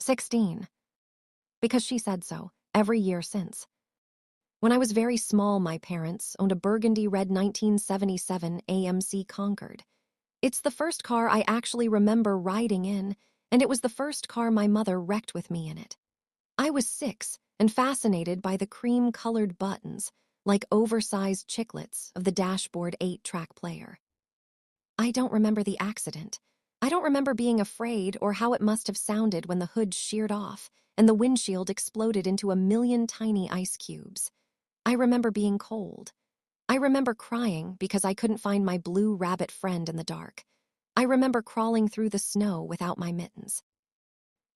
16. Because she said so, every year since. When I was very small, my parents owned a burgundy red 1977 AMC Concord. It's the first car I actually remember riding in, and it was the first car my mother wrecked with me in it. I was 6 and fascinated by the cream-colored buttons, like oversized chiclets of the dashboard 8-track player. I don't remember the accident. I don't remember being afraid or how it must have sounded when the hood sheared off and the windshield exploded into a million tiny ice cubes. I remember being cold. I remember crying because I couldn't find my blue rabbit friend in the dark. I remember crawling through the snow without my mittens.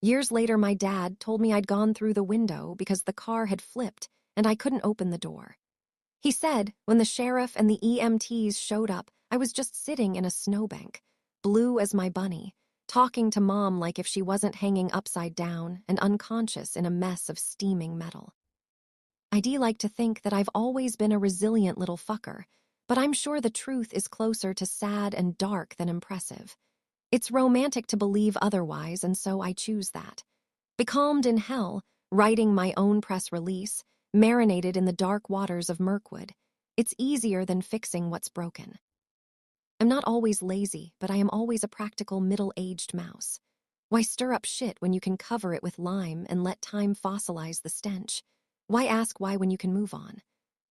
Years later, my dad told me I'd gone through the window because the car had flipped and I couldn't open the door. He said when the sheriff and the EMTs showed up, I was just sitting in a snowbank, blue as my bunny, talking to Mom like if she wasn't hanging upside down and unconscious in a mess of steaming metal. I'd like to think that I've always been a resilient little fucker, but I'm sure the truth is closer to sad and dark than impressive. It's romantic to believe otherwise, and so I choose that. Becalmed in hell, writing my own press release, marinated in the dark waters of Mirkwood, it's easier than fixing what's broken. I'm not always lazy, but I am always a practical middle-aged mouse. Why stir up shit when you can cover it with lime and let time fossilize the stench? Why ask why when you can move on?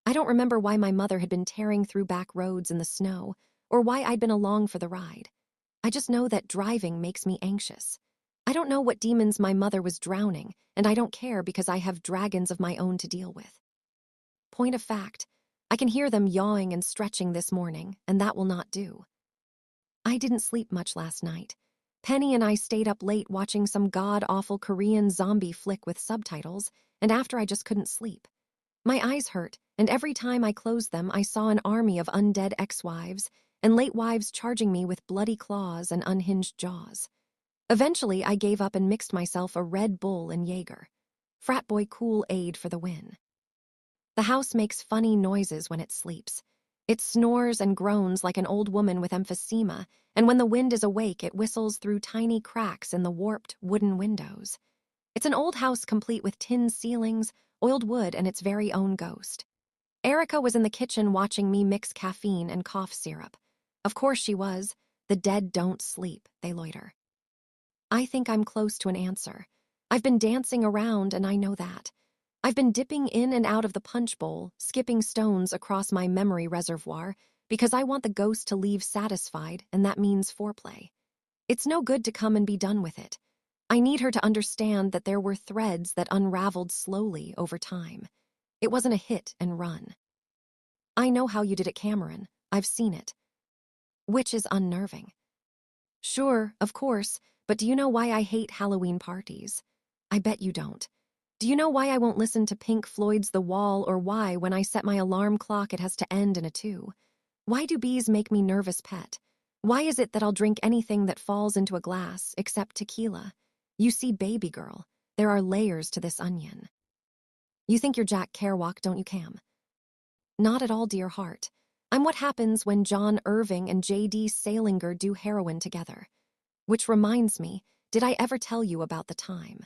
I don't remember why my mother had been tearing through back roads in the snow, or why I'd been along for the ride. I just know that driving makes me anxious. I don't know what demons my mother was drowning, and I don't care because I have dragons of my own to deal with. Point of fact, I can hear them yawing and stretching this morning, and that will not do. I didn't sleep much last night. Penny and I stayed up late watching some god-awful Korean zombie flick with subtitles, and after I just couldn't sleep. My eyes hurt, and every time I closed them, I saw an army of undead ex-wives and late wives charging me with bloody claws and unhinged jaws. Eventually, I gave up and mixed myself a Red Bull and Jaeger. Frat boy Kool-Aid for the win. The house makes funny noises when it sleeps. It snores and groans like an old woman with emphysema, and when the wind is awake, it whistles through tiny cracks in the warped wooden windows. It's an old house complete with tin ceilings, oiled wood, and its very own ghost. Erica was in the kitchen watching me mix caffeine and cough syrup. Of course she was. The dead don't sleep, they loiter. I think I'm close to an answer. I've been dancing around, and I know that. I've been dipping in and out of the punch bowl, skipping stones across my memory reservoir, because I want the ghost to leave satisfied, and that means foreplay. It's no good to come and be done with it. I need her to understand that there were threads that unraveled slowly over time. It wasn't a hit and run. I know how you did it, Cameron. I've seen it. Which is unnerving. Sure, of course, but do you know why I hate Halloween parties? I bet you don't. Do you know why I won't listen to Pink Floyd's The Wall, or why, when I set my alarm clock, it has to end in a 2? Why do bees make me nervous pet? Why is it that I'll drink anything that falls into a glass, except tequila? You see, baby girl, there are layers to this onion. You think you're Jack Kerouac, don't you, Cam? Not at all, dear heart. I'm what happens when John Irving and J.D. Salinger do heroin together. Which reminds me, did I ever tell you about the time?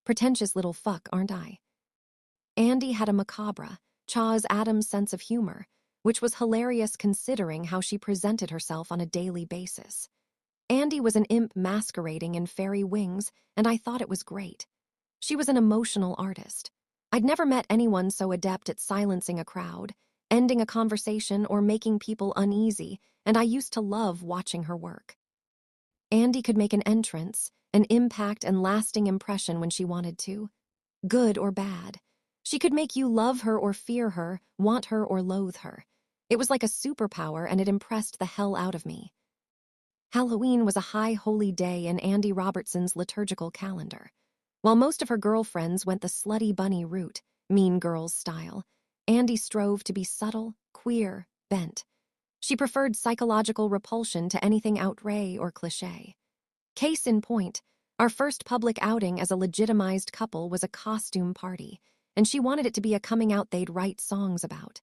Pretentious little fuck, aren't I? Andy had a macabre, Chaz Adams sense of humor, which was hilarious considering how she presented herself on a daily basis. Andy was an imp masquerading in fairy wings, and I thought it was great. She was an emotional artist. I'd never met anyone so adept at silencing a crowd, ending a conversation, or making people uneasy, and I used to love watching her work. Andy could make an entrance, an impact and lasting impression when she wanted to. Good or bad. She could make you love her or fear her, want her or loathe her. It was like a superpower, and it impressed the hell out of me. Halloween was a high holy day in Andy Robertson's liturgical calendar. While most of her girlfriends went the slutty bunny route, Mean Girls style, Andy strove to be subtle, queer, bent. She preferred psychological repulsion to anything outre or cliché. Case in point, our first public outing as a legitimized couple was a costume party, and she wanted it to be a coming out they'd write songs about.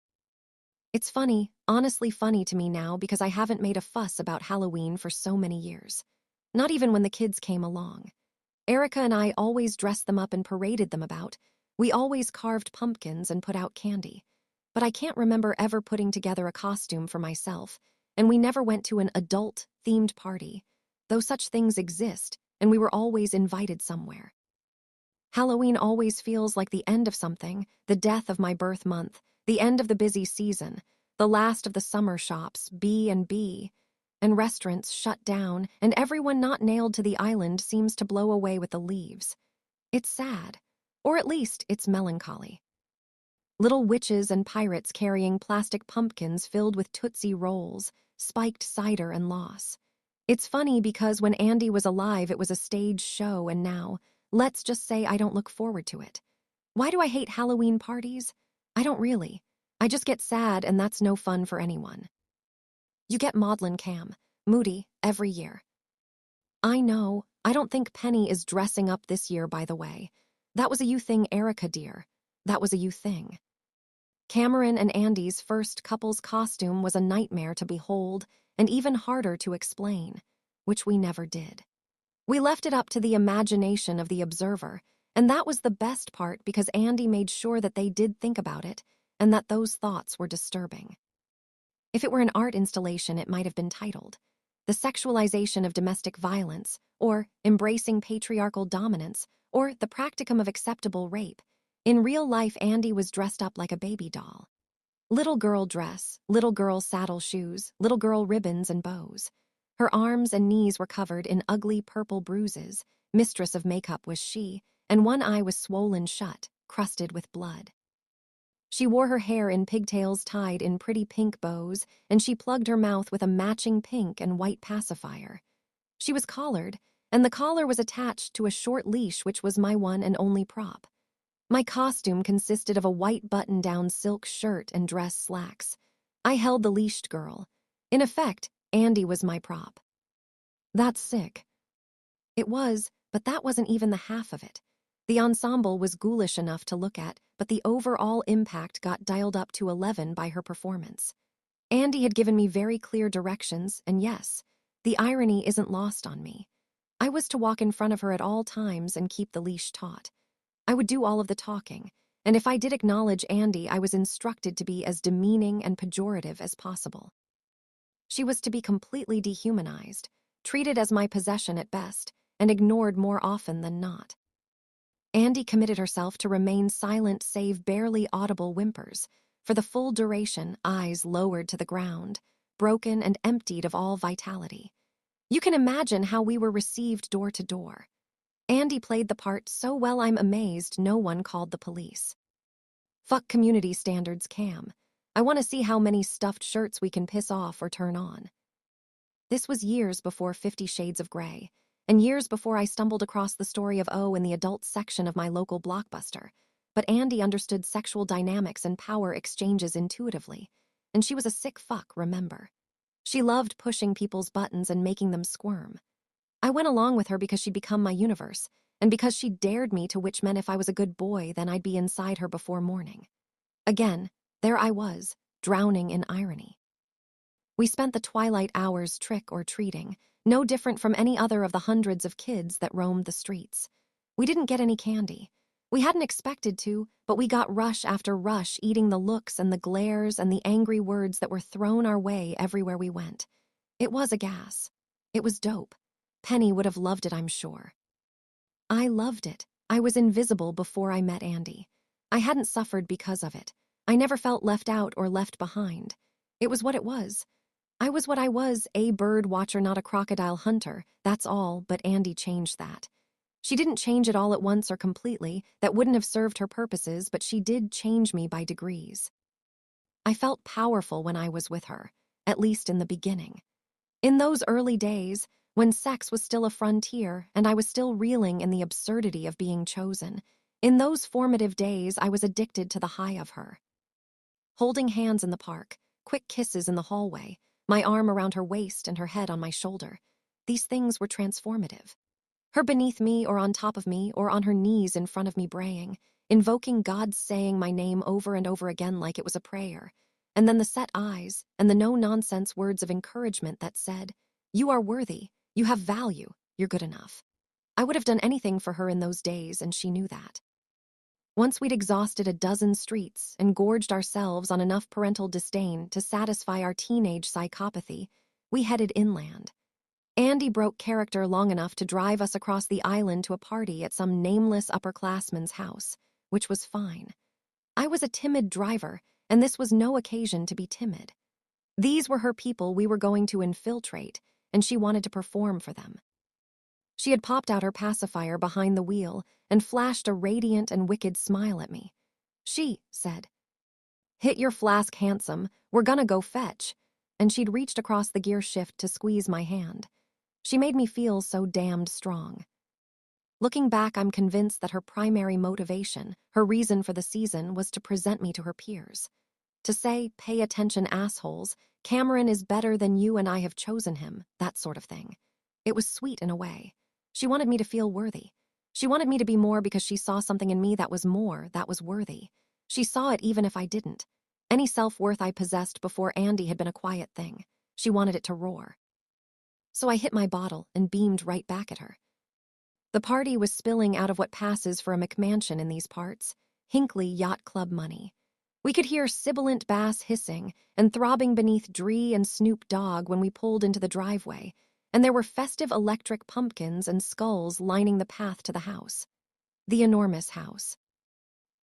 It's funny, honestly funny to me now, because I haven't made a fuss about Halloween for so many years. Not even when the kids came along. Erica and I always dressed them up and paraded them about. We always carved pumpkins and put out candy. But I can't remember ever putting together a costume for myself, and we never went to an adult-themed party, though such things exist, and we were always invited somewhere. Halloween always feels like the end of something, the death of my birth month, the end of the busy season, the last of the summer shops, B&B, and restaurants shut down, and everyone not nailed to the island seems to blow away with the leaves. It's sad, or at least it's melancholy. Little witches and pirates carrying plastic pumpkins filled with Tootsie Rolls, spiked cider, and loss. It's funny because when Andy was alive, it was a stage show, and now, let's just say I don't look forward to it. Why do I hate Halloween parties? I don't really. I just get sad, and that's no fun for anyone. You get maudlin Cam, moody, every year. I know, I don't think Penny is dressing up this year, by the way. That was a you thing, Erica, dear. That was a you thing. Cameron and Andy's first couple's costume was a nightmare to behold and even harder to explain, which we never did. We left it up to the imagination of the observer, and that was the best part because Andy made sure that they did think about it and that those thoughts were disturbing. If it were an art installation, it might have been titled The Sexualization of Domestic Violence, or Embracing Patriarchal Dominance, or The Practicum of Acceptable Rape. In real life, Andy was dressed up like a baby doll. Little girl dress, little girl saddle shoes, little girl ribbons and bows. Her arms and knees were covered in ugly purple bruises. Mistress of makeup was she, and one eye was swollen shut, crusted with blood. She wore her hair in pigtails tied in pretty pink bows, and she plugged her mouth with a matching pink and white pacifier. She was collared, and the collar was attached to a short leash, which was my one and only prop. My costume consisted of a white button-down silk shirt and dress slacks. I held the leashed girl. In effect, Andy was my prop. That's sick. It was, but that wasn't even the half of it. The ensemble was ghoulish enough to look at, but the overall impact got dialed up to 11 by her performance. Andy had given me very clear directions, and yes, the irony isn't lost on me. I was to walk in front of her at all times and keep the leash taut. I would do all of the talking, and if I did acknowledge Andy, I was instructed to be as demeaning and pejorative as possible. She was to be completely dehumanized, treated as my possession at best, and ignored more often than not. Andy committed herself to remain silent save barely audible whimpers, for the full duration, eyes lowered to the ground, broken and emptied of all vitality. You can imagine how we were received door to door. Andy played the part so well I'm amazed no one called the police. Fuck community standards, Cam. I want to see how many stuffed shirts we can piss off or turn on. This was years before 50 Shades of Grey, and years before I stumbled across the story of O in the adult section of my local Blockbuster. But Andy understood sexual dynamics and power exchanges intuitively, and she was a sick fuck, remember. She loved pushing people's buttons and making them squirm. I went along with her because she'd become my universe, and because she dared me to, which meant if I was a good boy, then I'd be inside her before morning. Again, there I was, drowning in irony. We spent the twilight hours trick-or-treating, no different from any other of the hundreds of kids that roamed the streets. We didn't get any candy. We hadn't expected to, but we got rush after rush, eating the looks and the glares and the angry words that were thrown our way everywhere we went. It was a gas. It was dope. Penny would have loved it, I'm sure. I loved it. I was invisible before I met Andy. I hadn't suffered because of it. I never felt left out or left behind. It was what it was. I was what I was, a bird watcher, not a crocodile hunter, that's all, but Andy changed that. She didn't change it all at once or completely, that wouldn't have served her purposes, but she did change me by degrees. I felt powerful when I was with her, at least in the beginning. In those early days, when sex was still a frontier and I was still reeling in the absurdity of being chosen, in those formative days I was addicted to the high of her. Holding hands in the park, quick kisses in the hallway, my arm around her waist and her head on my shoulder, these things were transformative. Her beneath me or on top of me or on her knees in front of me braying, invoking God, saying my name over and over again like it was a prayer, and then the set eyes and the no-nonsense words of encouragement that said, "You are worthy. You have value. You're good enough." I would have done anything for her in those days, and she knew that. Once we'd exhausted a dozen streets and gorged ourselves on enough parental disdain to satisfy our teenage psychopathy, we headed inland. Andy broke character long enough to drive us across the island to a party at some nameless upperclassman's house, which was fine. I was a timid driver, and this was no occasion to be timid. These were her people we were going to infiltrate, and she wanted to perform for them. She had popped out her pacifier behind the wheel and flashed a radiant and wicked smile at me. She said, "Hit your flask, handsome. We're gonna go fetch." And she'd reached across the gear shift to squeeze my hand. She made me feel so damned strong. Looking back, I'm convinced that her primary motivation, her reason for the season, was to present me to her peers. To say, "Pay attention, assholes, Cameron is better than you and I have chosen him," that sort of thing. It was sweet in a way. She wanted me to feel worthy. She wanted me to be more because she saw something in me that was more, that was worthy. She saw it even if I didn't. Any self-worth I possessed before Andy had been a quiet thing. She wanted it to roar. So I hit my bottle and beamed right back at her. The party was spilling out of what passes for a McMansion in these parts, Hinckley Yacht Club money. We could hear sibilant bass hissing and throbbing beneath Dree and Snoop Dogg when we pulled into the driveway, and there were festive electric pumpkins and skulls lining the path to the house. The enormous house.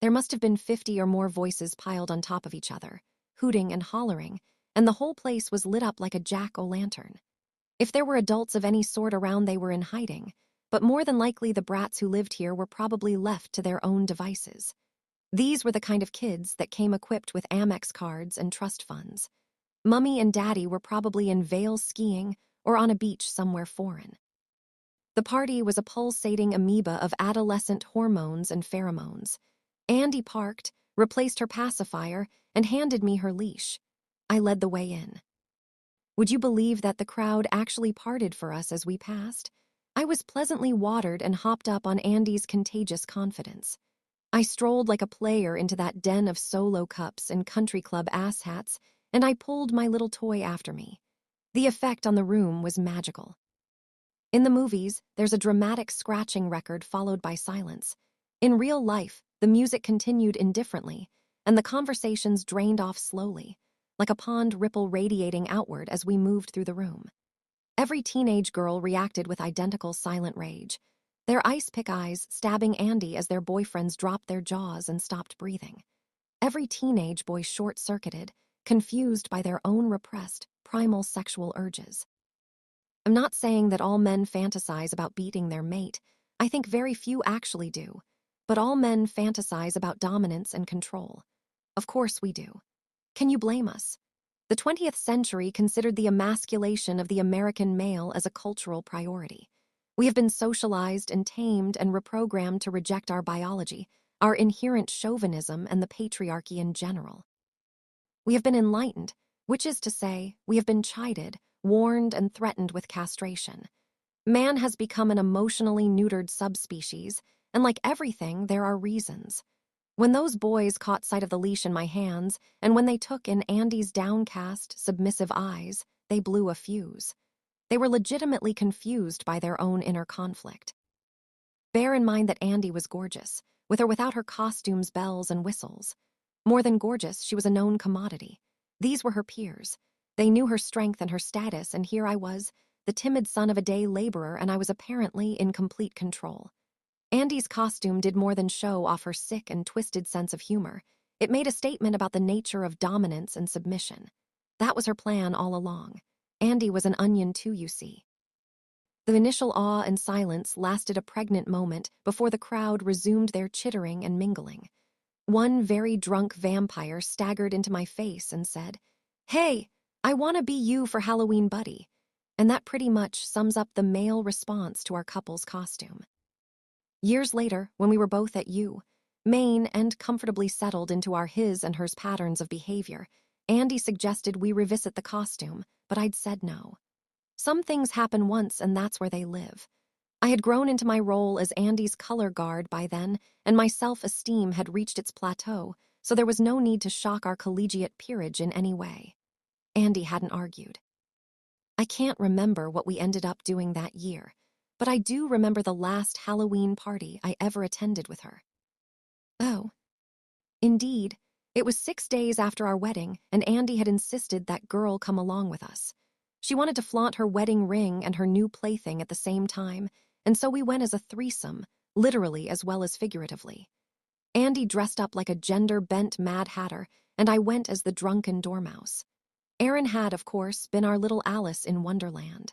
There must have been 50 or more voices piled on top of each other, hooting and hollering, and the whole place was lit up like a jack-o'-lantern. If there were adults of any sort around, they were in hiding, but more than likely the brats who lived here were probably left to their own devices. These were the kind of kids that came equipped with Amex cards and trust funds. Mummy and Daddy were probably in Vail skiing or on a beach somewhere foreign. The party was a pulsating amoeba of adolescent hormones and pheromones. Andy parked, replaced her pacifier, and handed me her leash. I led the way in. Would you believe that the crowd actually parted for us as we passed? I was pleasantly watered and hopped up on Andy's contagious confidence. I strolled like a player into that den of solo cups and country club asshats, and I pulled my little toy after me. The effect on the room was magical. In the movies, there's a dramatic scratching record followed by silence. In real life, the music continued indifferently, and the conversations drained off slowly, like a pond ripple radiating outward as we moved through the room. Every teenage girl reacted with identical silent rage, their ice-pick eyes stabbing Andy as their boyfriends dropped their jaws and stopped breathing. Every teenage boy short-circuited, confused by their own repressed, primal sexual urges. I'm not saying that all men fantasize about beating their mate. I think very few actually do. But all men fantasize about dominance and control. Of course we do. Can you blame us? The 20th century considered the emasculation of the American male as a cultural priority. We have been socialized and tamed and reprogrammed to reject our biology, our inherent chauvinism, and the patriarchy in general. We have been enlightened, which is to say, we have been chided, warned, and threatened with castration. Man has become an emotionally neutered subspecies, and like everything, there are reasons. When those boys caught sight of the leash in my hands, and when they took in Andy's downcast, submissive eyes, they blew a fuse. They were legitimately confused by their own inner conflict. Bear in mind that Andy was gorgeous, with or without her costumes, bells, and whistles. More than gorgeous, she was a known commodity. These were her peers. They knew her strength and her status, and here I was, the timid son of a day laborer, and I was apparently in complete control. Andy's costume did more than show off her sick and twisted sense of humor. It made a statement about the nature of dominance and submission. That was her plan all along. Andy was an onion too, you see. The initial awe and silence lasted a pregnant moment before the crowd resumed their chittering and mingling. One very drunk vampire staggered into my face and said, "Hey, I want to be you for Halloween, buddy." And that pretty much sums up the male response to our couple's costume. Years later, when we were both at U, Maine, and comfortably settled into our his and hers patterns of behavior, Andy suggested we revisit the costume, but I'd said no. Some things happen once, and that's where they live. I had grown into my role as Andy's color guard by then, and my self-esteem had reached its plateau, so there was no need to shock our collegiate peerage in any way. Andy hadn't argued. I can't remember what we ended up doing that year. but I do remember the last Halloween party I ever attended with her. Oh, indeed. It was 6 days after our wedding, and Andy had insisted that girl come along with us. She wanted to flaunt her wedding ring and her new plaything at the same time, and so we went as a threesome, literally as well as figuratively. Andy dressed up like a gender-bent Mad Hatter, and I went as the drunken Dormouse. Aaron had, of course, been our little Alice in Wonderland.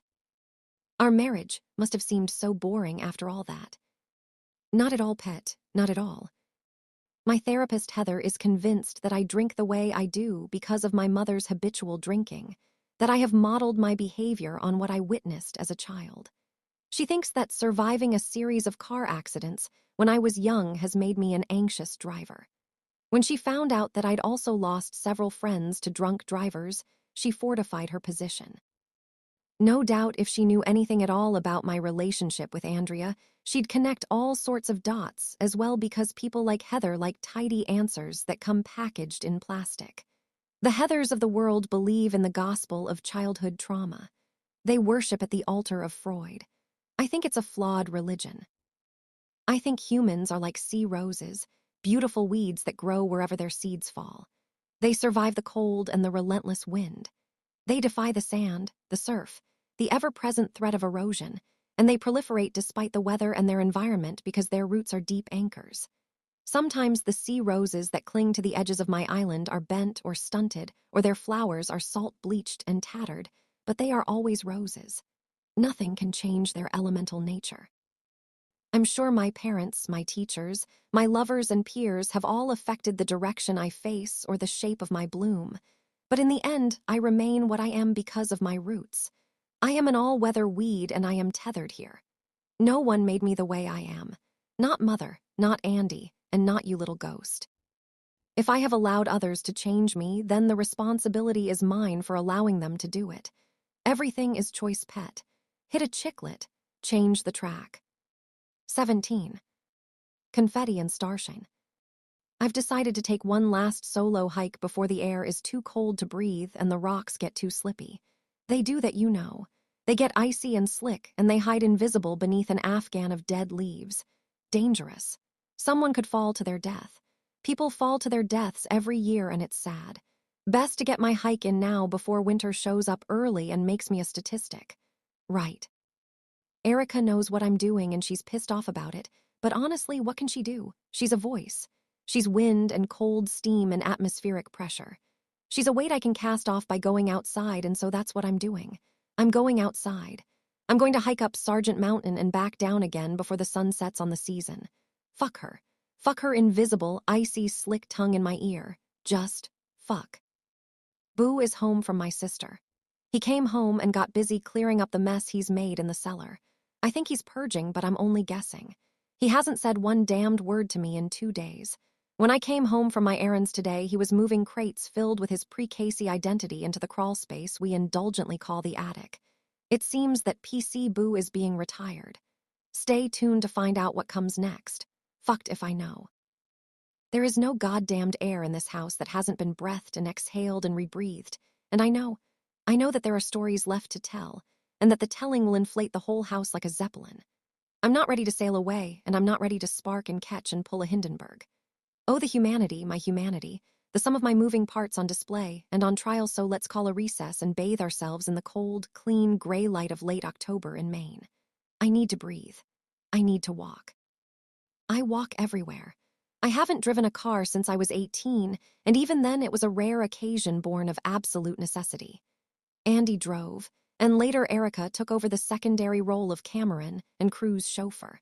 Our marriage must have seemed so boring after all that. Not at all, pet, not at all. My therapist, Heather, is convinced that I drink the way I do because of my mother's habitual drinking, that I have modeled my behavior on what I witnessed as a child. She thinks that surviving a series of car accidents when I was young has made me an anxious driver. When she found out that I'd also lost several friends to drunk drivers, she fortified her position. No doubt if she knew anything at all about my relationship with Andrea, she'd connect all sorts of dots as well because people like Heather like tidy answers that come packaged in plastic. The Heathers of the world believe in the gospel of childhood trauma. They worship at the altar of Freud. I think it's a flawed religion. I think humans are like sea roses, beautiful weeds that grow wherever their seeds fall. They survive the cold and the relentless wind. They defy the sand, the surf, the ever-present threat of erosion, and they proliferate despite the weather and their environment because their roots are deep anchors. Sometimes the sea roses that cling to the edges of my island are bent or stunted, or their flowers are salt-bleached and tattered, but they are always roses. Nothing can change their elemental nature. I'm sure my parents, my teachers, my lovers and peers have all affected the direction I face or the shape of my bloom, but in the end, I remain what I am because of my roots. I am an all-weather weed and I am tethered here. No one made me the way I am. Not Mother, not Andy, and not you little ghost. If I have allowed others to change me, then the responsibility is mine for allowing them to do it. Everything is choice, pet. Hit a chicklet, change the track. 17. Confetti and starshine. I've decided to take one last solo hike before the air is too cold to breathe and the rocks get too slippy. They do that, you know. They get icy and slick, and they hide invisible beneath an afghan of dead leaves. Dangerous. Someone could fall to their death. People fall to their deaths every year, and it's sad. Best to get my hike in now before winter shows up early and makes me a statistic. Right. Erica knows what I'm doing and she's pissed off about it, but honestly, what can she do? She's a voice. She's wind and cold steam and atmospheric pressure. She's a weight I can cast off by going outside, and so that's what I'm doing. I'm going outside. I'm going to hike up Sargent Mountain and back down again before the sun sets on the season. Fuck her. Fuck her invisible, icy, slick tongue in my ear. Just fuck. Boo is home from my sister. He came home and got busy clearing up the mess he's made in the cellar. I think he's purging, but I'm only guessing. He hasn't said one damned word to me in 2 days. When I came home from my errands today, he was moving crates filled with his pre-Casey identity into the crawl space we indulgently call the attic. It seems that PC Boo is being retired. Stay tuned to find out what comes next. Fucked if I know. There is no goddamned air in this house that hasn't been breathed and exhaled and rebreathed, and I know that there are stories left to tell, and that the telling will inflate the whole house like a zeppelin. I'm not ready to sail away, and I'm not ready to spark and catch and pull a Hindenburg. Oh, the humanity, my humanity, the sum of my moving parts on display and on trial, so let's call a recess and bathe ourselves in the cold, clean, gray light of late October in Maine. I need to breathe. I need to walk. I walk everywhere. I haven't driven a car since I was 18, and even then it was a rare occasion born of absolute necessity. Andy drove, and later Erica took over the secondary role of Cameron and crew's chauffeur.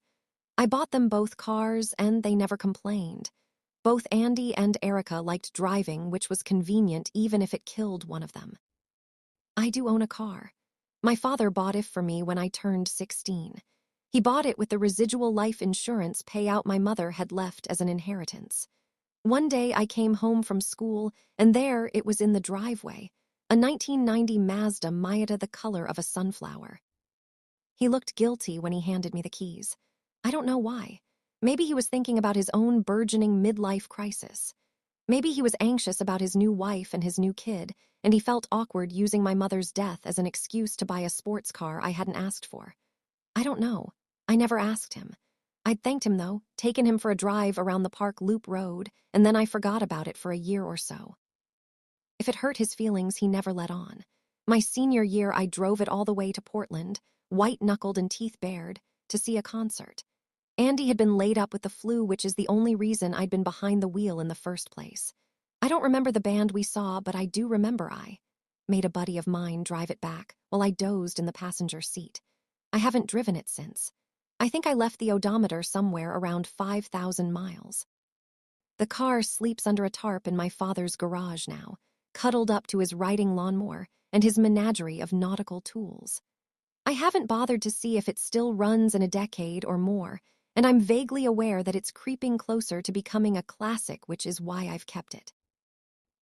I bought them both cars, and they never complained. Both Andy and Erica liked driving, which was convenient even if it killed one of them. I do own a car. My father bought it for me when I turned 16. He bought it with the residual life insurance payout my mother had left as an inheritance. One day I came home from school, and there it was in the driveway, a 1990 Mazda Miata the color of a sunflower. He looked guilty when he handed me the keys. I don't know why. Maybe he was thinking about his own burgeoning midlife crisis. Maybe he was anxious about his new wife and his new kid, and he felt awkward using my mother's death as an excuse to buy a sports car I hadn't asked for. I don't know. I never asked him. I'd thanked him, though, taken him for a drive around the Park Loop Road, and then I forgot about it for a year or so. If it hurt his feelings, he never let on. My senior year, I drove it all the way to Portland, white-knuckled and teeth bared, to see a concert. Andy had been laid up with the flu, which is the only reason I'd been behind the wheel in the first place. I don't remember the band we saw, but I do remember I made a buddy of mine drive it back while I dozed in the passenger seat. I haven't driven it since. I think I left the odometer somewhere around 5,000 miles. The car sleeps under a tarp in my father's garage now, cuddled up to his riding lawnmower and his menagerie of nautical tools. I haven't bothered to see if it still runs in a decade or more, and I'm vaguely aware that it's creeping closer to becoming a classic, which is why I've kept it.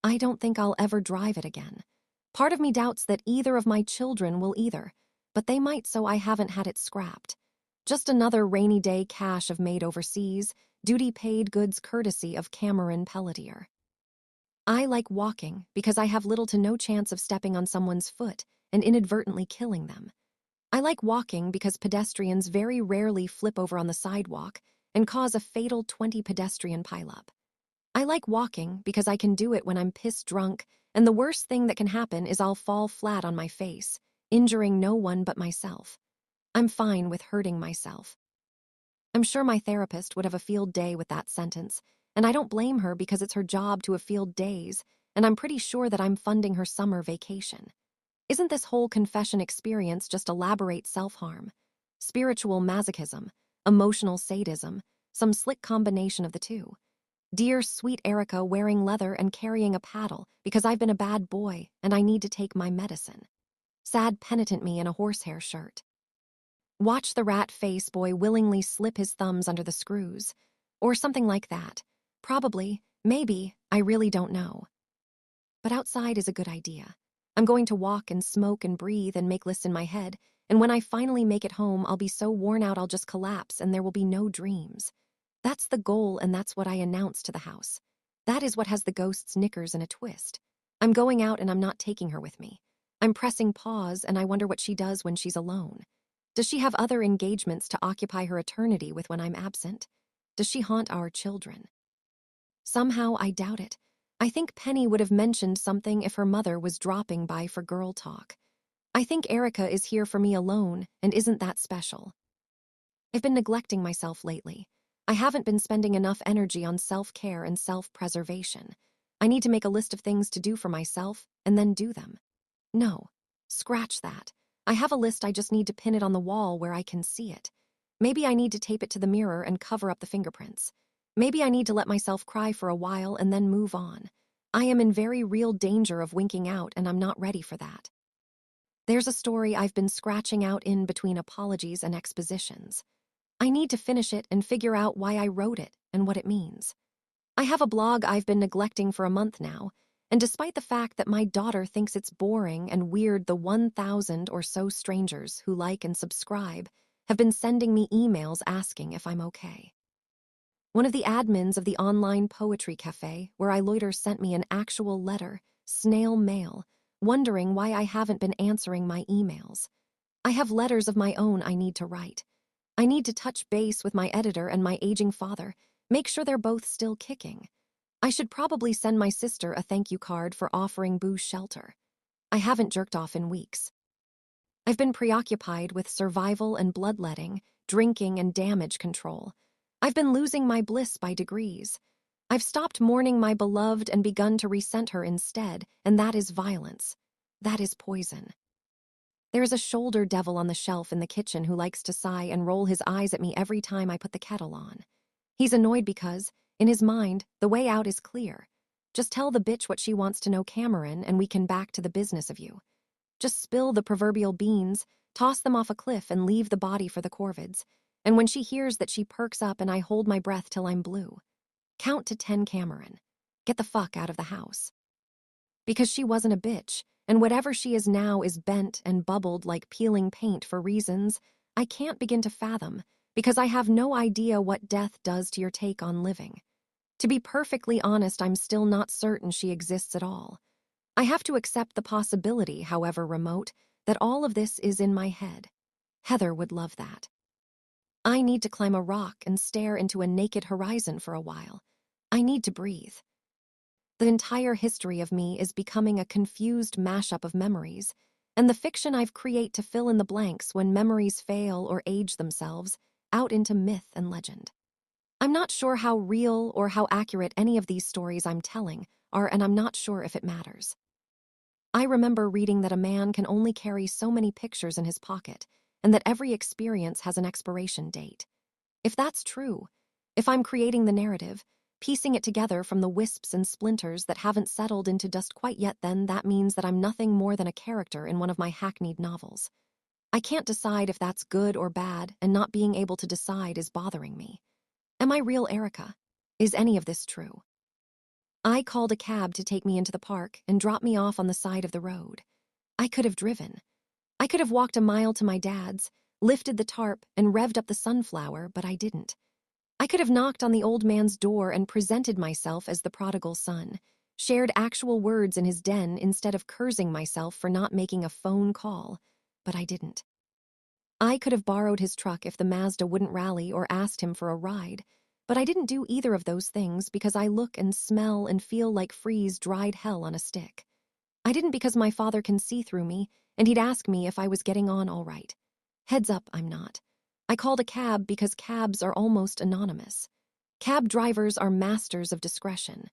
I don't think I'll ever drive it again. Part of me doubts that either of my children will either, but they might, so I haven't had it scrapped. Just another rainy day cache of made overseas, duty-paid goods courtesy of Cameron Pelletier. I like walking because I have little to no chance of stepping on someone's foot and inadvertently killing them. I like walking because pedestrians very rarely flip over on the sidewalk and cause a fatal 20 pedestrian pileup. I like walking because I can do it when I'm pissed drunk, and the worst thing that can happen is I'll fall flat on my face, injuring no one but myself. I'm fine with hurting myself. I'm sure my therapist would have a field day with that sentence, and I don't blame her because it's her job to have field days, and I'm pretty sure that I'm funding her summer vacation. Isn't this whole confession experience just elaborate self-harm? Spiritual masochism, emotional sadism, some slick combination of the two. Dear sweet Erica wearing leather and carrying a paddle because I've been a bad boy and I need to take my medicine. Sad penitent me in a horsehair shirt. Watch the rat face boy willingly slip his thumbs under the screws. Or something like that. Probably, maybe, I really don't know. But outside is a good idea. I'm going to walk and smoke and breathe and make lists in my head, and when I finally make it home, I'll be so worn out I'll just collapse and there will be no dreams. That's the goal, and that's what I announce to the house. That is what has the ghost's knickers in a twist. I'm going out and I'm not taking her with me. I'm pressing pause and I wonder what she does when she's alone. Does she have other engagements to occupy her eternity with when I'm absent? Does she haunt our children? Somehow I doubt it. I think Penny would have mentioned something if her mother was dropping by for girl talk. I think Erica is here for me alone, and isn't that special? I've been neglecting myself lately. I haven't been spending enough energy on self-care and self-preservation. I need to make a list of things to do for myself, and then do them. No, scratch that. I have a list, I just need to pin it on the wall where I can see it. Maybe I need to tape it to the mirror and cover up the fingerprints. Maybe I need to let myself cry for a while and then move on. I am in very real danger of winking out, and I'm not ready for that. There's a story I've been scratching out in between apologies and expositions. I need to finish it and figure out why I wrote it and what it means. I have a blog I've been neglecting for a month now, and despite the fact that my daughter thinks it's boring and weird, the 1,000 or so strangers who like and subscribe have been sending me emails asking if I'm okay. One of the admins of the online poetry cafe where I loiter sent me an actual letter, snail mail, wondering why I haven't been answering my emails. I have letters of my own I need to write. I need to touch base with my editor and my aging father, make sure they're both still kicking. I should probably send my sister a thank you card for offering Boo shelter. I haven't jerked off in weeks. I've been preoccupied with survival and bloodletting, drinking and damage control. I've been losing my bliss by degrees. I've stopped mourning my beloved and begun to resent her instead, and that is violence. That is poison. There is a shoulder devil on the shelf in the kitchen who likes to sigh and roll his eyes at me every time I put the kettle on. He's annoyed because, in his mind, the way out is clear. Just tell the bitch what she wants to know, Cameron, and we can back to the business of you. Just spill the proverbial beans, toss them off a cliff, and leave the body for the corvids. And when she hears that, she perks up and I hold my breath till I'm blue. Count to 10, Cameron. Get the fuck out of the house. Because she wasn't a bitch, and whatever she is now is bent and bubbled like peeling paint for reasons I can't begin to fathom, because I have no idea what death does to your take on living. To be perfectly honest, I'm still not certain she exists at all. I have to accept the possibility, however remote, that all of this is in my head. Heather would love that. I need to climb a rock and stare into a naked horizon for a while. I need to breathe. The entire history of me is becoming a confused mashup of memories, and the fiction I've create to fill in the blanks when memories fail or age themselves out into myth and legend. I'm not sure how real or how accurate any of these stories I'm telling are, and I'm not sure if it matters. I remember reading that a man can only carry so many pictures in his pocket, and that every experience has an expiration date. If that's true, if I'm creating the narrative, piecing it together from the wisps and splinters that haven't settled into dust quite yet, then that means that I'm nothing more than a character in one of my hackneyed novels. I can't decide if that's good or bad, and not being able to decide is bothering me. Am I real Erica? Is any of this true? I called a cab to take me into the park and drop me off on the side of the road. I could have driven. I could have walked a mile to my dad's, lifted the tarp, and revved up the sunflower, but I didn't. I could have knocked on the old man's door and presented myself as the prodigal son, shared actual words in his den instead of cursing myself for not making a phone call, but I didn't. I could have borrowed his truck if the Mazda wouldn't rally or asked him for a ride, but I didn't do either of those things because I look and smell and feel like freeze-dried hell on a stick. I didn't because my father can see through me, and he'd ask me if I was getting on all right. Heads up, I'm not. I called a cab because cabs are almost anonymous. Cab drivers are masters of discretion.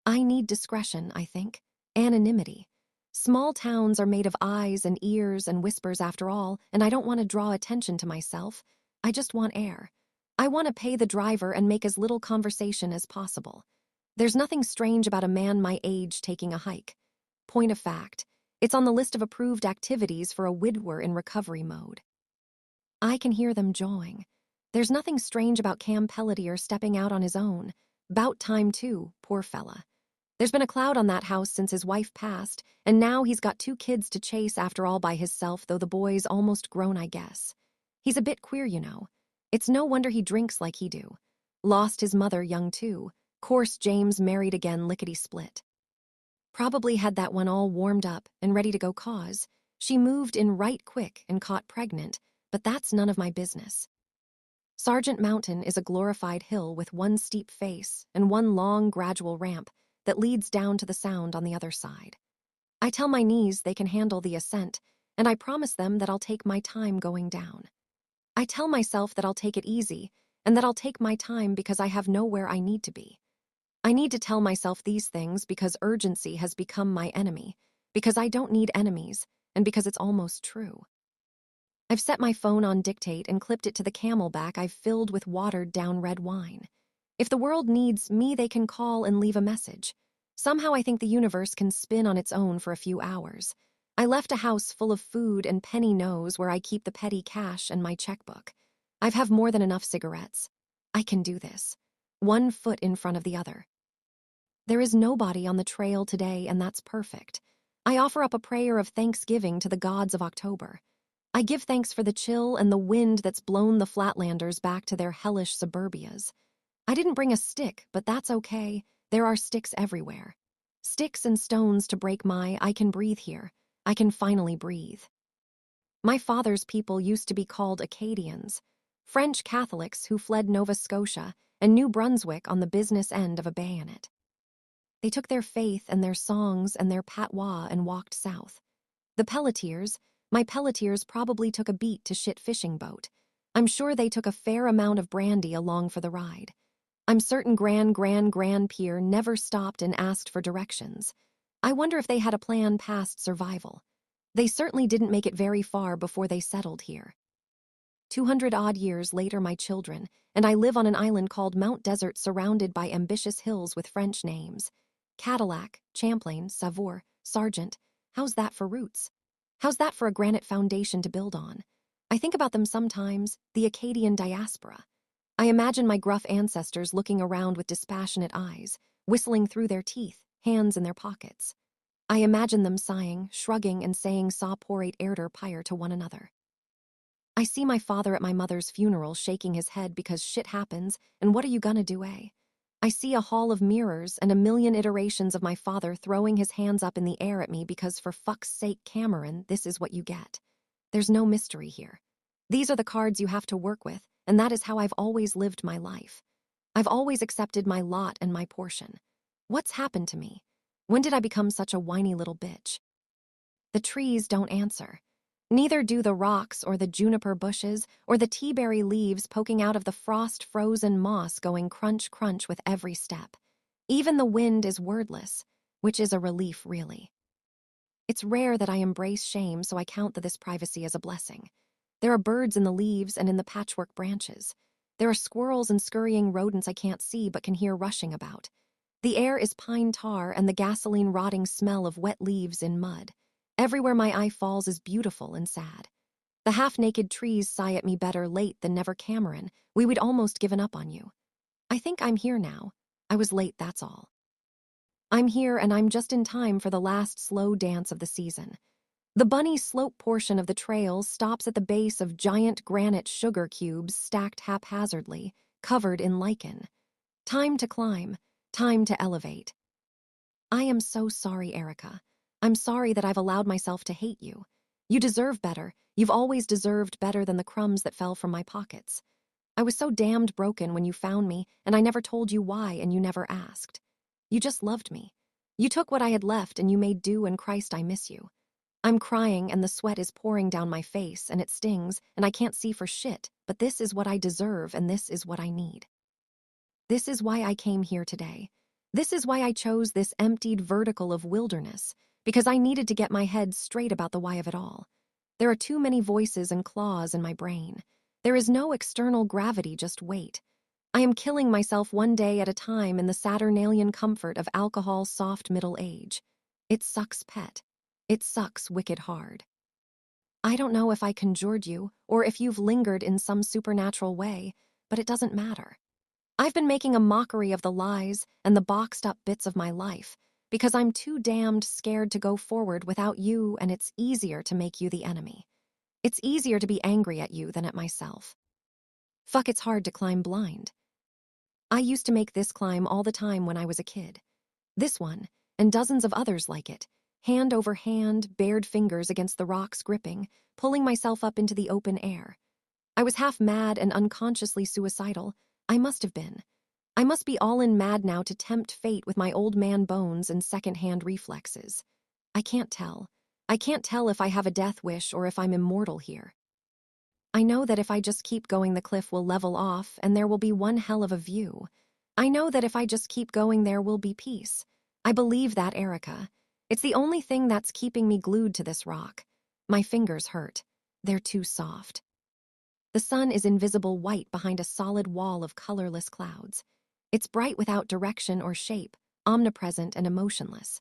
I need discretion, I think. Anonymity. Small towns are made of eyes and ears and whispers after all, and I don't want to draw attention to myself. I just want air. I want to pay the driver and make as little conversation as possible. There's nothing strange about a man my age taking a hike. Point of fact, it's on the list of approved activities for a widower in recovery mode. I can hear them jawing. There's nothing strange about Cam Pelletier stepping out on his own. 'Bout time too, poor fella. There's been a cloud on that house since his wife passed, and now he's got 2 kids to chase after all by hisself, though the boy's almost grown, I guess. He's a bit queer, you know. It's no wonder he drinks like he do. Lost his mother young too. Course James married again lickety-split. Probably had that one all warmed up and ready to go cause. She moved in right quick and caught pregnant, but that's none of my business. Sargent Mountain is a glorified hill with one steep face and one long, gradual ramp that leads down to the Sound on the other side. I tell my knees they can handle the ascent, and I promise them that I'll take my time going down. I tell myself that I'll take it easy and that I'll take my time because I have nowhere I need to be. I need to tell myself these things because urgency has become my enemy, because I don't need enemies, and because it's almost true. I've set my phone on dictate and clipped it to the Camelback I've filled with watered-down red wine. If the world needs me, they can call and leave a message. Somehow I think the universe can spin on its own for a few hours. I left a house full of food and Penny knows where I keep the petty cash and my checkbook. I've have more than enough cigarettes. I can do this. One foot in front of the other. There is nobody on the trail today, and that's perfect. I offer up a prayer of thanksgiving to the gods of October. I give thanks for the chill and the wind that's blown the Flatlanders back to their hellish suburbias. I didn't bring a stick, but that's okay. There are sticks everywhere. Sticks and stones to break I can breathe here. I can finally breathe. My father's people used to be called Acadians, French Catholics who fled Nova Scotia and New Brunswick on the business end of a bayonet. They took their faith and their songs and their patois and walked south. The Pelletiers, my Pelletiers probably took a beat to shit fishing boat. I'm sure they took a fair amount of brandy along for the ride. I'm certain Gran Pierre never stopped and asked for directions. I wonder if they had a plan past survival. They certainly didn't make it very far before they settled here. 200-odd years later, my children, and I live on an island called Mount Desert surrounded by ambitious hills with French names. Cadillac, Champlain, Savour, Sargent. How's that for roots? How's that for a granite foundation to build on? I think about them sometimes, the Acadian diaspora. I imagine my gruff ancestors looking around with dispassionate eyes, whistling through their teeth, hands in their pockets. I imagine them sighing, shrugging, and saying "Sa porate erder pyre" to one another. I see my father at my mother's funeral shaking his head because shit happens, and what are you gonna do, eh? I see a hall of mirrors and a million iterations of my father throwing his hands up in the air at me because for fuck's sake, Cameron, this is what you get. There's no mystery here. These are the cards you have to work with, and that is how I've always lived my life. I've always accepted my lot and my portion. What's happened to me? When did I become such a whiny little bitch? The trees don't answer. Neither do the rocks or the juniper bushes or the teaberry leaves poking out of the frost-frozen moss going crunch crunch with every step. Even the wind is wordless, which is a relief, really. It's rare that I embrace shame, so I count this privacy as a blessing. There are birds in the leaves and in the patchwork branches. There are squirrels and scurrying rodents I can't see but can hear rushing about. The air is pine tar and the gasoline-rotting smell of wet leaves in mud. Everywhere my eye falls is beautiful and sad. The half-naked trees sigh at me better late than never, Cameron. We'd almost given up on you. I think I'm here now. I was late, that's all. I'm here and I'm just in time for the last slow dance of the season. The bunny slope portion of the trail stops at the base of giant granite sugar cubes stacked haphazardly, covered in lichen. Time to climb, time to elevate. I am so sorry, Erica. I'm sorry that I've allowed myself to hate you. You deserve better. You've always deserved better than the crumbs that fell from my pockets. I was so damned broken when you found me, and I never told you why, and you never asked. You just loved me. You took what I had left and you made do, and Christ, I miss you. I'm crying and the sweat is pouring down my face and it stings and I can't see for shit, but this is what I deserve and this is what I need. This is why I came here today. This is why I chose this emptied vertical of wilderness, because I needed to get my head straight about the why of it all. There are too many voices and claws in my brain. There is no external gravity, just wait. I am killing myself one day at a time in the Saturnalian comfort of alcohol's soft middle age. It sucks, pet. It sucks wicked hard. I don't know if I conjured you or if you've lingered in some supernatural way, but it doesn't matter. I've been making a mockery of the lies and the boxed-up bits of my life because I'm too damned scared to go forward without you, and it's easier to make you the enemy. It's easier to be angry at you than at myself. Fuck, it's hard to climb blind. I used to make this climb all the time when I was a kid. This one, and dozens of others like it, hand over hand, bared fingers against the rocks gripping, pulling myself up into the open air. I was half mad and unconsciously suicidal. I must have been. I must be all in mad now to tempt fate with my old man bones and second-hand reflexes. I can't tell. I can't tell if I have a death wish or if I'm immortal here. I know that if I just keep going, the cliff will level off and there will be one hell of a view. I know that if I just keep going, there will be peace. I believe that, Erica. It's the only thing that's keeping me glued to this rock. My fingers hurt. They're too soft. The sun is invisible white behind a solid wall of colorless clouds. It's bright without direction or shape, omnipresent and emotionless.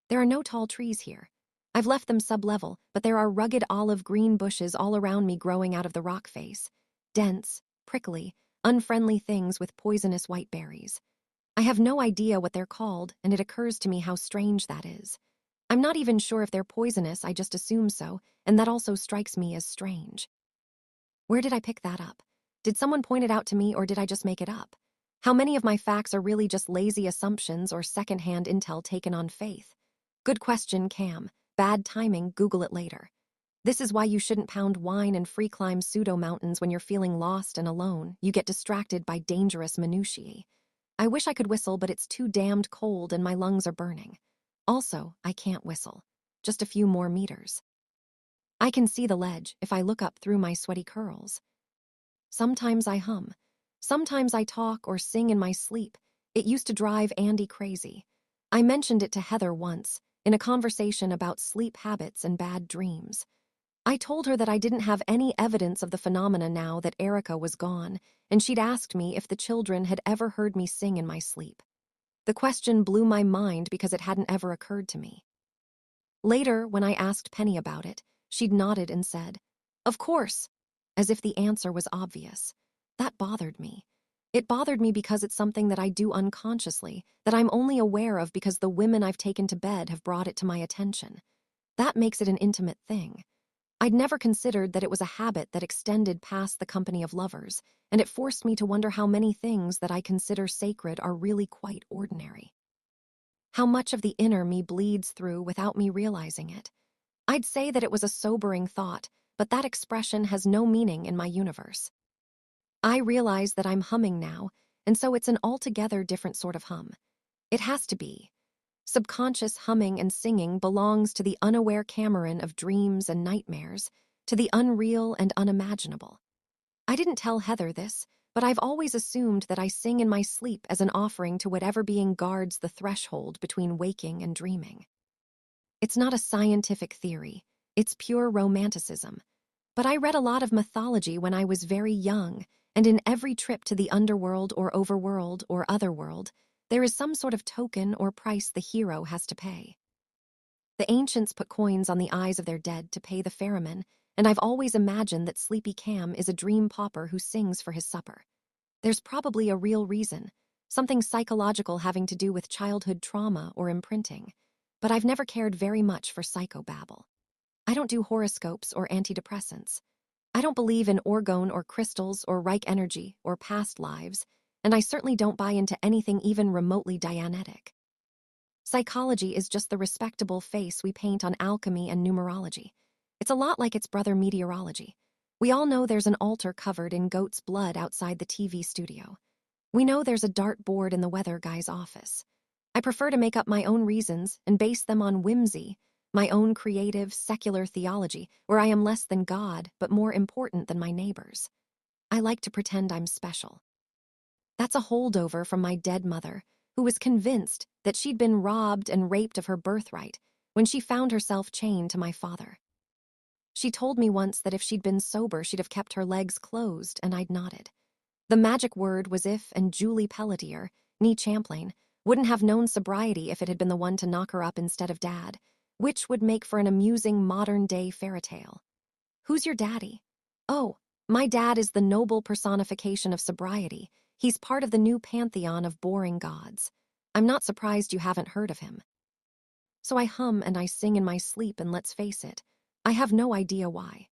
There are no tall trees here. I've left them sub-level, but there are rugged olive-green bushes all around me growing out of the rock face. Dense, prickly, unfriendly things with poisonous white berries. I have no idea what they're called, and it occurs to me how strange that is. I'm not even sure if they're poisonous, I just assume so, and that also strikes me as strange. Where did I pick that up? Did someone point it out to me, or did I just make it up? How many of my facts are really just lazy assumptions or second-hand intel taken on faith? Good question, Cam. Bad timing, Google it later. This is why you shouldn't pound wine and free-climb pseudo-mountains when you're feeling lost and alone. You get distracted by dangerous minutiae. I wish I could whistle, but it's too damned cold and my lungs are burning. Also, I can't whistle. Just a few more meters. I can see the ledge if I look up through my sweaty curls. Sometimes I hum. Sometimes I talk or sing in my sleep. It used to drive Andy crazy. I mentioned it to Heather once, in a conversation about sleep habits and bad dreams. I told her that I didn't have any evidence of the phenomena now that Erica was gone, and she'd asked me if the children had ever heard me sing in my sleep. The question blew my mind because it hadn't ever occurred to me. Later, when I asked Penny about it, she'd nodded and said, "Of course," as if the answer was obvious. That bothered me. It bothered me because it's something that I do unconsciously, that I'm only aware of because the women I've taken to bed have brought it to my attention. That makes it an intimate thing. I'd never considered that it was a habit that extended past the company of lovers, and it forced me to wonder how many things that I consider sacred are really quite ordinary. How much of the inner me bleeds through without me realizing it. I'd say that it was a sobering thought, but that expression has no meaning in my universe. I realize that I'm humming now, and so it's an altogether different sort of hum. It has to be. Subconscious humming and singing belongs to the unaware Cameron of dreams and nightmares, to the unreal and unimaginable. I didn't tell Heather this, but I've always assumed that I sing in my sleep as an offering to whatever being guards the threshold between waking and dreaming. It's not a scientific theory, it's pure romanticism. But I read a lot of mythology when I was very young, and in every trip to the underworld or overworld or otherworld, there is some sort of token or price the hero has to pay. The ancients put coins on the eyes of their dead to pay the ferryman, and I've always imagined that Sleepy Cam is a dream pauper who sings for his supper. There's probably a real reason, something psychological having to do with childhood trauma or imprinting, but I've never cared very much for psychobabble. I don't do horoscopes or antidepressants. I don't believe in orgone or crystals or Reich energy or past lives, and I certainly don't buy into anything even remotely Dianetic. Psychology is just the respectable face we paint on alchemy and numerology. It's a lot like its brother meteorology. We all know there's an altar covered in goat's blood outside the TV studio. We know there's a dartboard in the weather guy's office. I prefer to make up my own reasons and base them on whimsy, my own creative, secular theology, where I am less than God but more important than my neighbors. I like to pretend I'm special. That's a holdover from my dead mother, who was convinced that she'd been robbed and raped of her birthright when she found herself chained to my father. She told me once that if she'd been sober, she'd have kept her legs closed, and I'd nodded. The magic word was if, and Julie Pelletier, nee Champlain, wouldn't have known sobriety if it had been the one to knock her up instead of Dad, which would make for an amusing modern-day fairy tale. Who's your daddy? Oh, my dad is the noble personification of sobriety. He's part of the new pantheon of boring gods. I'm not surprised you haven't heard of him. So I hum and I sing in my sleep, and let's face it, I have no idea why.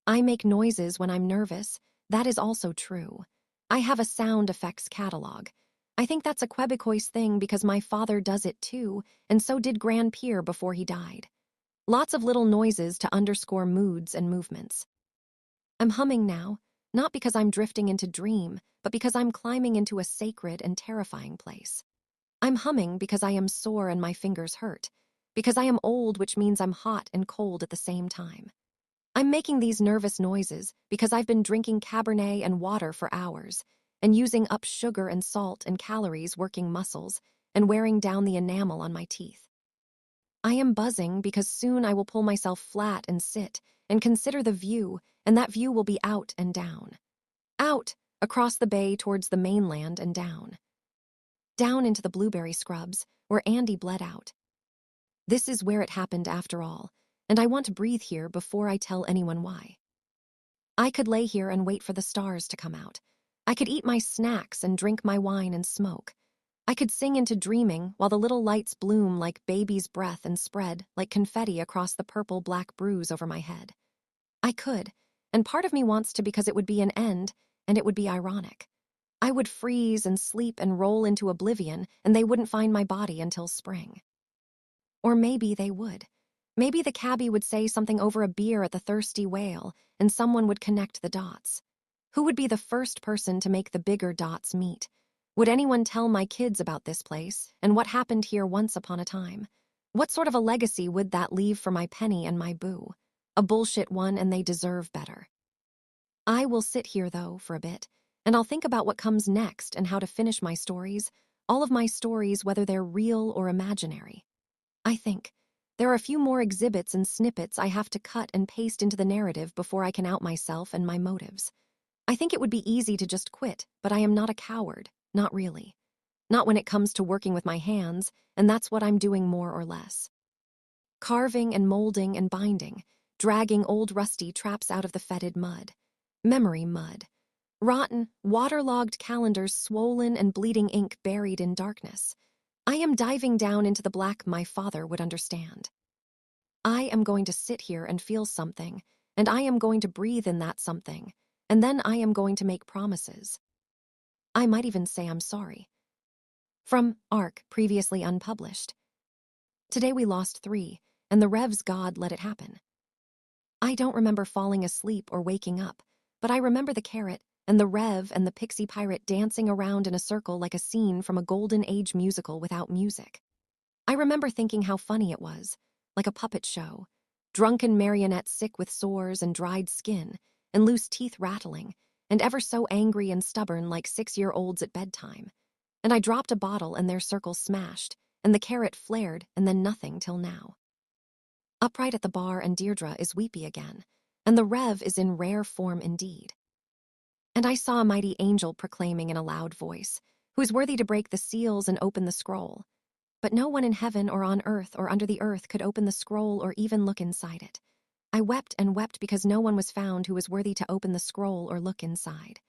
I make noises when I'm nervous. That is also true. I have a sound effects catalog. I think that's a Quebecois thing because my father does it too, and so did Grand Pierre before he died. Lots of little noises to underscore moods and movements. I'm humming now, not because I'm drifting into dream, but because I'm climbing into a sacred and terrifying place. I'm humming because I am sore and my fingers hurt, because I am old, which means I'm hot and cold at the same time. I'm making these nervous noises because I've been drinking Cabernet and water for hours, and using up sugar and salt and calories working muscles, and wearing down the enamel on my teeth. I am buzzing because soon I will pull myself flat and sit and consider the view, and that view will be out and down. Out, across the bay towards the mainland, and down. Down into the blueberry scrubs, where Andy bled out. This is where it happened after all, and I want to breathe here before I tell anyone why. I could lay here and wait for the stars to come out. I could eat my snacks and drink my wine and smoke. I could sing into dreaming while the little lights bloom like baby's breath and spread like confetti across the purple-black bruise over my head. I could, and part of me wants to because it would be an end, and it would be ironic. I would freeze and sleep and roll into oblivion, and they wouldn't find my body until spring. Or maybe they would. Maybe the cabbie would say something over a beer at the Thirsty Whale, and someone would connect the dots. Who would be the first person to make the bigger dots meet? Would anyone tell my kids about this place, and what happened here once upon a time? What sort of a legacy would that leave for my Penny and my Boo? A bullshit one, and they deserve better. I will sit here, though, for a bit, and I'll think about what comes next and how to finish my stories, all of my stories, whether they're real or imaginary. I think there are a few more exhibits and snippets I have to cut and paste into the narrative before I can out myself and my motives. I think it would be easy to just quit, but I am not a coward, not really. Not when it comes to working with my hands, and that's what I'm doing more or less. Carving and molding and binding, dragging old rusty traps out of the fetid mud. Memory mud. Rotten, waterlogged calendars, swollen and bleeding ink buried in darkness. I am diving down into the black my father would understand. I am going to sit here and feel something, and I am going to breathe in that something, and then I am going to make promises. I might even say I'm sorry. From Arc, previously unpublished. Today we lost 3, and the Rev's God let it happen. I don't remember falling asleep or waking up, but I remember the carrot and the Rev and the pixie pirate dancing around in a circle like a scene from a Golden Age musical without music. I remember thinking how funny it was, like a puppet show. Drunken marionettes sick with sores and dried skin, and loose teeth rattling, and ever so angry and stubborn like 6-year-olds at bedtime. And I dropped a bottle and their circle smashed, and the carrot flared and then nothing till now. Upright at the bar and Deirdre is weepy again, and the Rev is in rare form indeed. And I saw a mighty angel proclaiming in a loud voice, who is worthy to break the seals and open the scroll. But no one in heaven or on earth or under the earth could open the scroll or even look inside it. I wept and wept because no one was found who was worthy to open the scroll or look inside.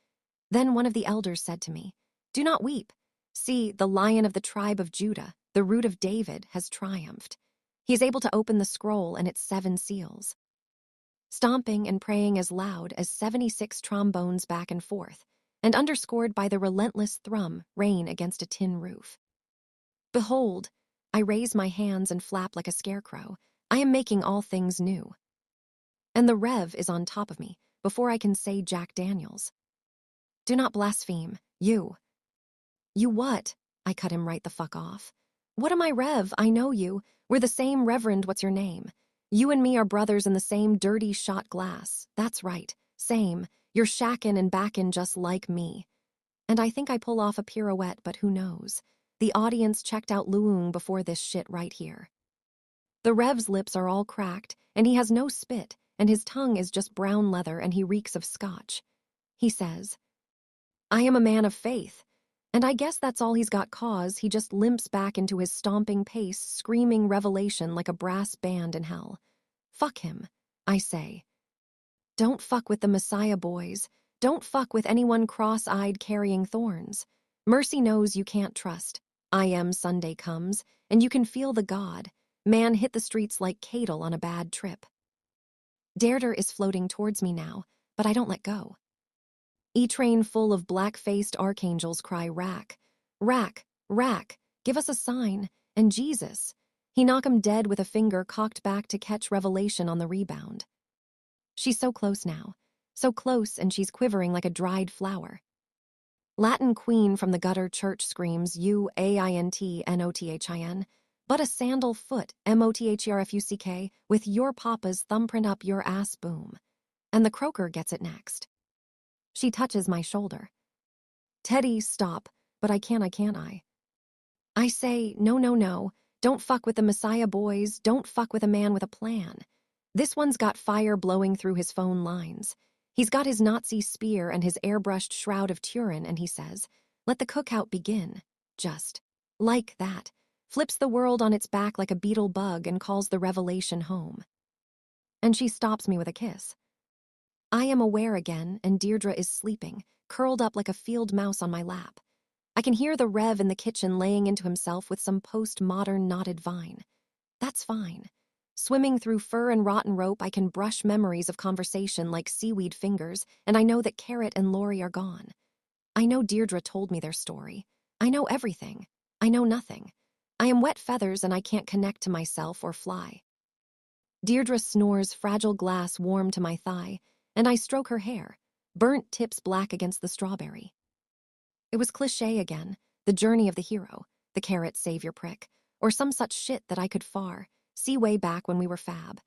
Then one of the elders said to me, "Do not weep. See, the Lion of the tribe of Judah, the Root of David, has triumphed. He is able to open the scroll and its 7 seals." Stomping and praying as loud as 76 trombones back and forth, and underscored by the relentless thrum rain against a tin roof. Behold, I raise my hands and flap like a scarecrow. I am making all things new. And the Rev is on top of me before I can say Jack Daniels. "Do not blaspheme, you." "You what?" I cut him right the fuck off. "What am I, Rev? I know you. We're the same Reverend what's your name. You and me are brothers in the same dirty shot glass. That's right, same. You're shackin' and backin' just like me." And I think I pull off a pirouette, but who knows? The audience checked out Luung before this shit right here. The Rev's lips are all cracked, and he has no spit, and his tongue is just brown leather, and he reeks of scotch. He says, "I am a man of faith." And I guess that's all he's got, cause he just limps back into his stomping pace, screaming revelation like a brass band in hell. Fuck him, I say. Don't fuck with the Messiah, boys. Don't fuck with anyone cross-eyed carrying thorns. Mercy knows you can't trust. I am Sunday comes, and you can feel the God. Man hit the streets like cattle on a bad trip. Deirdre is floating towards me now, but I don't let go. E-train full of black-faced archangels cry, "Rack, rack, rack, give us a sign." And Jesus, he knock 'em dead with a finger cocked back to catch revelation on the rebound. She's so close now, so close, and she's quivering like a dried flower. Latin queen from the gutter church screams, "UAINTNOTHIN, but a sandal foot, MOTHERFUCK, with your papa's thumbprint up your ass, boom." And the croaker gets it next. She touches my shoulder. "Teddy, stop," but I can't. I say, no, don't fuck with the Messiah, boys, don't fuck with a man with a plan. This one's got fire blowing through his phone lines. He's got his Nazi spear and his airbrushed shroud of Turin, and he says, "Let the cookout begin." Just like that. Flips the world on its back like a beetle bug and calls the revelation home. And she stops me with a kiss. I am aware again, and Deirdre is sleeping, curled up like a field mouse on my lap. I can hear the Rev in the kitchen laying into himself with some post-modern knotted vine. That's fine. Swimming through fur and rotten rope, I can brush memories of conversation like seaweed fingers, and I know that Carrot and Lori are gone. I know Deirdre told me their story. I know everything. I know nothing. I am wet feathers and I can't connect to myself or fly. Deirdre snores, fragile glass warm to my thigh, and I stroke her hair, burnt tips black against the strawberry. It was cliché again, the journey of the hero, the carrot savior prick, or some such shit that I could see way back when we were fab.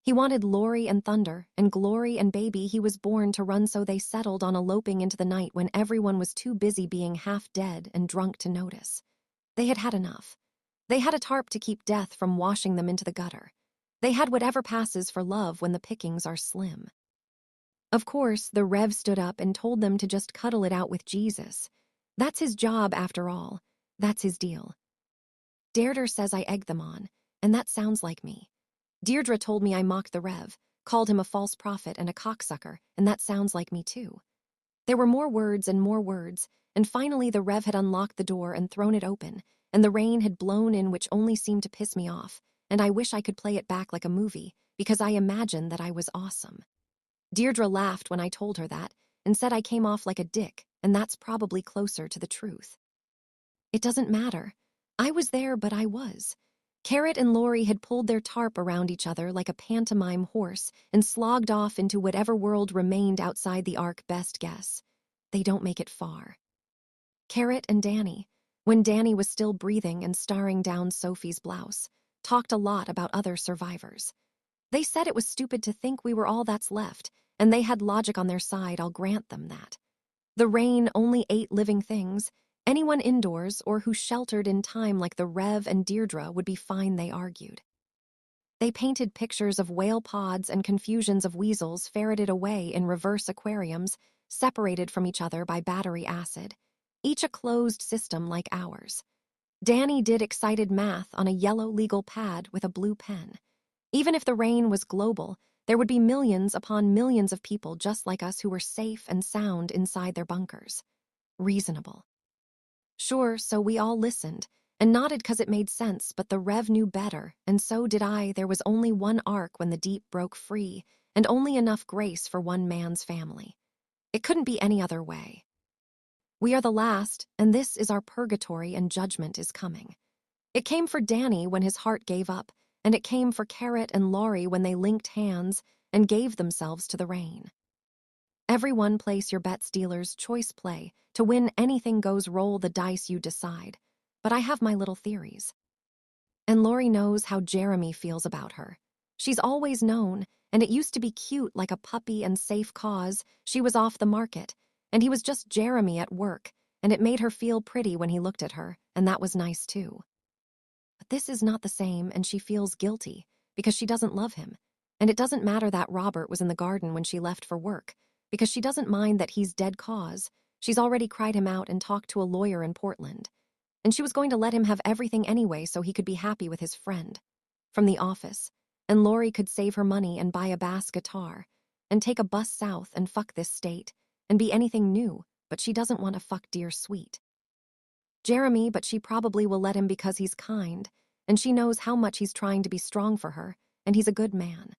He wanted Lori and thunder, and glory and baby. He was born to run, so they settled on eloping into the night when everyone was too busy being half dead and drunk to notice. They had had enough. They had a tarp to keep death from washing them into the gutter. They had whatever passes for love when the pickings are slim. Of course, the Rev stood up and told them to just cuddle it out with Jesus. That's his job after all. That's his deal. Deirdre says I egged them on, and that sounds like me. Deirdre told me I mocked the Rev, called him a false prophet and a cocksucker, and that sounds like me too. There were more words, and finally the Rev had unlocked the door and thrown it open, and the rain had blown in, which only seemed to piss me off, and I wish I could play it back like a movie, because I imagined that I was awesome. Deirdre laughed when I told her that, and said I came off like a dick, and that's probably closer to the truth. It doesn't matter. I was there, but I was. Carrot and Lori had pulled their tarp around each other like a pantomime horse and slogged off into whatever world remained outside the ark. Best guess, they don't make it far. Carrot and Danny, when Danny was still breathing and staring down Sophie's blouse, talked a lot about other survivors. They said it was stupid to think we were all that's left, and they had logic on their side. I'll grant them that. The rain only ate living things. Anyone indoors or who sheltered in time like the Rev and Deirdre would be fine, they argued. They painted pictures of whale pods and confusions of weasels ferreted away in reverse aquariums, separated from each other by battery acid, each a closed system like ours. Danny did excited math on a yellow legal pad with a blue pen. Even if the rain was global, there would be millions upon millions of people just like us who were safe and sound inside their bunkers. Reasonable. Sure, so we all listened and nodded because it made sense, but the Rev knew better, and so did I. There was only one ark when the deep broke free, and only enough grace for one man's family. It couldn't be any other way. We are the last, and this is our purgatory, and judgment is coming. It came for Danny when his heart gave up, and it came for Carrot and Lori when they linked hands and gave themselves to the rain. Everyone place your bets, dealers. Choice play. To win anything goes, roll the dice, you decide. But I have my little theories. And Lori knows how Jeremy feels about her. She's always known, and it used to be cute like a puppy and safe cause. She was off the market, and he was just Jeremy at work, and it made her feel pretty when he looked at her, and that was nice too. But this is not the same, and she feels guilty because she doesn't love him. And it doesn't matter that Robert was in the garden when she left for work, because she doesn't mind that he's dead cause. She's already cried him out and talked to a lawyer in Portland. And she was going to let him have everything anyway so he could be happy with his friend from the office, and Lori could save her money and buy a bass guitar and take a bus south and fuck this state and be anything new, but she doesn't want to fuck dear sweet Jeremy, but she probably will let him because he's kind, and she knows how much he's trying to be strong for her, and he's a good man.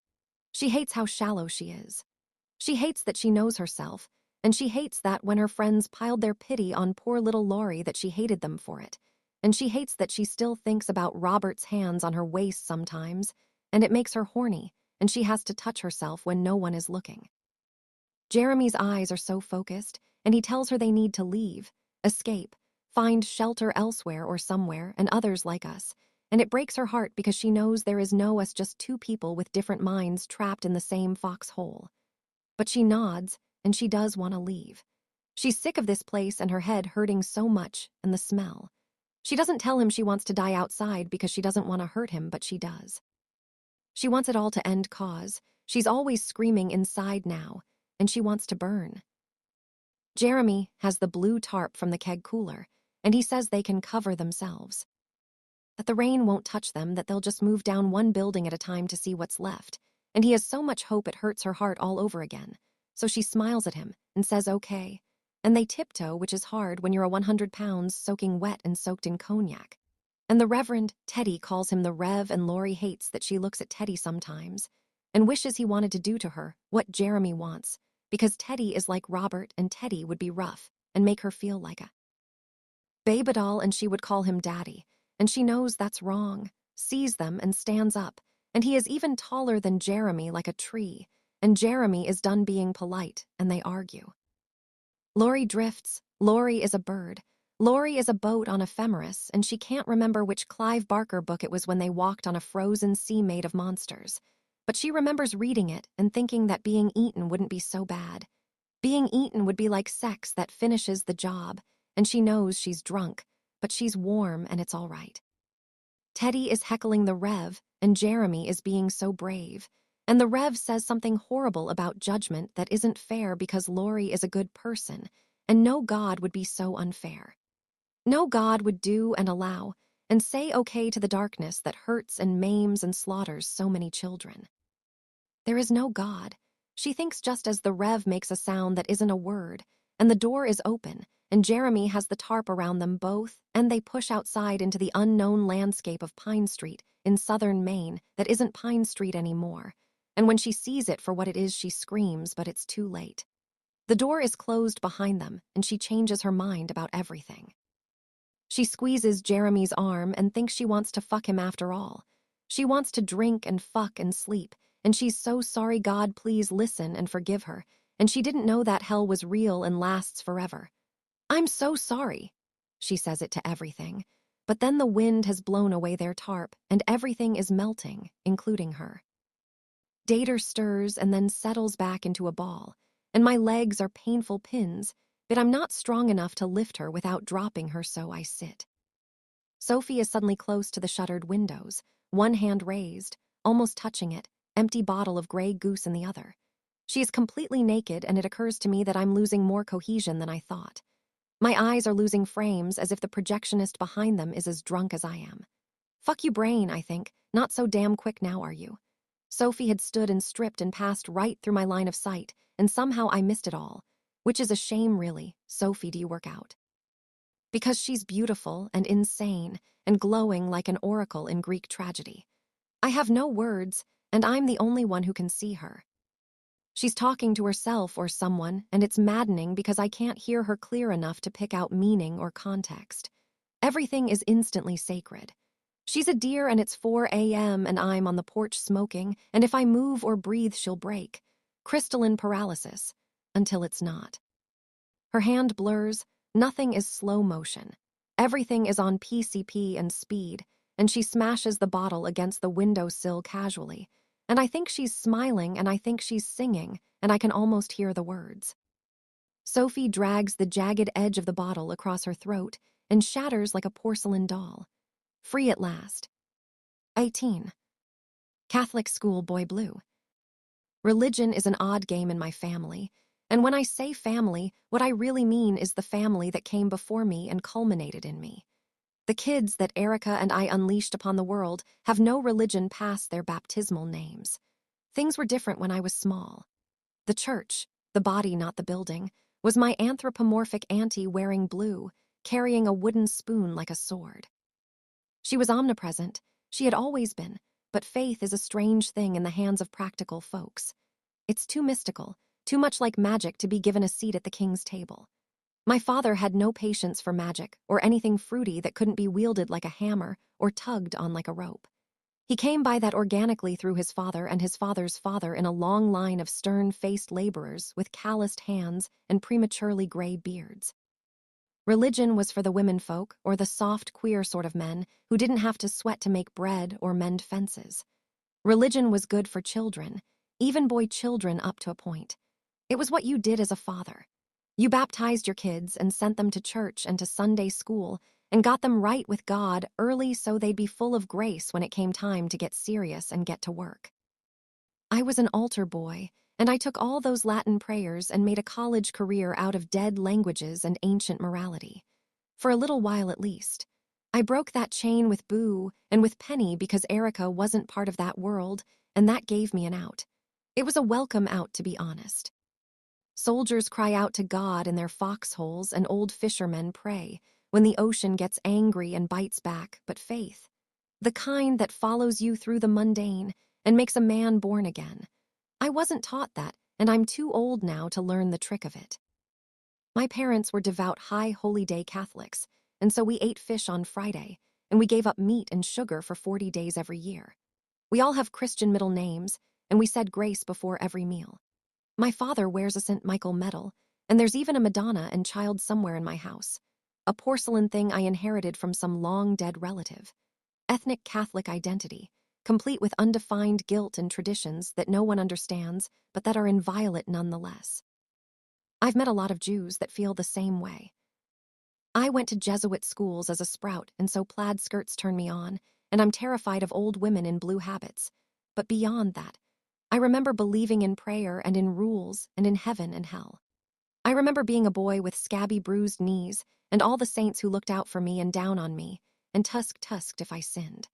She hates how shallow she is. She hates that she knows herself, and she hates that when her friends piled their pity on poor little Lori that she hated them for it. And she hates that she still thinks about Robert's hands on her waist sometimes, and it makes her horny, and she has to touch herself when no one is looking. Jeremy's eyes are so focused, and he tells her they need to leave, escape, find shelter elsewhere or somewhere, and others like us. And it breaks her heart because she knows there is no us, just two people with different minds trapped in the same foxhole. But she nods, and she does want to leave. She's sick of this place and her head hurting so much, and the smell. She doesn't tell him she wants to die outside because she doesn't want to hurt him, but she does. She wants it all to end cause. She's always screaming inside now, and she wants to burn. Jeremy has the blue tarp from the keg cooler, and he says they can cover themselves. That the rain won't touch them, that they'll just move down one building at a time to see what's left. And he has so much hope it hurts her heart all over again. So she smiles at him and says okay. And they tiptoe, which is hard when you're a 100 pounds soaking wet and soaked in cognac. And the Reverend Teddy calls him the Rev, and Lori hates that she looks at Teddy sometimes and wishes he wanted to do to her what Jeremy wants, because Teddy is like Robert, and Teddy would be rough and make her feel like a babe doll, and she would call him daddy. And she knows that's wrong, sees them and stands up. And he is even taller than Jeremy, like a tree. And Jeremy is done being polite, and they argue. Lori drifts. Lori is a bird. Lori is a boat on Ephemeris, and she can't remember which Clive Barker book it was when they walked on a frozen sea made of monsters. But she remembers reading it and thinking that being eaten wouldn't be so bad. Being eaten would be like sex that finishes the job, and she knows she's drunk, but she's warm and it's all right. Teddy is heckling the Rev, and Jeremy is being so brave. And the Rev says something horrible about judgment that isn't fair because Lori is a good person, and no God would be so unfair. No God would do and allow and say okay to the darkness that hurts and maims and slaughters so many children. There is no God. She thinks just as the Rev makes a sound that isn't a word, and the door is open, and Jeremy has the tarp around them both, and they push outside into the unknown landscape of Pine Street in southern Maine that isn't Pine Street anymore. And when she sees it for what it is, she screams, but it's too late. The door is closed behind them, and she changes her mind about everything. She squeezes Jeremy's arm and thinks she wants to fuck him after all. She wants to drink and fuck and sleep, and she's so sorry. God, please listen and forgive her, and she didn't know that hell was real and lasts forever. I'm so sorry. She says it to everything. But then the wind has blown away their tarp, and everything is melting, including her. Dater stirs and then settles back into a ball, and my legs are painful pins, but I'm not strong enough to lift her without dropping her, so I sit. Sophie is suddenly close to the shuttered windows, one hand raised, almost touching it, empty bottle of Grey Goose in the other. She is completely naked, and it occurs to me that I'm losing more cohesion than I thought. My eyes are losing frames as if the projectionist behind them is as drunk as I am. Fuck you, brain, I think. Not so damn quick now, are you? Sophie had stood and stripped and passed right through my line of sight, and somehow I missed it all. Which is a shame, really. Sophie, do you work out? Because she's beautiful and insane and glowing like an oracle in Greek tragedy. I have no words, and I'm the only one who can see her. She's talking to herself or someone, and it's maddening because I can't hear her clear enough to pick out meaning or context. Everything is instantly sacred. She's a deer and it's 4 a.m. and I'm on the porch smoking, and if I move or breathe, she'll break. Crystalline paralysis. Until it's not. Her hand blurs. Nothing is slow motion. Everything is on PCP and speed, and she smashes the bottle against the windowsill casually. And I think she's smiling, and I think she's singing, and I can almost hear the words. Sophie drags the jagged edge of the bottle across her throat and shatters like a porcelain doll. Free at last. 18. Catholic school boy blue. Religion is an odd game in my family, and when I say family, what I really mean is the family that came before me and culminated in me. The kids that Erica and I unleashed upon the world have no religion past their baptismal names. Things were different when I was small. The church, the body not the building, was my anthropomorphic auntie wearing blue, carrying a wooden spoon like a sword. She was omnipresent. She had always been, but faith is a strange thing in the hands of practical folks. It's too mystical, too much like magic to be given a seat at the king's table. My father had no patience for magic or anything fruity that couldn't be wielded like a hammer or tugged on like a rope. He came by that organically through his father and his father's father in a long line of stern-faced laborers with calloused hands and prematurely gray beards. Religion was for the womenfolk or the soft, queer sort of men who didn't have to sweat to make bread or mend fences. Religion was good for children, even boy children up to a point. It was what you did as a father. You baptized your kids and sent them to church and to Sunday school and got them right with God early so they'd be full of grace when it came time to get serious and get to work. I was an altar boy, and I took all those Latin prayers and made a college career out of dead languages and ancient morality. For a little while at least. I broke that chain with Boo and with Penny because Erica wasn't part of that world, and that gave me an out. It was a welcome out, to be honest. Soldiers cry out to God in their foxholes, and old fishermen pray when the ocean gets angry and bites back, but faith, the kind that follows you through the mundane and makes a man born again. I wasn't taught that, and I'm too old now to learn the trick of it. My parents were devout High Holy Day Catholics, and so we ate fish on Friday, and we gave up meat and sugar for 40 days every year. We all have Christian middle names, and we said grace before every meal. My father wears a St. Michael medal, and there's even a Madonna and child somewhere in my house. A porcelain thing I inherited from some long-dead relative. Ethnic Catholic identity, complete with undefined guilt and traditions that no one understands, but that are inviolate nonetheless. I've met a lot of Jews that feel the same way. I went to Jesuit schools as a sprout, and so plaid skirts turn me on, and I'm terrified of old women in blue habits. But beyond that, I remember believing in prayer and in rules and in heaven and hell. I remember being a boy with scabby, bruised knees and all the saints who looked out for me and down on me and tusked if I sinned.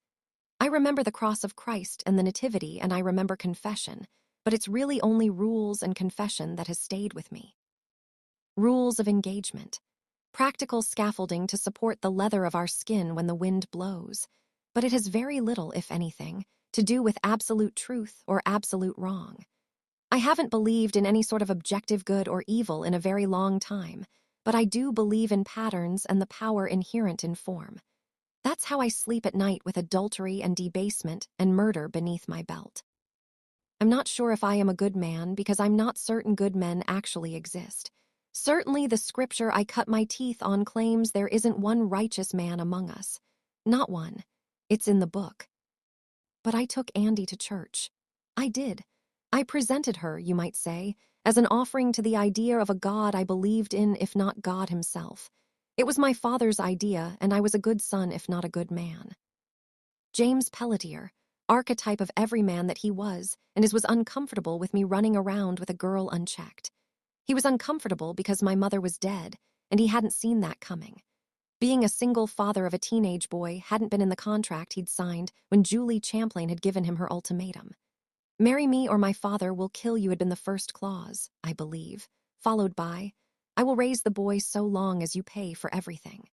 I remember the cross of Christ and the nativity, and I remember confession, but it's really only rules and confession that has stayed with me. Rules of engagement. Practical scaffolding to support the leather of our skin when the wind blows, but it has very little, if anything, to do with absolute truth or absolute wrong. I haven't believed in any sort of objective good or evil in a very long time, but I do believe in patterns and the power inherent in form. That's how I sleep at night with adultery and debasement and murder beneath my belt. I'm not sure if I am a good man because I'm not certain good men actually exist. Certainly the scripture I cut my teeth on claims there isn't one righteous man among us. Not one. It's in the book. But I took Andy to church. I did. I presented her, you might say, as an offering to the idea of a God I believed in, if not God himself. It was my father's idea, and I was a good son, if not a good man. James Pelletier, archetype of every man that he was uncomfortable with me running around with a girl unchecked. He was uncomfortable because my mother was dead, and he hadn't seen that coming. Being a single father of a teenage boy hadn't been in the contract he'd signed when Julie Champlain had given him her ultimatum. Marry me or my father will kill you had been the first clause, I believe, followed by, I will raise the boy so long as you pay for everything.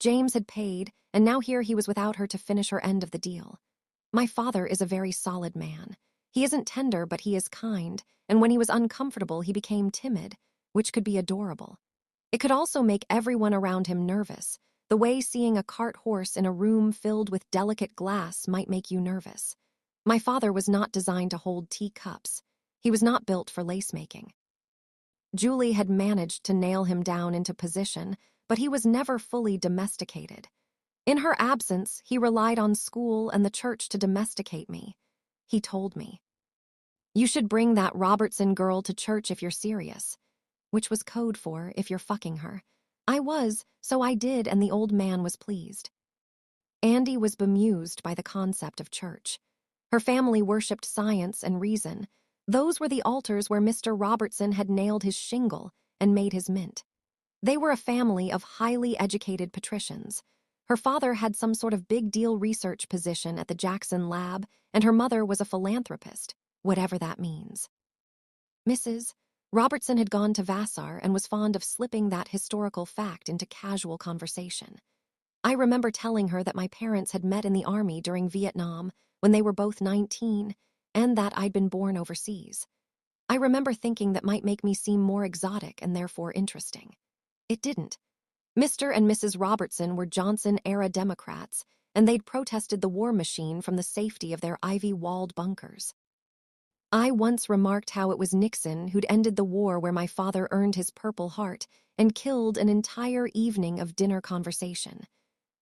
James had paid, and now here he was without her to finish her end of the deal. My father is a very solid man. He isn't tender, but he is kind, and when he was uncomfortable, he became timid, which could be adorable. It could also make everyone around him nervous, the way seeing a cart horse in a room filled with delicate glass might make you nervous. My father was not designed to hold teacups. He was not built for lace-making. Julie had managed to nail him down into position, but he was never fully domesticated. In her absence, he relied on school and the church to domesticate me. He told me, "You should bring that Robertson girl to church if you're serious," which was code for if you're fucking her. I was, so I did, and the old man was pleased. Andy was bemused by the concept of church. Her family worshipped science and reason. Those were the altars where Mr. Robertson had nailed his shingle and made his mint. They were a family of highly educated patricians. Her father had some sort of big deal research position at the Jackson Lab, and her mother was a philanthropist, whatever that means. Mrs. Robertson had gone to Vassar and was fond of slipping that historical fact into casual conversation. I remember telling her that my parents had met in the army during Vietnam when they were both 19, and that I'd been born overseas. I remember thinking that might make me seem more exotic and therefore interesting. It didn't. Mr. and Mrs. Robertson were Johnson-era Democrats, and they'd protested the war machine from the safety of their ivy-walled bunkers. I once remarked how it was Nixon who'd ended the war where my father earned his Purple Heart and killed an entire evening of dinner conversation.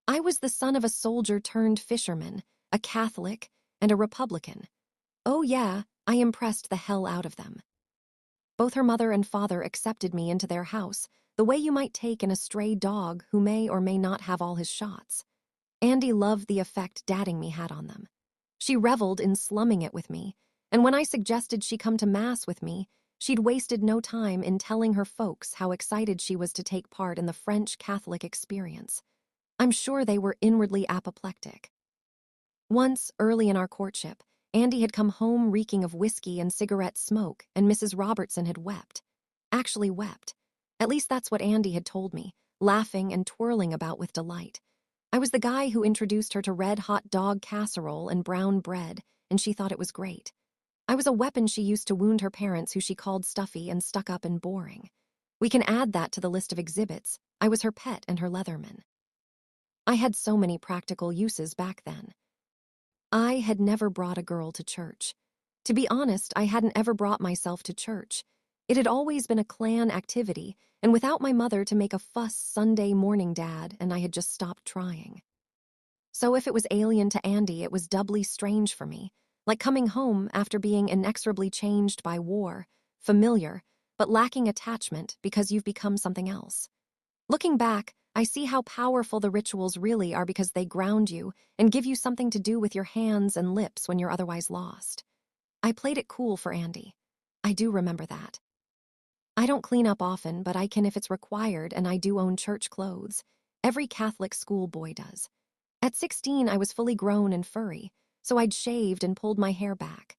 I was the son of a soldier-turned-fisherman, a Catholic, and a Republican. Oh yeah, I impressed the hell out of them. Both her mother and father accepted me into their house, the way you might take in a stray dog who may or may not have all his shots. Andy loved the effect dadding me had on them. She reveled in slumming it with me, and when I suggested she come to Mass with me, she'd wasted no time in telling her folks how excited she was to take part in the French Catholic experience. I'm sure they were inwardly apoplectic. Once, early in our courtship, Andy had come home reeking of whiskey and cigarette smoke, and Mrs. Robertson had wept. Actually wept. At least that's what Andy had told me, laughing and twirling about with delight. I was the guy who introduced her to red-hot dog casserole and brown bread, and she thought it was great. I was a weapon she used to wound her parents, who she called stuffy and stuck up and boring. We can add that to the list of exhibits. I was her pet and her Leatherman. I had so many practical uses back then. I had never brought a girl to church. To be honest, I hadn't ever brought myself to church. It had always been a clan activity, and without my mother to make a fuss Sunday morning, Dad and I had just stopped trying. So if it was alien to Andy, it was doubly strange for me, like coming home after being inexorably changed by war, familiar, but lacking attachment because you've become something else. Looking back, I see how powerful the rituals really are because they ground you and give you something to do with your hands and lips when you're otherwise lost. I played it cool for Andy. I do remember that. I don't clean up often, but I can if it's required, and I do own church clothes. Every Catholic schoolboy does. At 16, I was fully grown and furry, so I'd shaved and pulled my hair back.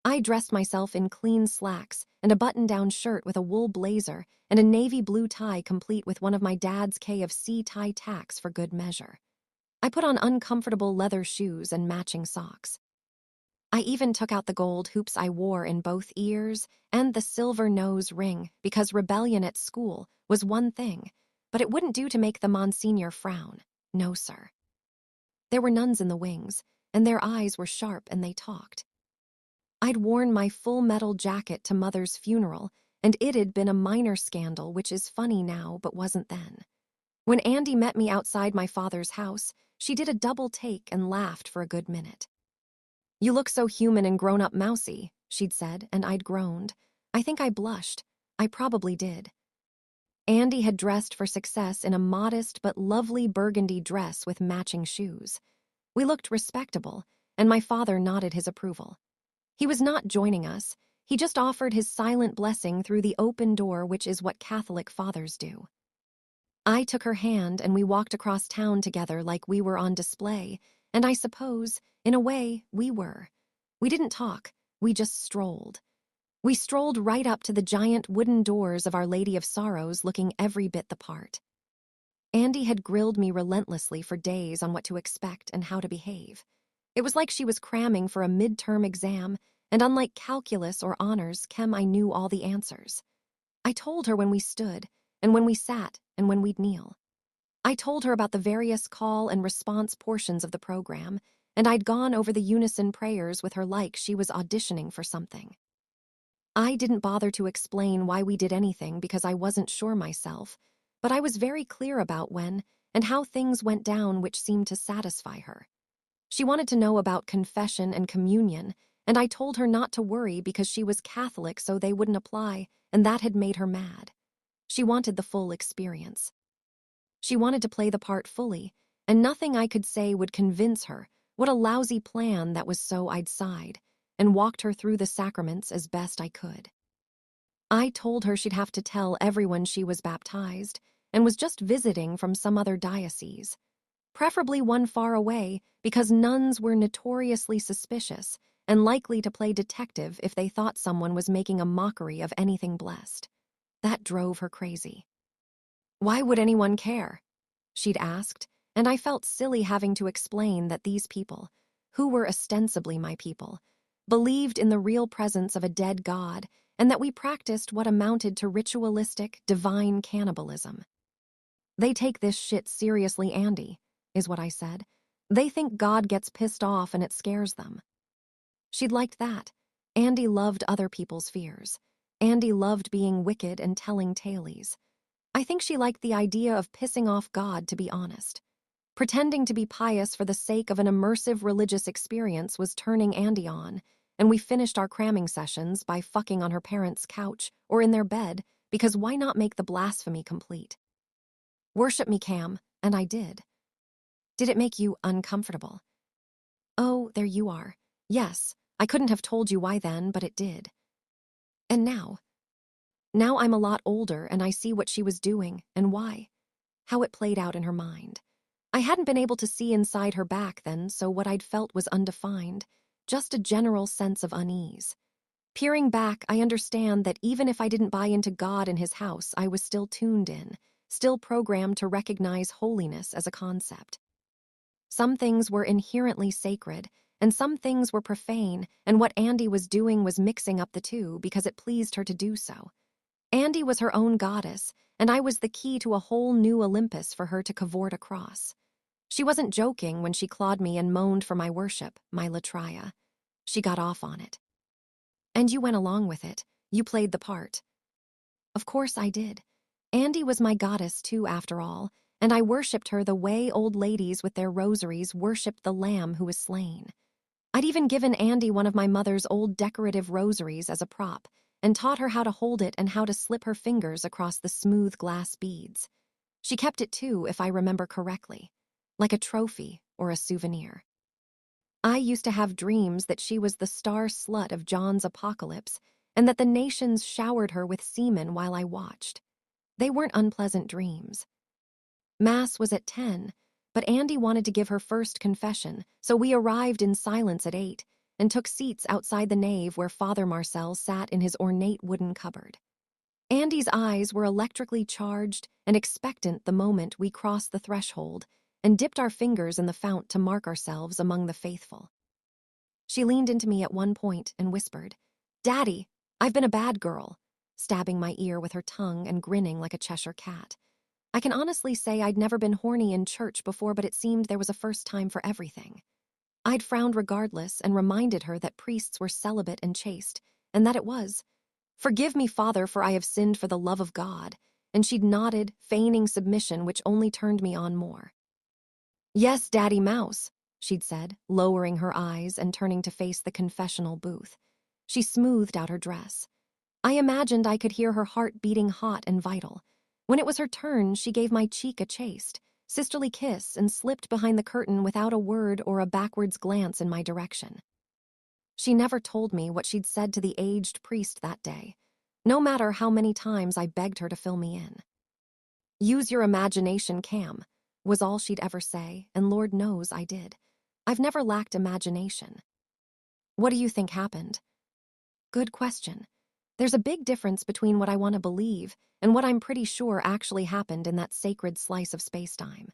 I dressed myself in clean slacks and a button-down shirt with a wool blazer and a navy blue tie complete with one of my dad's KFC tie tacks for good measure. I put on uncomfortable leather shoes and matching socks. I even took out the gold hoops I wore in both ears and the silver nose ring because rebellion at school was one thing, but it wouldn't do to make the Monsignor frown. No, sir. There were nuns in the wings, and their eyes were sharp and they talked. I'd worn my full metal jacket to Mother's funeral, and it had been a minor scandal, which is funny now but wasn't then. When Andy met me outside my father's house, she did a double take and laughed for a good minute. "You look so human and grown-up mousy," she'd said, and I'd groaned. I think I blushed. I probably did. Andy had dressed for success in a modest but lovely burgundy dress with matching shoes. We looked respectable, and my father nodded his approval. He was not joining us. He just offered his silent blessing through the open door, which is what Catholic fathers do. I took her hand and we walked across town together like we were on display, and I suppose, in a way, we were. We didn't talk, we just strolled. We strolled right up to the giant wooden doors of Our Lady of Sorrows, looking every bit the part. Andy had grilled me relentlessly for days on what to expect and how to behave. It was like she was cramming for a midterm exam, and unlike calculus or honors, chem, I knew all the answers. I told her when we stood, and when we sat, and when we'd kneel. I told her about the various call and response portions of the program, and I'd gone over the unison prayers with her like she was auditioning for something. I didn't bother to explain why we did anything because I wasn't sure myself, but I was very clear about when and how things went down, which seemed to satisfy her. She wanted to know about confession and communion, and I told her not to worry because she was Catholic, so they wouldn't apply, and that had made her mad. She wanted the full experience. She wanted to play the part fully, and nothing I could say would convince her. What a lousy plan that was, so I'd sighed and walked her through the sacraments as best I could. I told her she'd have to tell everyone she was baptized and was just visiting from some other diocese, preferably one far away, because nuns were notoriously suspicious and likely to play detective if they thought someone was making a mockery of anything blessed. That drove her crazy. "Why would anyone care?" she'd asked, and I felt silly having to explain that these people, who were ostensibly my people, believed in the real presence of a dead God and that we practiced what amounted to ritualistic, divine cannibalism. "They take this shit seriously, Andy," is what I said. "They think God gets pissed off and it scares them." She'd liked that. Andy loved other people's fears. Andy loved being wicked and telling tales. I think she liked the idea of pissing off God, to be honest. Pretending to be pious for the sake of an immersive religious experience was turning Andy on, and we finished our cramming sessions by fucking on her parents' couch or in their bed, because why not make the blasphemy complete? "Worship me, Cam," and I did. "Did it make you uncomfortable?" "Oh, there you are. Yes, I couldn't have told you why then, but it did." "And now?" "Now I'm a lot older and I see what she was doing and why. How it played out in her mind. I hadn't been able to see inside her back then, so what I'd felt was undefined, just a general sense of unease. Peering back, I understand that even if I didn't buy into God and his house, I was still tuned in, still programmed to recognize holiness as a concept. Some things were inherently sacred, and some things were profane, and what Andy was doing was mixing up the two because it pleased her to do so. Andy was her own goddess, and I was the key to a whole new Olympus for her to cavort across. She wasn't joking when she clawed me and moaned for my worship, my latria. She got off on it. "And you went along with it. You played the part." "Of course I did. Andy was my goddess too, after all, and I worshipped her the way old ladies with their rosaries worshipped the lamb who was slain. I'd even given Andy one of my mother's old decorative rosaries as a prop, and taught her how to hold it and how to slip her fingers across the smooth glass beads. She kept it too, if I remember correctly, like a trophy or a souvenir. I used to have dreams that she was the star slut of John's apocalypse, and that the nations showered her with semen while I watched. They weren't unpleasant dreams. Mass was at 10, but Andy wanted to give her first confession, so we arrived in silence at 8 and took seats outside the nave where Father Marcel sat in his ornate wooden cupboard. Andy's eyes were electrically charged and expectant the moment we crossed the threshold and dipped our fingers in the fount to mark ourselves among the faithful. She leaned into me at one point and whispered, "Daddy, I've been a bad girl." stabbing my ear with her tongue and grinning like a Cheshire cat. I can honestly say I'd never been horny in church before, but it seemed there was a first time for everything. I'd frowned regardless and reminded her that priests were celibate and chaste, and that it was. "Forgive me, Father, for I have sinned for the love of God," and she'd nodded, feigning submission, which only turned me on more. "Yes, Daddy Mouse," she'd said, lowering her eyes and turning to face the confessional booth. She smoothed out her dress. I imagined I could hear her heart beating hot and vital. When it was her turn, she gave my cheek a chaste, sisterly kiss and slipped behind the curtain without a word or a backwards glance in my direction. She never told me what she'd said to the aged priest that day, no matter how many times I begged her to fill me in. "Use your imagination, Cam," was all she'd ever say, and Lord knows I did. I've never lacked imagination. "What do you think happened?" Good question. There's a big difference between what I want to believe and what I'm pretty sure actually happened in that sacred slice of spacetime.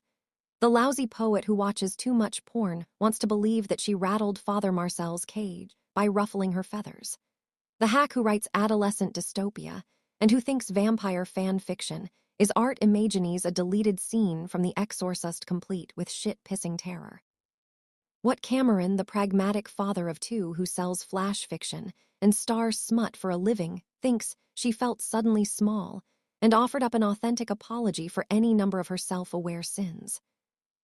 The lousy poet who watches too much porn wants to believe that she rattled Father Marcel's cage by ruffling her feathers. The hack who writes adolescent dystopia and who thinks vampire fan fiction is art imagines a deleted scene from The Exorcist complete with shit-pissing terror. What Cameron, the pragmatic father of two who sells flash fiction and stars smut for a living, thinks she felt suddenly small and offered up an authentic apology for any number of her self-aware sins.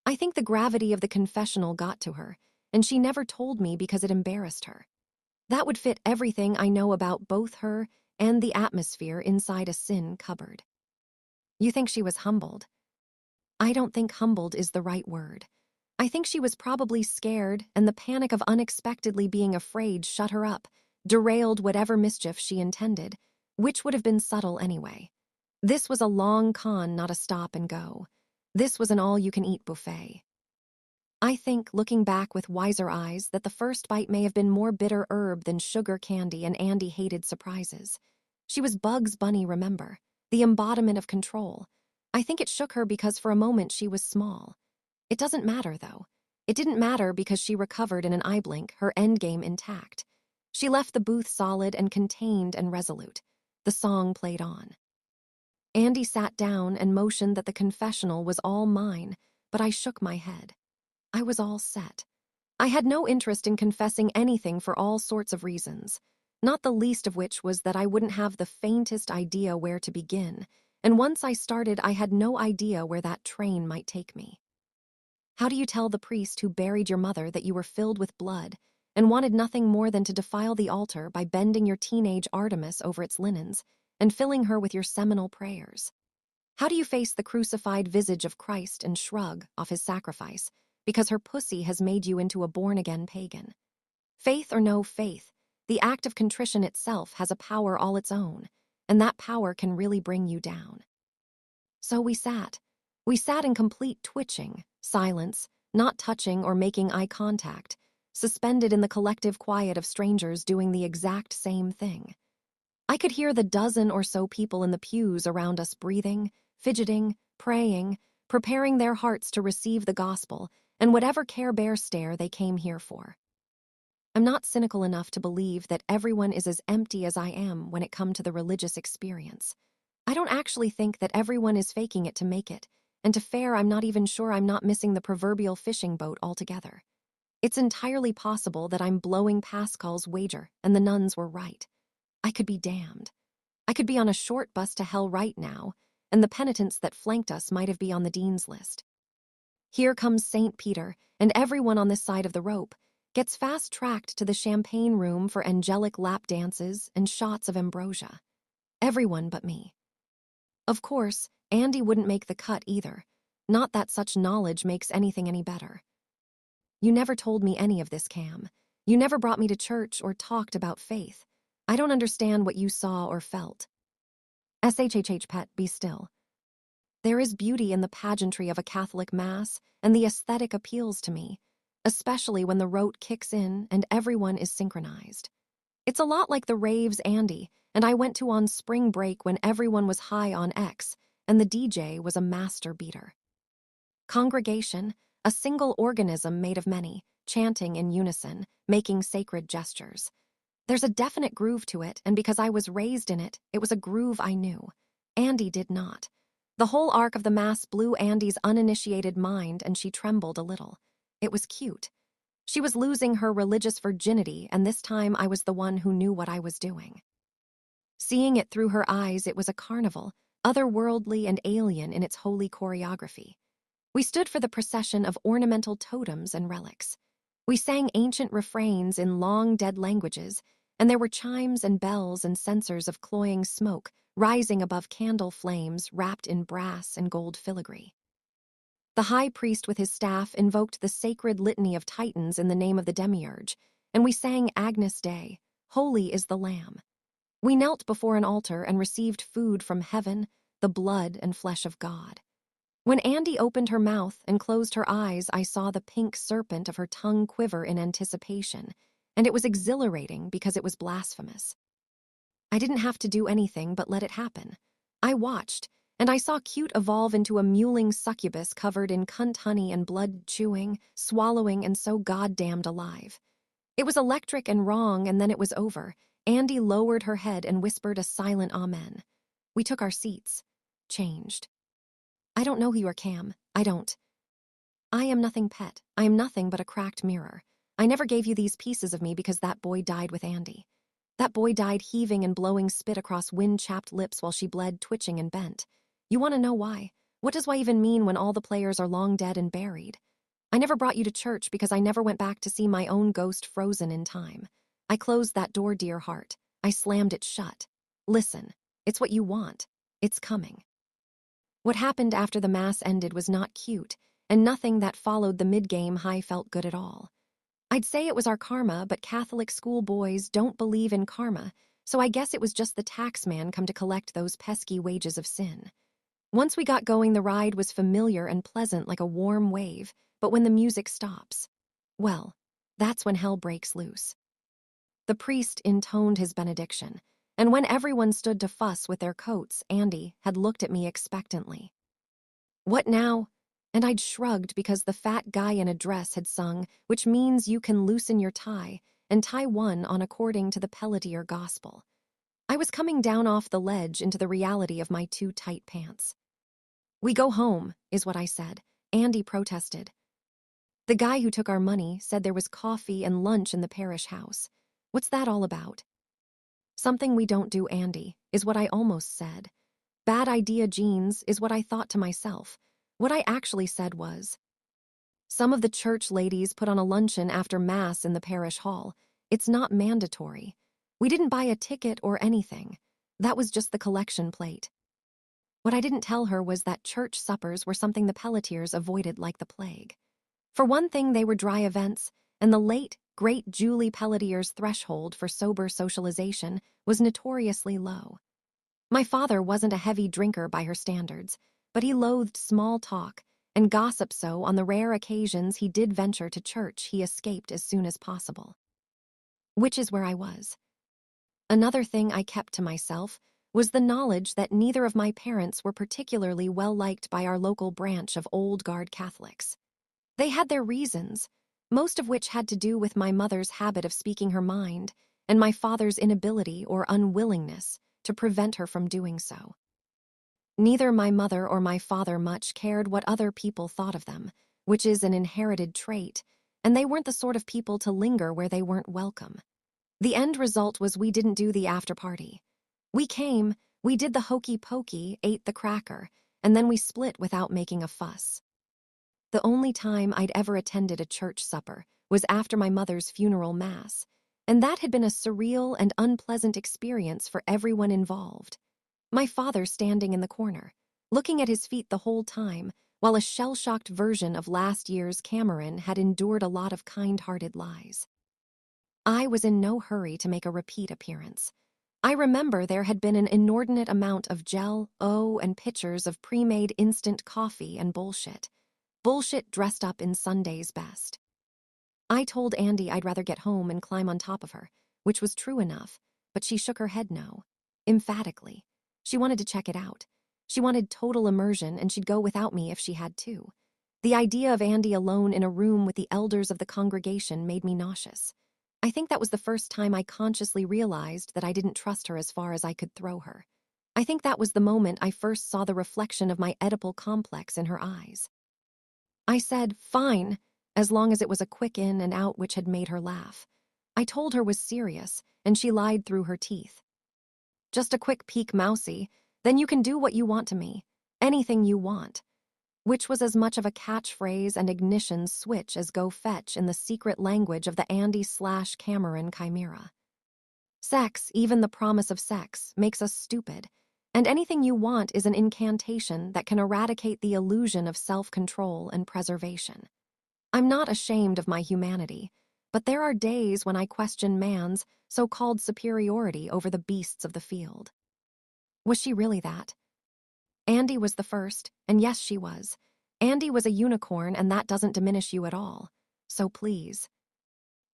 I think the gravity of the confessional got to her, and she never told me because it embarrassed her. That would fit everything I know about both her and the atmosphere inside a sin cupboard. You think she was humbled? I don't think humbled is the right word. I think she was probably scared, and the panic of unexpectedly being afraid shut her up, derailed whatever mischief she intended, which would have been subtle anyway. This was a long con, not a stop and go. This was an all-you-can-eat buffet. I think, looking back with wiser eyes, that the first bite may have been more bitter herb than sugar candy, and Andy hated surprises. She was Bugs Bunny, remember? The embodiment of control. I think it shook her because for a moment she was small. It doesn't matter, though. It didn't matter because she recovered in an eye blink, her endgame intact. She left the booth solid and contained and resolute. The song played on. Andy sat down and motioned that the confessional was all mine, but I shook my head. I was all set. I had no interest in confessing anything for all sorts of reasons, not the least of which was that I wouldn't have the faintest idea where to begin, and once I started, I had no idea where that train might take me. How do you tell the priest who buried your mother that you were filled with blood and wanted nothing more than to defile the altar by bending your teenage Artemis over its linens and filling her with your seminal prayers? How do you face the crucified visage of Christ and shrug off his sacrifice because her pussy has made you into a born-again pagan? Faith or no faith, the act of contrition itself has a power all its own, and that power can really bring you down. So we sat. We sat in complete twitching, silence, not touching or making eye contact, suspended in the collective quiet of strangers doing the exact same thing. I could hear the dozen or so people in the pews around us breathing, fidgeting, praying, preparing their hearts to receive the gospel and whatever Care Bear stare they came here for. I'm not cynical enough to believe that everyone is as empty as I am when it comes to the religious experience. I don't actually think that everyone is faking it to make it, and to fair, I'm not even sure I'm not missing the proverbial fishing boat altogether. It's entirely possible that I'm blowing Pascal's wager and the nuns were right. I could be damned. I could be on a short bus to hell right now, and the penitents that flanked us might have been on the dean's list. Here comes St. Peter, and everyone on this side of the rope gets fast-tracked to the champagne room for angelic lap dances and shots of ambrosia. Everyone but me. Of course, Andy wouldn't make the cut either. Not that such knowledge makes anything any better. You never told me any of this, Cam. You never brought me to church or talked about faith. I don't understand what you saw or felt. SHHH pet, be still. There is beauty in the pageantry of a Catholic Mass, and the aesthetic appeals to me, especially when the rote kicks in and everyone is synchronized. It's a lot like the raves Andy and I went to on spring break when everyone was high on X and the DJ was a master beater. Congregation, a single organism made of many, chanting in unison, making sacred gestures. There's a definite groove to it, and because I was raised in it, it was a groove I knew. Andy did not. The whole arc of the Mass blew Andy's uninitiated mind, and she trembled a little. It was cute. She was losing her religious virginity, and this time I was the one who knew what I was doing. Seeing it through her eyes, it was a carnival, otherworldly and alien in its holy choreography. We stood for the procession of ornamental totems and relics. We sang ancient refrains in long-dead languages, and there were chimes and bells and censers of cloying smoke rising above candle flames wrapped in brass and gold filigree. The high priest with his staff invoked the sacred litany of Titans in the name of the demiurge, and we sang Agnus Dei, Holy is the Lamb. We knelt before an altar and received food from heaven, the blood and flesh of God. When Andy opened her mouth and closed her eyes, I saw the pink serpent of her tongue quiver in anticipation, and it was exhilarating because it was blasphemous. I didn't have to do anything but let it happen. I watched, and I saw Cute evolve into a mewling succubus covered in cunt honey and blood, chewing, swallowing, and so goddamned alive. It was electric and wrong, and then it was over. Andy lowered her head and whispered a silent amen. We took our seats. Changed. I don't know who you are, Cam. I don't. I am nothing, pet. I am nothing but a cracked mirror. I never gave you these pieces of me because that boy died with Andy. That boy died heaving and blowing spit across wind-chapped lips while she bled, twitching and bent. You want to know why? What does why even mean when all the players are long dead and buried? I never brought you to church because I never went back to see my own ghost frozen in time. I closed that door, dear heart. I slammed it shut. Listen, it's what you want. It's coming. What happened after the Mass ended was not cute, and nothing that followed the mid-game high felt good at all. I'd say it was our karma, but Catholic school boys don't believe in karma, so I guess it was just the tax man come to collect those pesky wages of sin. Once we got going, the ride was familiar and pleasant like a warm wave, but when the music stops, well, that's when hell breaks loose. The priest intoned his benediction, and when everyone stood to fuss with their coats, Andy had looked at me expectantly. What now? And I'd shrugged because the fat guy in a dress had sung, which means you can loosen your tie, and tie one on according to the Pelletier gospel. I was coming down off the ledge into the reality of my too tight pants. We go home, is what I said. Andy protested. The guy who took our money said there was coffee and lunch in the parish house. What's that all about? Something we don't do, Andy, is what I almost said. Bad idea, Jeans, is what I thought to myself. What I actually said was, some of the church ladies put on a luncheon after Mass in the parish hall. It's not mandatory. We didn't buy a ticket or anything. That was just the collection plate. What I didn't tell her was that church suppers were something the Pelletiers avoided like the plague. For one thing, they were dry events, and the late, great Julie Pelletier's threshold for sober socialization was notoriously low. My father wasn't a heavy drinker by her standards, but he loathed small talk and gossip, so on the rare occasions he did venture to church, he escaped as soon as possible. Which is where I was. Another thing I kept to myself was the knowledge that neither of my parents were particularly well-liked by our local branch of Old Guard Catholics. They had their reasons, most of which had to do with my mother's habit of speaking her mind and my father's inability or unwillingness to prevent her from doing so. Neither my mother or my father much cared what other people thought of them, which is an inherited trait, and they weren't the sort of people to linger where they weren't welcome. The end result was we didn't do the after-party. We came, we did the hokey-pokey, ate the cracker, and then we split without making a fuss. The only time I'd ever attended a church supper was after my mother's funeral mass, and that had been a surreal and unpleasant experience for everyone involved. My father standing in the corner, looking at his feet the whole time, while a shell-shocked version of last year's Cameron had endured a lot of kind-hearted lies. I was in no hurry to make a repeat appearance. I remember there had been an inordinate amount of Jell-O and pitchers of pre-made instant coffee and bullshit. Bullshit dressed up in Sunday's best. I told Andy I'd rather get home and climb on top of her, which was true enough, but she shook her head no, emphatically. She wanted to check it out. She wanted total immersion, and she'd go without me if she had to. The idea of Andy alone in a room with the elders of the congregation made me nauseous. I think that was the first time I consciously realized that I didn't trust her as far as I could throw her. I think that was the moment I first saw the reflection of my Oedipal complex in her eyes. I said, fine, as long as it was a quick in and out which had made her laugh. I told her was serious, and she lied through her teeth. Just a quick peek, Mousy, then you can do what you want to me. Anything you want. Which was as much of a catchphrase and ignition switch as go fetch in the secret language of the Andy/Cameron chimera. Sex, even the promise of sex, makes us stupid, and anything you want is an incantation that can eradicate the illusion of self-control and preservation. I'm not ashamed of my humanity, but there are days when I question man's so-called superiority over the beasts of the field. Was she really that? Andy was the first, and yes, she was. Andy was a unicorn, and that doesn't diminish you at all. So please.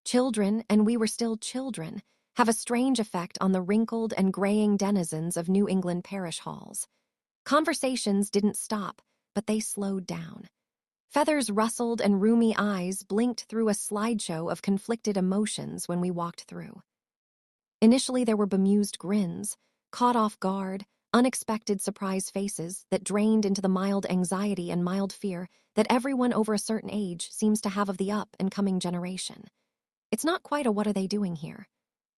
Children, and we were still children, have a strange effect on the wrinkled and graying denizens of New England parish halls. Conversations didn't stop, but they slowed down. Feathers rustled and roomy eyes blinked through a slideshow of conflicted emotions when we walked through. Initially, there were bemused grins, caught off guard, unexpected surprise faces that drained into the mild anxiety and mild fear that everyone over a certain age seems to have of the up-and-coming generation. It's not quite a what are they doing here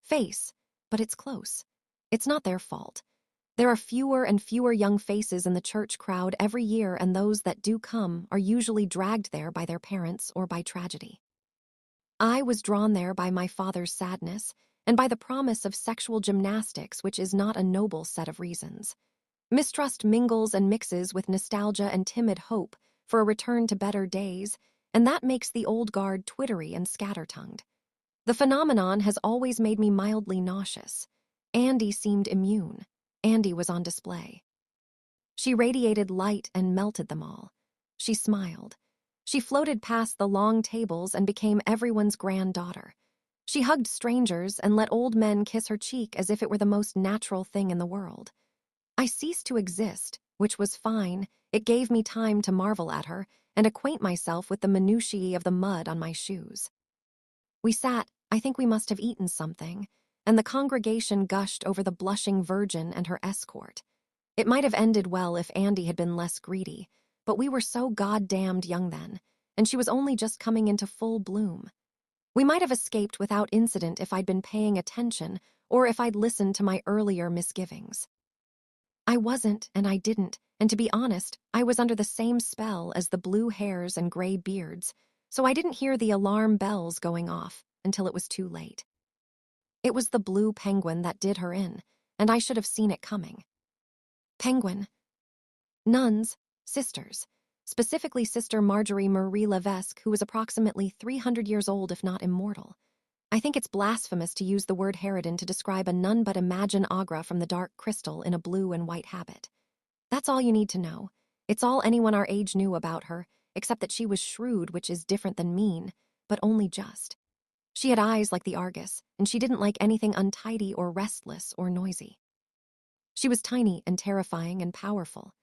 face, but it's close. It's not their fault. There are fewer and fewer young faces in the church crowd every year, and those that do come are usually dragged there by their parents or by tragedy. I was drawn there by my father's sadness and by the promise of sexual gymnastics, which is not a noble set of reasons. Mistrust mingles and mixes with nostalgia and timid hope for a return to better days, and that makes the old guard twittery and scatter-tongued. The phenomenon has always made me mildly nauseous. Andy seemed immune. Andy was on display. She radiated light and melted them all. She smiled. She floated past the long tables and became everyone's granddaughter. She hugged strangers and let old men kiss her cheek as if it were the most natural thing in the world. I ceased to exist, which was fine. It gave me time to marvel at her and acquaint myself with the minutiae of the mud on my shoes. We sat, I think we must have eaten something, and the congregation gushed over the blushing virgin and her escort. It might have ended well if Andy had been less greedy, but we were so goddamned young then, and she was only just coming into full bloom. We might have escaped without incident if I'd been paying attention or if I'd listened to my earlier misgivings. I wasn't, and I didn't, and to be honest, I was under the same spell as the blue hairs and gray beards, so I didn't hear the alarm bells going off until it was too late. It was the blue penguin that did her in, and I should have seen it coming. Penguin. Nuns, sisters, specifically Sister Marjorie Marie Levesque, who was approximately 300 years old if not immortal. I think it's blasphemous to use the word harridan to describe a nun, but imagine Agra from the Dark Crystal in a blue and white habit. That's all you need to know. It's all anyone our age knew about her, except that she was shrewd, which is different than mean, but only just. She had eyes like the Argus, and she didn't like anything untidy or restless or noisy. She was tiny and terrifying and powerful.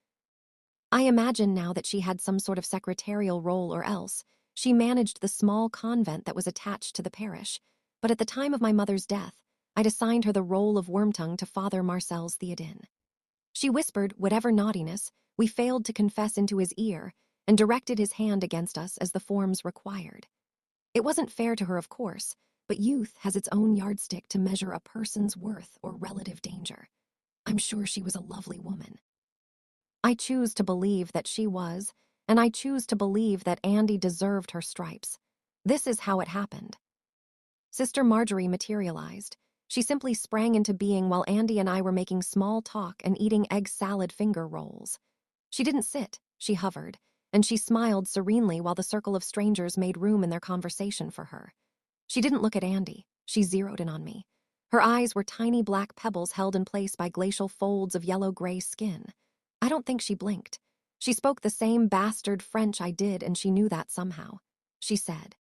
I imagine now that she had some sort of secretarial role, or else she managed the small convent that was attached to the parish, but at the time of my mother's death, I'd assigned her the role of Wormtongue to Father Marcel's Theodin. She whispered whatever naughtiness we failed to confess into his ear and directed his hand against us as the forms required. It wasn't fair to her, of course, but youth has its own yardstick to measure a person's worth or relative danger. I'm sure she was a lovely woman. I choose to believe that she was, and I choose to believe that Andy deserved her stripes. This is how it happened. Sister Marjorie materialized. She simply sprang into being while Andy and I were making small talk and eating egg salad finger rolls. She didn't sit, she hovered, and she smiled serenely while the circle of strangers made room in their conversation for her. She didn't look at Andy. She zeroed in on me. Her eyes were tiny black pebbles held in place by glacial folds of yellow-gray skin. I don't think she blinked. She spoke the same bastard French I did, and she knew that somehow. She said,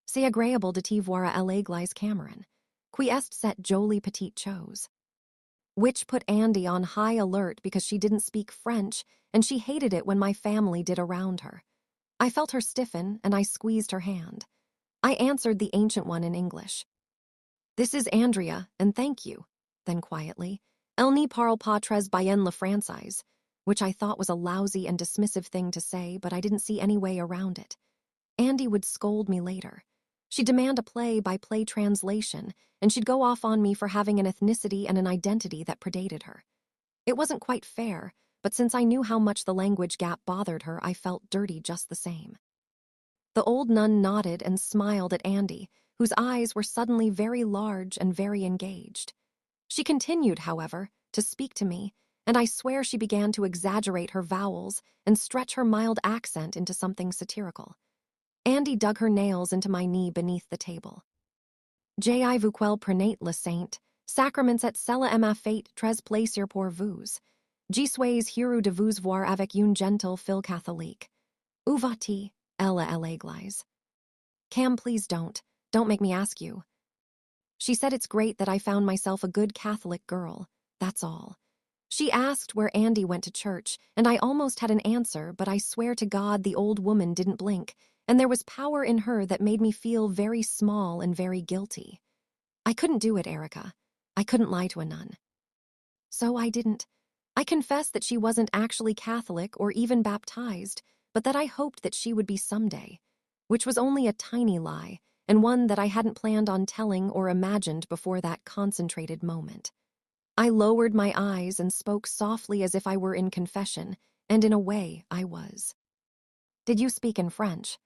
"C'est agréable de te voir à l'église, Cameron. Qui est cette jolie petite chose?" Which put Andy on high alert because she didn't speak French, and she hated it when my family did around her. I felt her stiffen, and I squeezed her hand. I answered the ancient one in English. This is Andrea, and thank you. Then quietly, Elle ne parle pas très bien le français, which I thought was a lousy and dismissive thing to say, but I didn't see any way around it. Andy would scold me later. She'd demand a play-by-play translation, and she'd go off on me for having an ethnicity and an identity that predated her. It wasn't quite fair, but since I knew how much the language gap bothered her, I felt dirty just the same. The old nun nodded and smiled at Andy, whose eyes were suddenly very large and very engaged. She continued, however, to speak to me, and I swear she began to exaggerate her vowels and stretch her mild accent into something satirical. Andy dug her nails into my knee beneath the table. Je vous quel prenez le saint, sacraments et cela m'a fait très plaisir pour vous. Je suis heureux de vous voir avec une gentile fille catholique. Où vas-tu, Ella à l'église? Cam, please don't. Don't make me ask you. She said it's great that I found myself a good Catholic girl. That's all. She asked where Andy went to church, and I almost had an answer, but I swear to God the old woman didn't blink, and there was power in her that made me feel very small and very guilty. I couldn't do it, Erica. I couldn't lie to a nun. So I didn't. I confessed that she wasn't actually Catholic or even baptized, but that I hoped that she would be someday, which was only a tiny lie, and one that I hadn't planned on telling or imagined before that concentrated moment. I lowered my eyes and spoke softly as if I were in confession, and in a way, I was. Did you speak in French?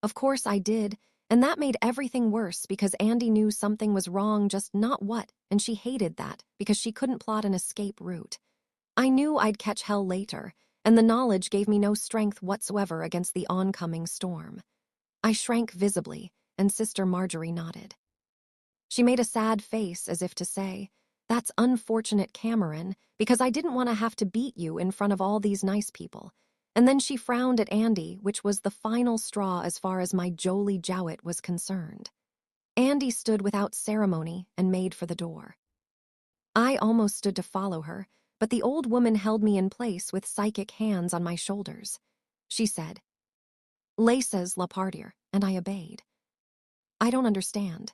Of course I did, and that made everything worse because Andy knew something was wrong, just not what, and she hated that because she couldn't plot an escape route. I knew I'd catch hell later, and the knowledge gave me no strength whatsoever against the oncoming storm. I shrank visibly, and Sister Marjorie nodded. She made a sad face as if to say, "That's unfortunate, Cameron, because I didn't want to have to beat you in front of all these nice people." And then she frowned at Andy, which was the final straw as far as my Jolie Jowett was concerned. Andy stood without ceremony and made for the door. I almost stood to follow her, but the old woman held me in place with psychic hands on my shoulders. She said, "Laissez la partir," and I obeyed. I don't understand.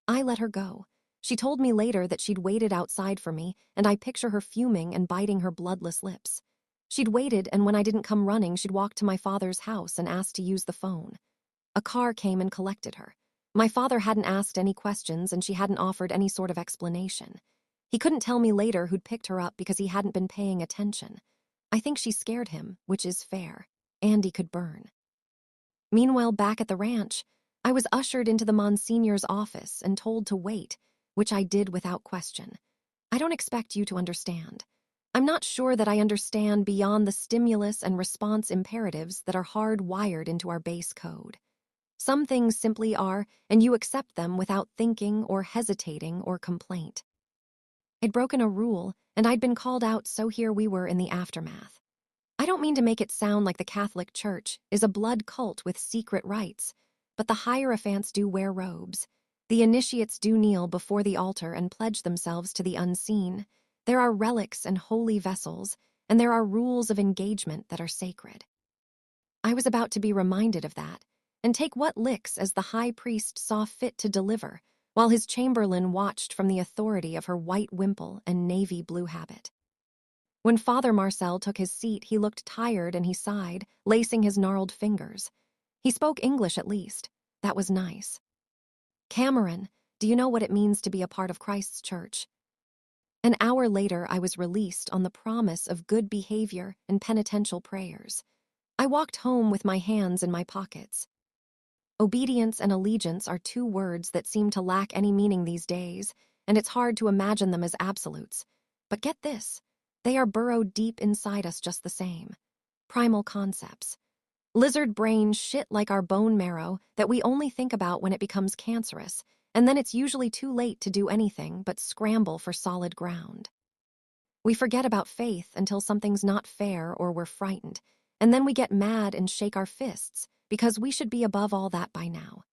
I let her go. She told me later that she'd waited outside for me, and I picture her fuming and biting her bloodless lips. She'd waited, and when I didn't come running, she'd walk to my father's house and ask to use the phone. A car came and collected her. My father hadn't asked any questions, and she hadn't offered any sort of explanation. He couldn't tell me later who'd picked her up because he hadn't been paying attention. I think she scared him, which is fair. Andy could burn. Meanwhile, back at the ranch, I was ushered into the Monsignor's office and told to wait, which I did without question. I don't expect you to understand. I'm not sure that I understand beyond the stimulus and response imperatives that are hardwired into our base code. Some things simply are, and you accept them without thinking or hesitating or complaint. I'd broken a rule, and I'd been called out, so here we were in the aftermath. I don't mean to make it sound like the Catholic Church is a blood cult with secret rites, but the hierophants do wear robes. The initiates do kneel before the altar and pledge themselves to the unseen. There are relics and holy vessels, and there are rules of engagement that are sacred. I was about to be reminded of that, and take what licks as the high priest saw fit to deliver, while his chamberlain watched from the authority of her white wimple and navy blue habit. When Father Marcel took his seat, he looked tired and he sighed, lacing his gnarled fingers. He spoke English at least. That was nice. "Cameron, do you know what it means to be a part of Christ's church?" An hour later, I was released on the promise of good behavior and penitential prayers. I walked home with my hands in my pockets. Obedience and allegiance are two words that seem to lack any meaning these days, and it's hard to imagine them as absolutes. But get this, they are burrowed deep inside us just the same. Primal concepts. Lizard brains shit like our bone marrow that we only think about when it becomes cancerous, and then it's usually too late to do anything but scramble for solid ground. We forget about faith until something's not fair or we're frightened, and then we get mad and shake our fists because we should be above all that by now.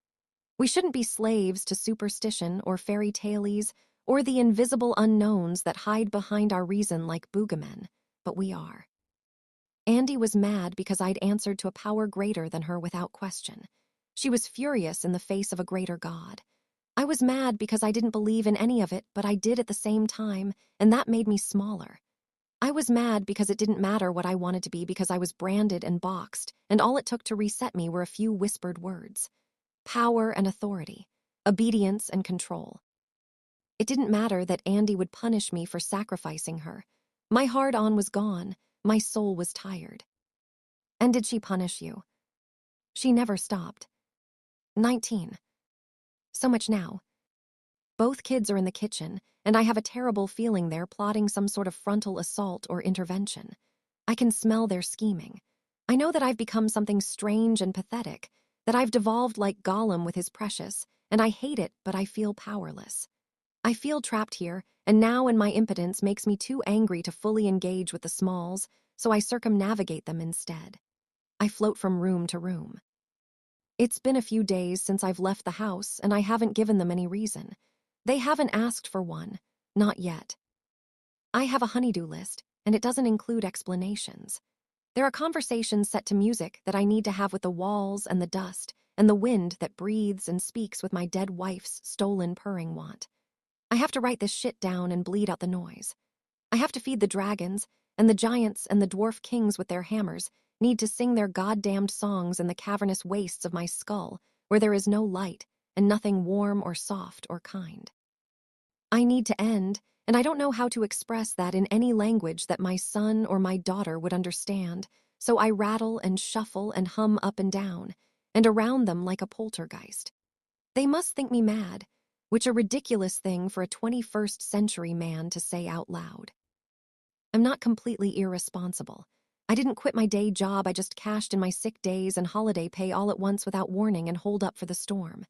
We shouldn't be slaves to superstition or fairy tales or the invisible unknowns that hide behind our reason like boogamen, but we are. Andy was mad because I'd answered to a power greater than her without question. She was furious in the face of a greater God. I was mad because I didn't believe in any of it, but I did at the same time, and that made me smaller. I was mad because it didn't matter what I wanted to be because I was branded and boxed, and all it took to reset me were a few whispered words. Power and authority. Obedience and control. It didn't matter that Andy would punish me for sacrificing her. My hard-on was gone. My soul was tired. And did she punish you? She never stopped. 19. So much now. Both kids are in the kitchen, and I have a terrible feeling they're plotting some sort of frontal assault or intervention. I can smell their scheming. I know that I've become something strange and pathetic, that I've devolved like Gollum with his precious, and I hate it, but I feel powerless. I feel trapped here, and now in my impotence makes me too angry to fully engage with the Smalls, so I circumnavigate them instead. I float from room to room. It's been a few days since I've left the house, and I haven't given them any reason. They haven't asked for one. Not yet. I have a honeydew list, and it doesn't include explanations. There are conversations set to music that I need to have with the walls and the dust, and the wind that breathes and speaks with my dead wife's stolen purring want. I have to write this shit down and bleed out the noise. I have to feed the dragons, and the giants and the dwarf kings with their hammers need to sing their goddamned songs in the cavernous wastes of my skull, where there is no light and nothing warm or soft or kind. I need to end, and I don't know how to express that in any language that my son or my daughter would understand, so I rattle and shuffle and hum up and down, and around them like a poltergeist. They must think me mad, which a ridiculous thing for a 21st century man to say out loud. I'm not completely irresponsible. I didn't quit my day job, I just cashed in my sick days and holiday pay all at once without warning and holed up for the storm.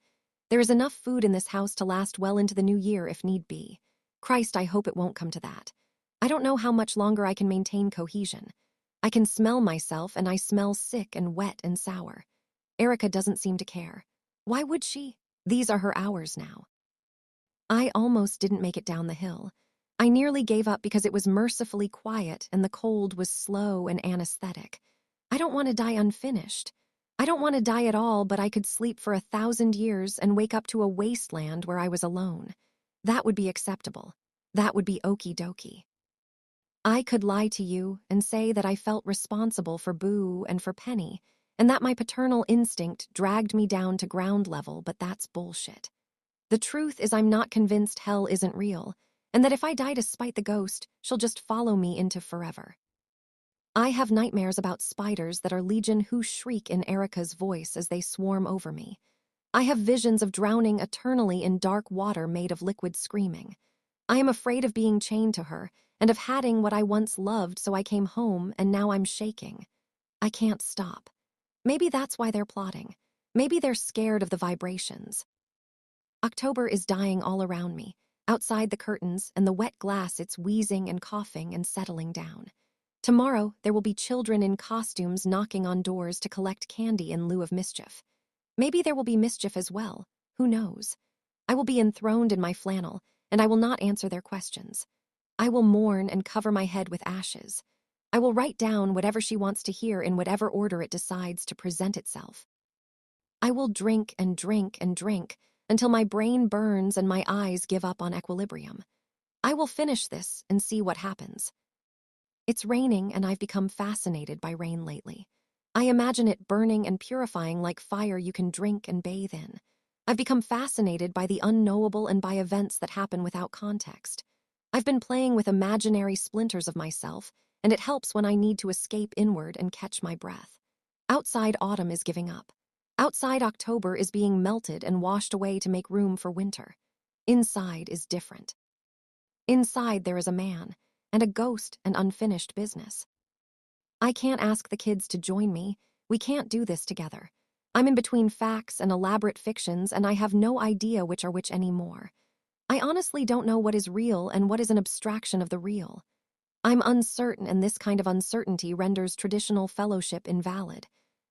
There is enough food in this house to last well into the new year if need be. Christ, I hope it won't come to that. I don't know how much longer I can maintain cohesion. I can smell myself, and I smell sick and wet and sour. Erica doesn't seem to care. Why would she? These are her hours now. I almost didn't make it down the hill. I nearly gave up because it was mercifully quiet and the cold was slow and anesthetic. I don't want to die unfinished. I don't want to die at all, but I could sleep for 1,000 years and wake up to a wasteland where I was alone. That would be acceptable. That would be okie dokie. I could lie to you and say that I felt responsible for Boo and for Penny, and that my paternal instinct dragged me down to ground level, but that's bullshit. The truth is I'm not convinced hell isn't real, and that if I die to spite the ghost, she'll just follow me into forever. I have nightmares about spiders that are legion who shriek in Erica's voice as they swarm over me. I have visions of drowning eternally in dark water made of liquid screaming. I am afraid of being chained to her and of having what I once loved, so I came home and now I'm shaking. I can't stop. Maybe that's why they're plotting. Maybe they're scared of the vibrations. October is dying all around me. Outside the curtains and the wet glass, it's wheezing and coughing and settling down. Tomorrow, there will be children in costumes knocking on doors to collect candy in lieu of mischief. Maybe there will be mischief as well. Who knows? I will be enthroned in my flannel, and I will not answer their questions. I will mourn and cover my head with ashes. I will write down whatever she wants to hear in whatever order it decides to present itself. I will drink and drink and drink until my brain burns and my eyes give up on equilibrium. I will finish this and see what happens. It's raining, and I've become fascinated by rain lately. I imagine it burning and purifying like fire you can drink and bathe in. I've become fascinated by the unknowable and by events that happen without context. I've been playing with imaginary splinters of myself, and it helps when I need to escape inward and catch my breath. Outside, autumn is giving up. Outside, October is being melted and washed away to make room for winter. Inside is different. Inside, there is a man, and a ghost and unfinished business. I can't ask the kids to join me. We can't do this together. I'm in between facts and elaborate fictions, and I have no idea which are which anymore. I honestly don't know what is real and what is an abstraction of the real. I'm uncertain, and this kind of uncertainty renders traditional fellowship invalid.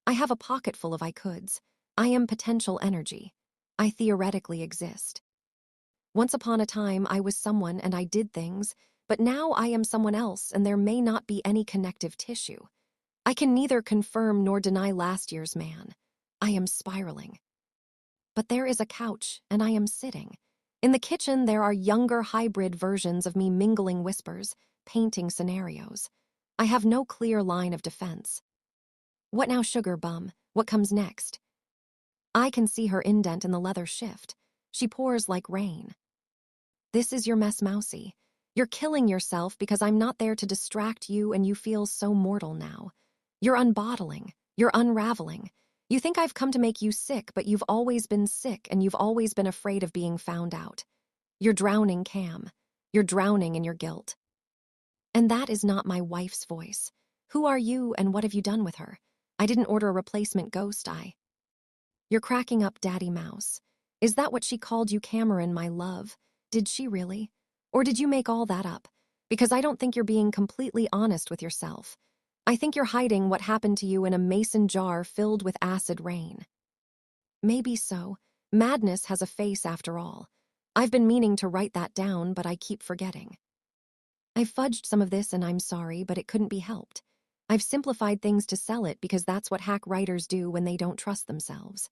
I have a pocket full of I coulds. I am potential energy. I theoretically exist. Once upon a time, I was someone and I did things, but now I am someone else and there may not be any connective tissue. I can neither confirm nor deny last year's man. I am spiraling. But there is a couch, and I am sitting. In the kitchen, there are younger hybrid versions of me mingling whispers, painting scenarios. I have no clear line of defense. What now, sugar bum? What comes next? I can see her indent in the leather shift. She pours like rain. This is your mess, Mousy. You're killing yourself because I'm not there to distract you and you feel so mortal now. You're unbottling. You're unraveling. You think I've come to make you sick, but you've always been sick and you've always been afraid of being found out. You're drowning, Cam. You're drowning in your guilt. And that is not my wife's voice. Who are you and what have you done with her? I didn't order a replacement ghost, You're cracking up, Daddy Mouse. Is that what she called you, Cameron, my love? Did she really? Or did you make all that up? Because I don't think you're being completely honest with yourself. I think you're hiding what happened to you in a mason jar filled with acid rain. Maybe so. Madness has a face after all. I've been meaning to write that down, but I keep forgetting. I fudged some of this and I'm sorry, but it couldn't be helped. I've simplified things to sell it because that's what hack writers do when they don't trust themselves.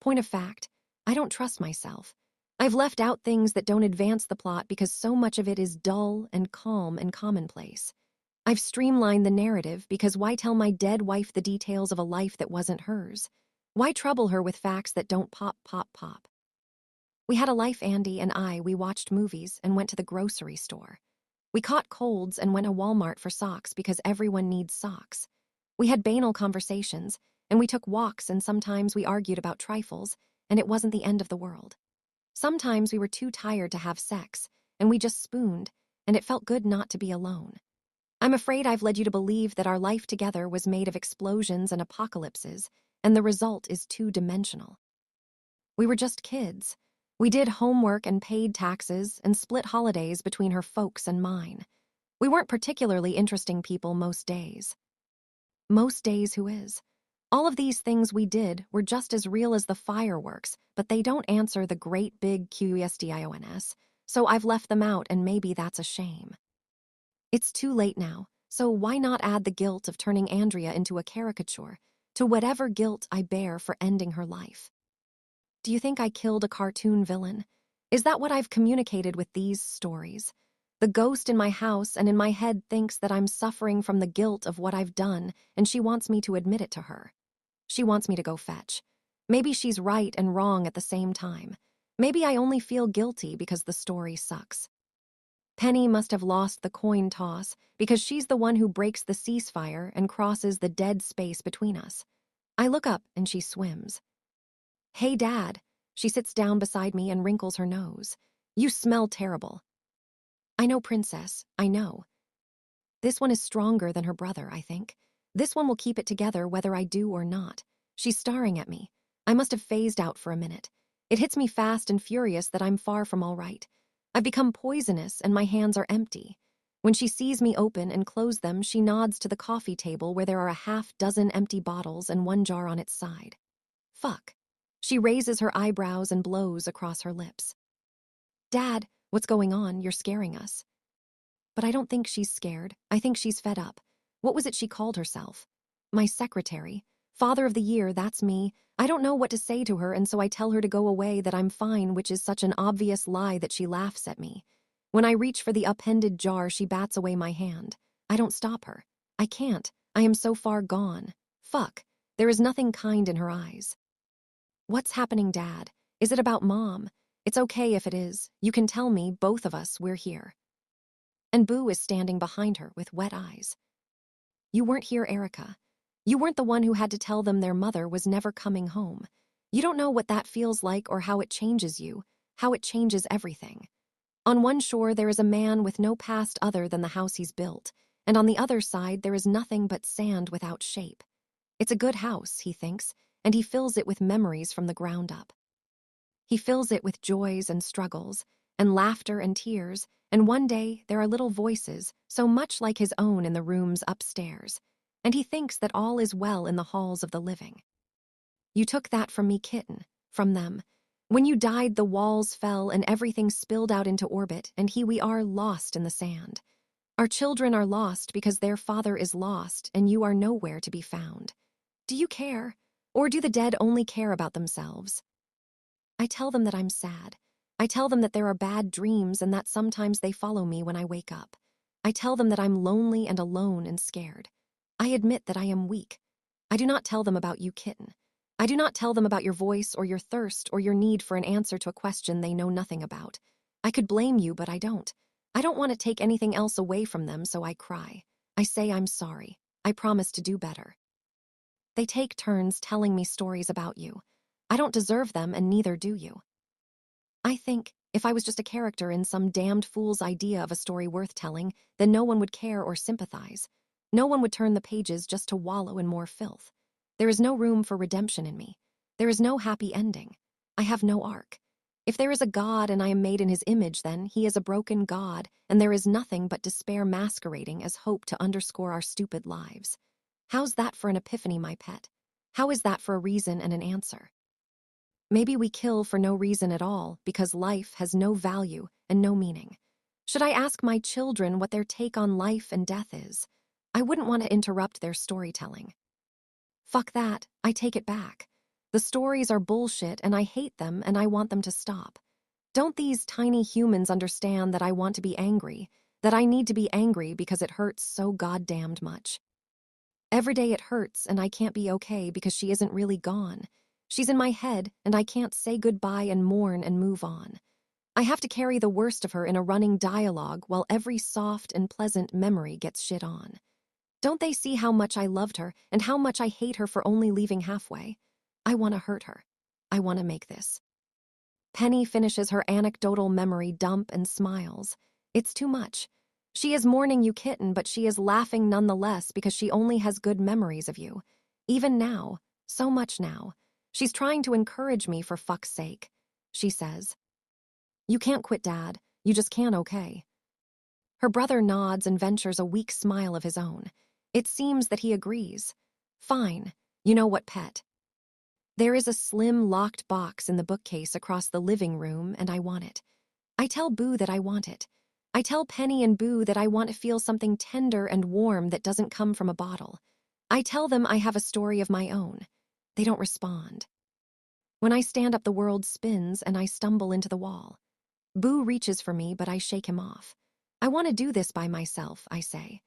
Point of fact, I don't trust myself. I've left out things that don't advance the plot because so much of it is dull and calm and commonplace. I've streamlined the narrative because why tell my dead wife the details of a life that wasn't hers? Why trouble her with facts that don't pop, pop, pop? We had a life, Andy and we watched movies and went to the grocery store. We caught colds and went to Walmart for socks because everyone needs socks. We had banal conversations, and we took walks and sometimes we argued about trifles, and it wasn't the end of the world. Sometimes we were too tired to have sex, and we just spooned, and it felt good not to be alone. I'm afraid I've led you to believe that our life together was made of explosions and apocalypses, and the result is two-dimensional. We were just kids. We did homework and paid taxes and split holidays between her folks and mine. We weren't particularly interesting people most days. Most days, who is? All of these things we did were just as real as the fireworks, but they don't answer the great big questions, so I've left them out and maybe that's a shame. It's too late now, so why not add the guilt of turning Andrea into a caricature to whatever guilt I bear for ending her life? Do you think I killed a cartoon villain? Is that what I've communicated with these stories? The ghost in my house and in my head thinks that I'm suffering from the guilt of what I've done, and she wants me to admit it to her. She wants me to go fetch. Maybe she's right and wrong at the same time. Maybe I only feel guilty because the story sucks. Penny must have lost the coin toss because she's the one who breaks the ceasefire and crosses the dead space between us. I look up and she swims. Hey, Dad. She sits down beside me and wrinkles her nose. You smell terrible. I know, Princess, I know. This one is stronger than her brother, I think. This one will keep it together whether I do or not. She's staring at me. I must have phased out for a minute. It hits me fast and furious that I'm far from all right. I've become poisonous and my hands are empty. When she sees me open and close them, she nods to the coffee table where there are a half-dozen empty bottles and one jar on its side. Fuck. She raises her eyebrows and blows across her lips. Dad, what's going on? You're scaring us. But I don't think she's scared. I think she's fed up. What was it she called herself? My secretary. Father of the Year, that's me. I don't know what to say to her, and so I tell her to go away, that I'm fine, which is such an obvious lie that she laughs at me. When I reach for the upended jar, she bats away my hand. I don't stop her. I can't. I am so far gone. Fuck. There is nothing kind in her eyes. What's happening, Dad? Is it about Mom? It's okay if it is. You can tell me, both of us, we're here. And Boo is standing behind her with wet eyes. You weren't here, Erica. You weren't the one who had to tell them their mother was never coming home. You don't know what that feels like or how it changes you, how it changes everything. On one shore, there is a man with no past other than the house he's built, and on the other side, there is nothing but sand without shape. It's a good house, he thinks, and he fills it with memories from the ground up. He fills it with joys and struggles, and laughter and tears, and one day there are little voices, so much like his own in the rooms upstairs, and he thinks that all is well in the halls of the living. You took that from me, kitten, from them. When you died, the walls fell and everything spilled out into orbit, and here we are lost in the sand. Our children are lost because their father is lost, and you are nowhere to be found. Do you care? Or do the dead only care about themselves? I tell them that I'm sad. I tell them that there are bad dreams and that sometimes they follow me when I wake up. I tell them that I'm lonely and alone and scared. I admit that I am weak. I do not tell them about you, kitten. I do not tell them about your voice or your thirst or your need for an answer to a question they know nothing about. I could blame you, but I don't. I don't want to take anything else away from them, so I cry. I say I'm sorry. I promise to do better. They take turns telling me stories about you. I don't deserve them, and neither do you. I think if I was just a character in some damned fool's idea of a story worth telling, then no one would care or sympathize. No one would turn the pages just to wallow in more filth. There is no room for redemption in me. There is no happy ending. I have no arc. If there is a God and I am made in his image, then he is a broken God, and there is nothing but despair masquerading as hope to underscore our stupid lives. How's that for an epiphany, my pet? How is that for a reason and an answer? Maybe we kill for no reason at all because life has no value and no meaning. Should I ask my children what their take on life and death is? I wouldn't want to interrupt their storytelling. Fuck that, I take it back. The stories are bullshit and I hate them and I want them to stop. Don't these tiny humans understand that I want to be angry, that I need to be angry because it hurts so goddamned much? Every day it hurts and I can't be okay because she isn't really gone. She's in my head and I can't say goodbye and mourn and move on. I have to carry the worst of her in a running dialogue while every soft and pleasant memory gets shit on. Don't they see how much I loved her and how much I hate her for only leaving halfway? I want to hurt her. I want to make this. Penny finishes her anecdotal memory dump and smiles. It's too much. She is mourning you, kitten, but she is laughing nonetheless because she only has good memories of you. Even now, so much now. She's trying to encourage me, for fuck's sake. She says, "You can't quit, Dad. You just can't, okay?" Her brother nods and ventures a weak smile of his own. It seems that he agrees. Fine. You know what, pet? There is a slim, locked box in the bookcase across the living room, and I want it. I tell Boo that I want it. I tell Penny and Boo that I want to feel something tender and warm that doesn't come from a bottle. I tell them I have a story of my own. They don't respond. When I stand up, the world spins and I stumble into the wall. Boo reaches for me, but I shake him off. I want to do this by myself, I say.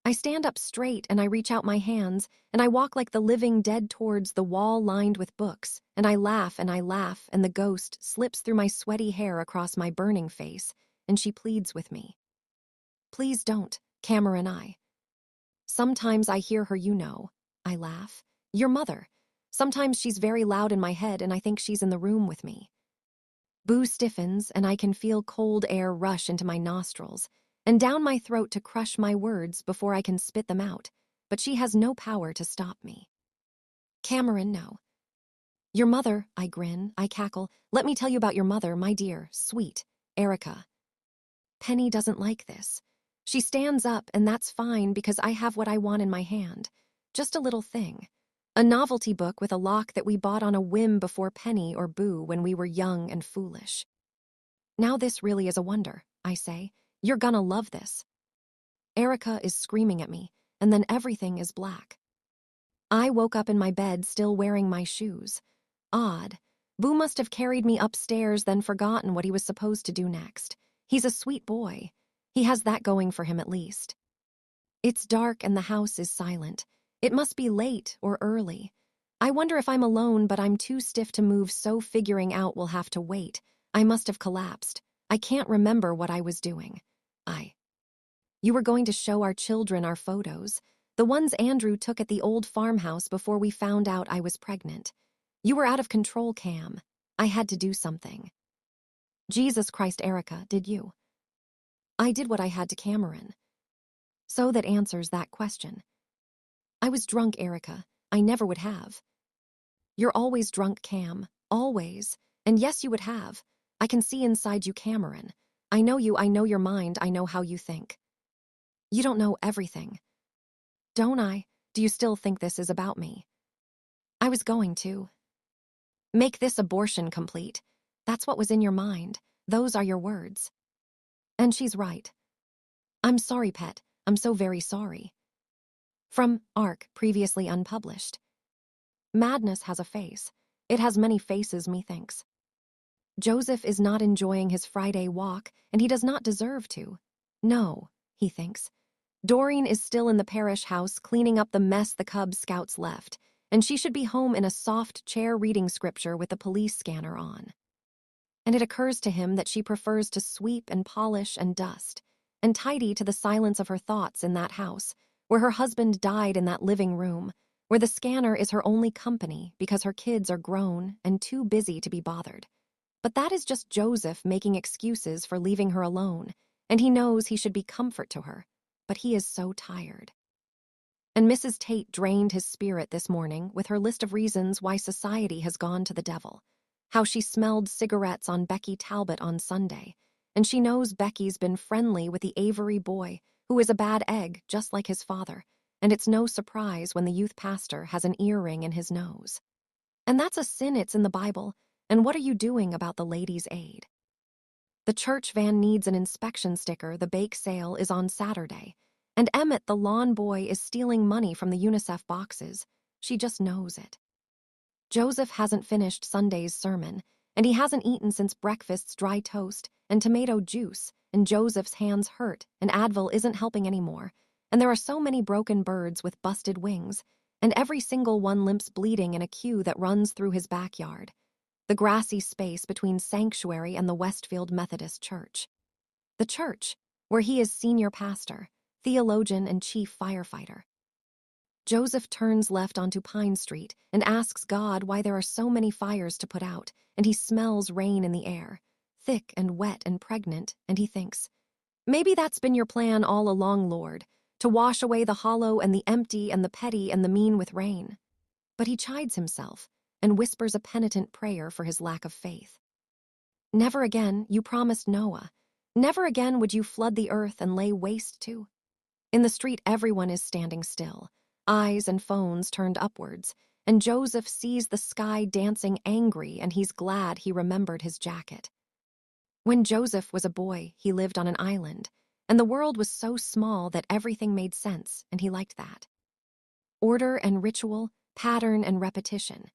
I stand up straight and I reach out my hands and I walk like the living dead towards the wall lined with books, and I laugh and the ghost slips through my sweaty hair across my burning face, and she pleads with me. Please don't, Cameron, I. Sometimes I hear her, you know. I laugh. Your mother. Sometimes she's very loud in my head and I think she's in the room with me. Boo stiffens and I can feel cold air rush into my nostrils and down my throat to crush my words before I can spit them out, but she has no power to stop me. Cameron, no. Your mother, I grin, I cackle. Let me tell you about your mother, my dear, sweet, Erica. Penny doesn't like this. She stands up, and that's fine because I have what I want in my hand. Just a little thing. A novelty book with a lock that we bought on a whim before Penny or Boo when we were young and foolish. Now this really is a wonder, I say. You're gonna love this. Erica is screaming at me, and then everything is black. I woke up in my bed still wearing my shoes. Odd. Boo must have carried me upstairs, then forgotten what he was supposed to do next. He's a sweet boy. He has that going for him at least. It's dark and the house is silent. It must be late or early. I wonder if I'm alone, but I'm too stiff to move, so figuring out will have to wait. I must have collapsed. I can't remember what I was doing. You were going to show our children our photos, the ones Andrew took at the old farmhouse before we found out I was pregnant. You were out of control, Cam. I had to do something. Jesus Christ, Erica, did you? I did what I had to, Cameron. So that answers that question. I was drunk, Erica. I never would have. You're always drunk, Cam. Always. And yes, you would have. I can see inside you, Cameron. I know you, I know your mind, I know how you think. You don't know everything. Don't I? Do you still think this is about me? I was going to make this abortion complete. That's what was in your mind. Those are your words. And she's right. I'm sorry, pet. I'm so very sorry. From Arc, previously unpublished. Madness has a face. It has many faces, methinks. Joseph is not enjoying his Friday walk, and he does not deserve to. No, he thinks. Doreen is still in the parish house cleaning up the mess the Cub Scouts left, and she should be home in a soft chair reading scripture with the police scanner on. And it occurs to him that she prefers to sweep and polish and dust and tidy to the silence of her thoughts in that house, where her husband died in that living room, where the scanner is her only company because her kids are grown and too busy to be bothered. But that is just Joseph making excuses for leaving her alone, and he knows he should be comfort to her, but he is so tired. And Mrs. Tate drained his spirit this morning with her list of reasons why society has gone to the devil. How she smelled cigarettes on Becky Talbot on Sunday, and she knows Becky's been friendly with the Avery boy, who is a bad egg just like his father, and it's no surprise when the youth pastor has an earring in his nose. And that's a sin, it's in the Bible, and what are you doing about the Ladies' Aid? The church van needs an inspection sticker, the bake sale is on Saturday, and Emmett, the lawn boy, is stealing money from the UNICEF boxes. She just knows it. Joseph hasn't finished Sunday's sermon, and he hasn't eaten since breakfast's dry toast and tomato juice, and Joseph's hands hurt, and Advil isn't helping anymore, and there are so many broken birds with busted wings, and every single one limps bleeding in a queue that runs through his backyard, the grassy space between Sanctuary and the Westfield Methodist Church. The church, where he is senior pastor, theologian, and chief firefighter. Joseph turns left onto Pine Street and asks God why there are so many fires to put out, and he smells rain in the air, thick and wet and pregnant, and he thinks, maybe that's been your plan all along, Lord, to wash away the hollow and the empty and the petty and the mean with rain. But he chides himself and whispers a penitent prayer for his lack of faith. Never again, you promised Noah. Never again would you flood the earth and lay waste to. In the street, everyone is standing still, eyes and phones turned upwards, and Joseph sees the sky dancing angry, and he's glad he remembered his jacket. When Joseph was a boy, he lived on an island, and the world was so small that everything made sense, and he liked that. Order and ritual, pattern and repetition.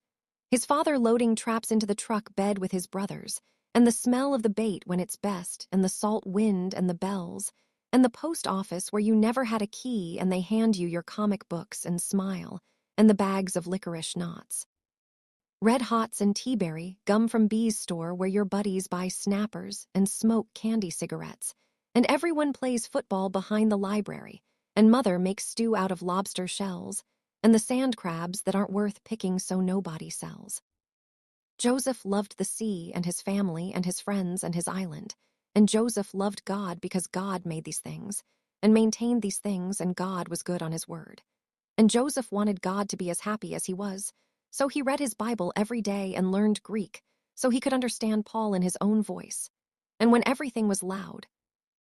His father loading traps into the truck bed with his brothers, and the smell of the bait when it's best, and the salt wind and the bells, and the post office where you never had a key and they hand you your comic books and smile, and the bags of licorice knots. Red Hots and Teaberry, gum from Bee's store where your buddies buy snappers and smoke candy cigarettes, and everyone plays football behind the library, and mother makes stew out of lobster shells, and the sand crabs that aren't worth picking so nobody sells. Joseph loved the sea and his family and his friends and his island, and Joseph loved God because God made these things and maintained these things, and God was good on his word. And Joseph wanted God to be as happy as he was, so he read his Bible every day and learned Greek so he could understand Paul in his own voice. And when everything was loud,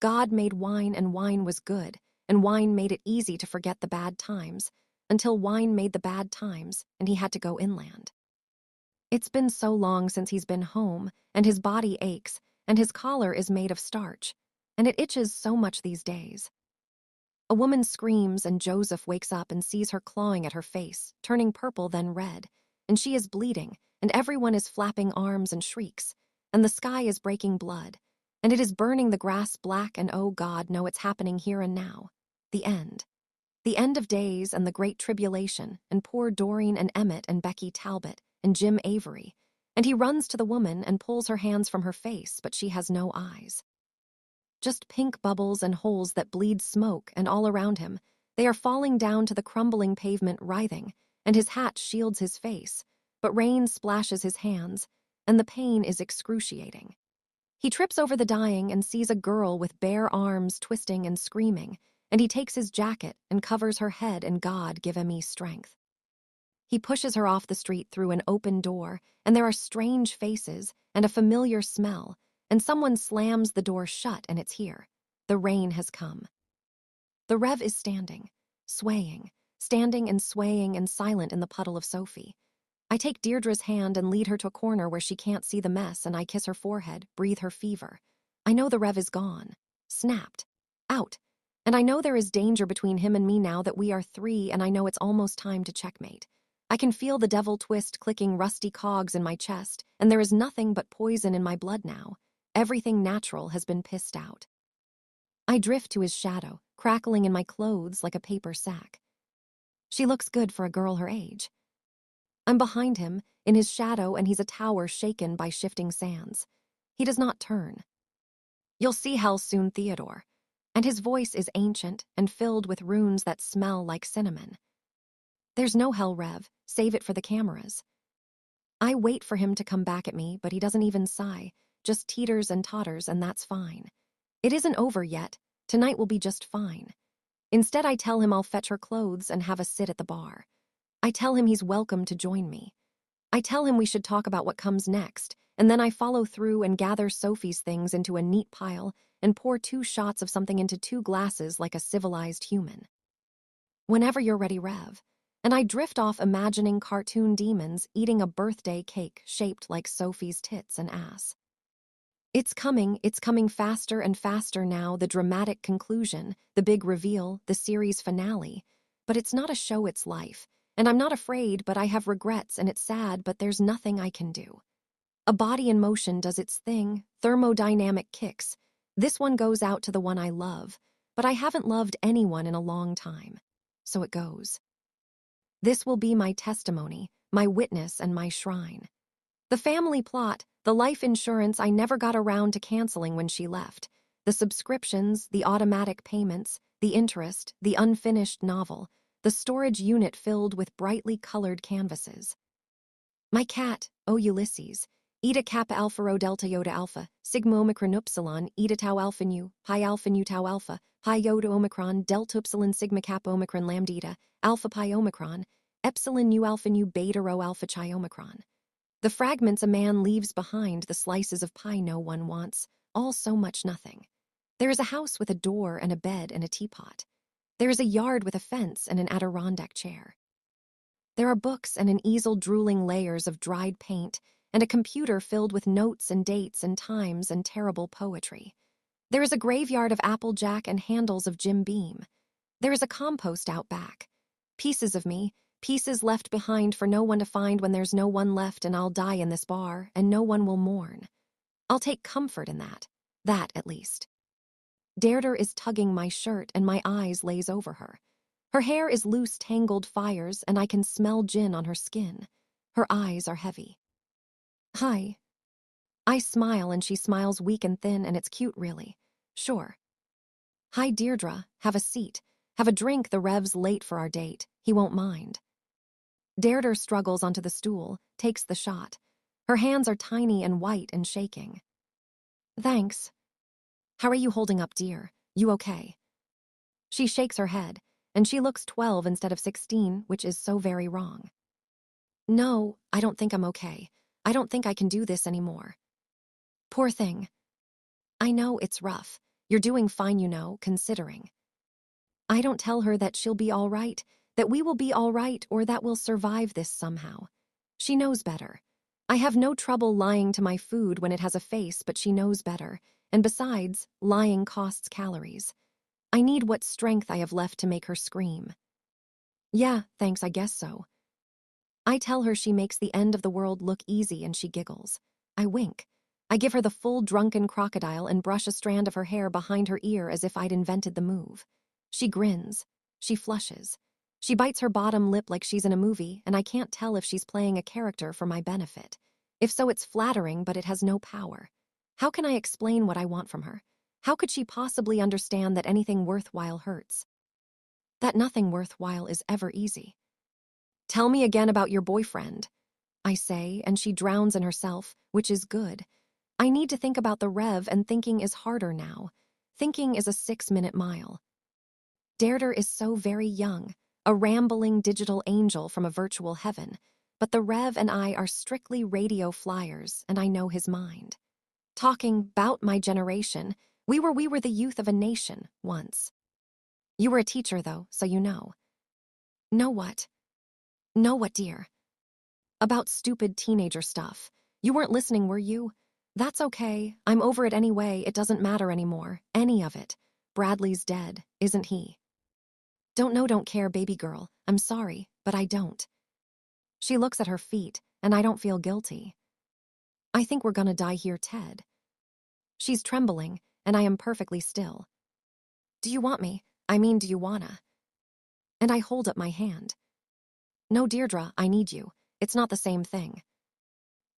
God made wine, and wine was good, and wine made it easy to forget the bad times, until wine made the bad times and he had to go inland. It's been so long since he's been home, and his body aches, and his collar is made of starch, and it itches so much these days. A woman screams, and Joseph wakes up and sees her clawing at her face, turning purple then red, and she is bleeding, and everyone is flapping arms and shrieks, and the sky is breaking blood, and it is burning the grass black, and oh God, no, it's happening here and now. The end. The end of days and the great tribulation, and poor Doreen and Emmett and Becky Talbot and Jim Avery, and he runs to the woman and pulls her hands from her face, but she has no eyes. Just pink bubbles and holes that bleed smoke, and all around him, they are falling down to the crumbling pavement writhing, and his hat shields his face, but rain splashes his hands, and the pain is excruciating. He trips over the dying and sees a girl with bare arms twisting and screaming, and he takes his jacket and covers her head, and God give me strength. He pushes her off the street through an open door, and there are strange faces and a familiar smell, and someone slams the door shut, and it's here. The rain has come. The Rev is standing and swaying and silent in the puddle of Sophie. I take Deirdre's hand and lead her to a corner where she can't see the mess, and I kiss her forehead, breathe her fever. I know the Rev is gone, snapped, out, and I know there is danger between him and me now that we are three, and I know it's almost time to checkmate. I can feel the devil twist clicking rusty cogs in my chest, and there is nothing but poison in my blood now. Everything natural has been pissed out. I drift to his shadow, crackling in my clothes like a paper sack. She looks good for a girl her age. I'm behind him, in his shadow, and he's a tower shaken by shifting sands. He does not turn. You'll see hell soon, Theodore. And his voice is ancient and filled with runes that smell like cinnamon. There's no hell, Rev. Save it for the cameras. I wait for him to come back at me, but he doesn't even sigh, just teeters and totters, and that's fine. It isn't over yet. Tonight will be just fine. Instead, I tell him I'll fetch her clothes and have a sit at the bar. I tell him he's welcome to join me. I tell him we should talk about what comes next, and then I follow through and gather Sophie's things into a neat pile and pour 2 shots of something into 2 glasses like a civilized human. Whenever you're ready, Rev. And I drift off imagining cartoon demons eating a birthday cake shaped like Sophie's tits and ass. It's coming faster and faster now, the dramatic conclusion, the big reveal, the series finale. But it's not a show, it's life. And I'm not afraid, but I have regrets, and it's sad, but there's nothing I can do. A body in motion does its thing, thermodynamic kicks. This one goes out to the one I love, but I haven't loved anyone in a long time. So it goes. This will be my testimony, my witness, and my shrine. The family plot, the life insurance I never got around to canceling when she left, the subscriptions, the automatic payments, the interest, the unfinished novel, the storage unit filled with brightly colored canvases. My cat, O Ulysses, Eta Kappa Alpha Rho Delta Iota Alpha, Sigma Omicron Upsilon, Eta Tau Alpha Nu, Pi Alpha Nu Tau Alpha, Pi Iota Omicron, Delta Upsilon Sigma Kappa Omicron Lambda, Alpha Pi Omicron, Epsilon Nu Alpha Nu Beta Rho Alpha Chi Omicron. The fragments a man leaves behind, the slices of pie no one wants, all so much nothing. There is a house with a door and a bed and a teapot. There is a yard with a fence and an Adirondack chair. There are books and an easel drooling layers of dried paint and a computer filled with notes and dates and times and terrible poetry. There is a graveyard of Applejack and handles of Jim Beam. There is a compost out back. Pieces of me, pieces left behind for no one to find when there's no one left, and I'll die in this bar, and no one will mourn. I'll take comfort in that at least. Deirdre is tugging my shirt, and my eyes laze over her. Her hair is loose, tangled fires, and I can smell gin on her skin. Her eyes are heavy. Hi. I smile, and she smiles weak and thin, and it's cute, really. Sure. Hi, Deirdre. Have a seat. Have a drink. The Rev's late for our date. He won't mind. Deirdre struggles onto the stool, takes the shot. Her hands are tiny and white and shaking. Thanks. How are you holding up, dear? You okay? She shakes her head, and she looks 12 instead of 16, which is so very wrong. No, I don't think I'm okay. I don't think I can do this anymore. Poor thing. I know it's rough. You're doing fine, you know, considering. I don't tell her that she'll be all right, that we will be all right, or that we'll survive this somehow. She knows better. I have no trouble lying to my food when it has a face, but she knows better. And besides, lying costs calories. I need what strength I have left to make her scream. Yeah, thanks, I guess so. I tell her she makes the end of the world look easy, and she giggles. I wink. I give her the full drunken crocodile and brush a strand of her hair behind her ear as if I'd invented the move. She grins. She flushes. She bites her bottom lip like she's in a movie, and I can't tell if she's playing a character for my benefit. If so, it's flattering, but it has no power. How can I explain what I want from her? How could she possibly understand that anything worthwhile hurts? That nothing worthwhile is ever easy. Tell me again about your boyfriend, I say, and she drowns in herself, which is good. I need to think about the Rev, and thinking is harder now. Thinking is a 6-minute mile. Deirdre is so very young, a rambling digital angel from a virtual heaven, but the Rev and I are strictly radio flyers, and I know his mind. Talking 'bout my generation, we were the youth of a nation once. You were a teacher, though, so you know. Know what? Know what, dear? About stupid teenager stuff. You weren't listening, were you? That's okay. I'm over it anyway. It doesn't matter anymore. Any of it. Bradley's dead, isn't he? Don't know, don't care, baby girl. I'm sorry, but I don't. She looks at her feet, and I don't feel guilty. I think we're gonna die here, Ted. She's trembling, and I am perfectly still. Do you want me? I mean, do you wanna? And I hold up my hand. No, Deirdre, I need you. It's not the same thing.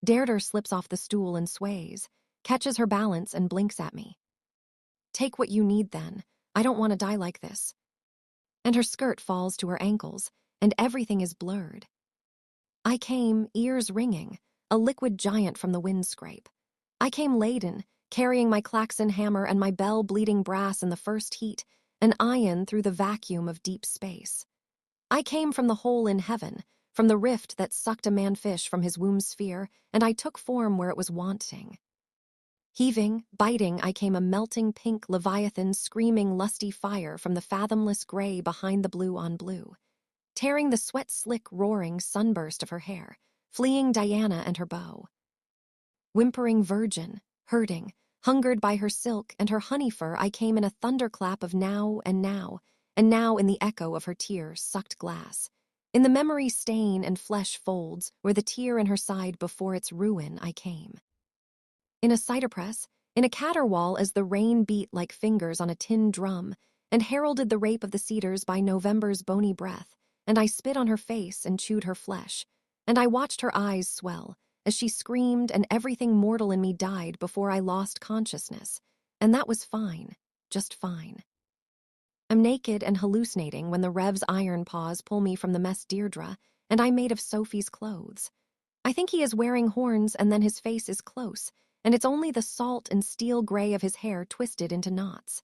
Deirdre slips off the stool and sways, catches her balance and blinks at me. Take what you need then. I don't want to die like this. And her skirt falls to her ankles, and everything is blurred. I came, ears ringing, a liquid giant from the windscrape. I came laden, carrying my klaxon hammer and my bell bleeding brass in the first heat, an ion through the vacuum of deep space. I came from the hole in heaven, from the rift that sucked a man-fish from his womb sphere, and I took form where it was wanting. Heaving, biting, I came a melting pink leviathan screaming lusty fire from the fathomless gray behind the blue on blue, tearing the sweat-slick roaring sunburst of her hair, fleeing Diana and her bow. Whimpering virgin, hurting, hungered by her silk and her honey fur, I came in a thunderclap of now and now in the echo of her tear-sucked glass. In the memory stain and flesh folds, where the tear in her side before its ruin I came. In a cider press, in a caterwaul as the rain beat like fingers on a tin drum, and heralded the rape of the cedars by November's bony breath, and I spit on her face and chewed her flesh, and I watched her eyes swell, as she screamed and everything mortal in me died before I lost consciousness, and that was fine, just fine. I'm naked and hallucinating when the Rev's iron paws pull me from the mess Deirdre, and I'm made of Sophie's clothes. I think he is wearing horns and then his face is close, and it's only the salt and steel gray of his hair twisted into knots.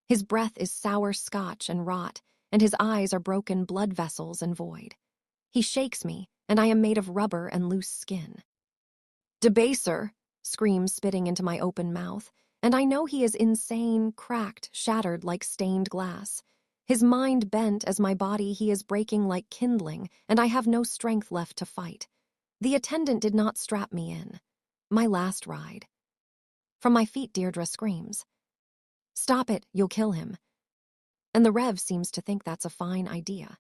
His breath is sour scotch and rot, and his eyes are broken blood vessels and void. He shakes me, and I am made of rubber and loose skin. Debaser, screams spitting into my open mouth, and I know he is insane, cracked, shattered like stained glass. His mind bent as my body he is breaking like kindling, and I have no strength left to fight. The attendant did not strap me in. My last ride. From my feet Deirdre screams. Stop it, you'll kill him. And the Rev seems to think that's a fine idea.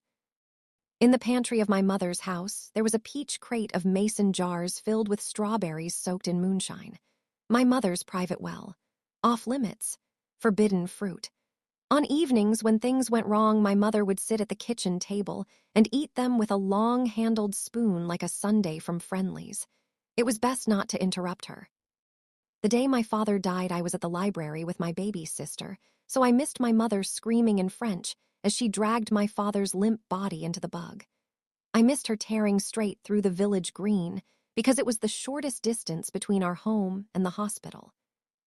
In the pantry of my mother's house, there was a peach crate of mason jars filled with strawberries soaked in moonshine. My mother's private well. Off limits. Forbidden fruit. On evenings when things went wrong, my mother would sit at the kitchen table and eat them with a long-handled spoon like a sundae from Friendly's. It was best not to interrupt her. The day my father died, I was at the library with my baby sister, so I missed my mother screaming in French as she dragged my father's limp body into the bug. I missed her tearing straight through the village green because it was the shortest distance between our home and the hospital.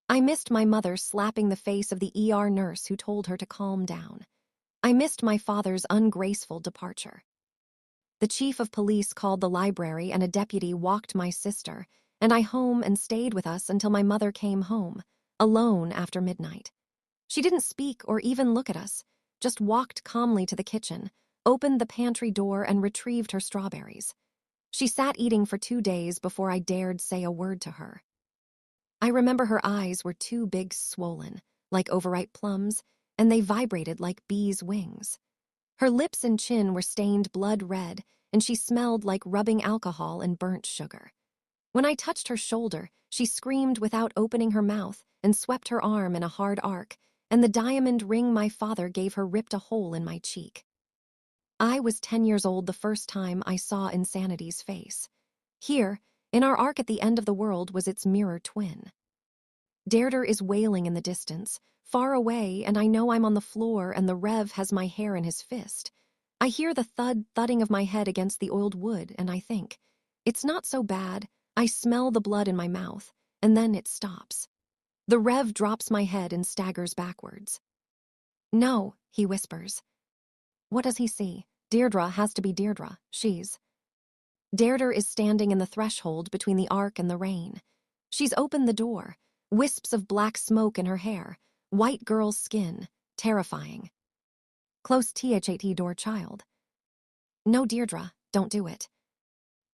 I missed my mother slapping the face of the ER nurse who told her to calm down. I missed my father's ungraceful departure. The chief of police called the library and a deputy walked my sister and I home and stayed with us until my mother came home, alone after midnight. She didn't speak or even look at us, just walked calmly to the kitchen, opened the pantry door and retrieved her strawberries. She sat eating for 2 days before I dared say a word to her. I remember her eyes were too big swollen, like overripe plums, and they vibrated like bees' wings. Her lips and chin were stained blood red, and she smelled like rubbing alcohol and burnt sugar. When I touched her shoulder, she screamed without opening her mouth and swept her arm in a hard arc, and the diamond ring my father gave her ripped a hole in my cheek. I was 10 years old the first time I saw Insanity's face. Here, in our arc at the end of the world, was its mirror twin. Deirdre is wailing in the distance, far away, and I know I'm on the floor and the Rev has my hair in his fist. I hear the thudding of my head against the oiled wood, and I think, it's not so bad. I smell the blood in my mouth, and then it stops. The Rev drops my head and staggers backwards. No, he whispers. What does he see? Deirdre has to be Deirdre. She's. Deirdre is standing in the threshold between the ark and the rain. She's opened the door, wisps of black smoke in her hair, white girl's skin, terrifying. Close THAT door, child. No, Deirdre, don't do it.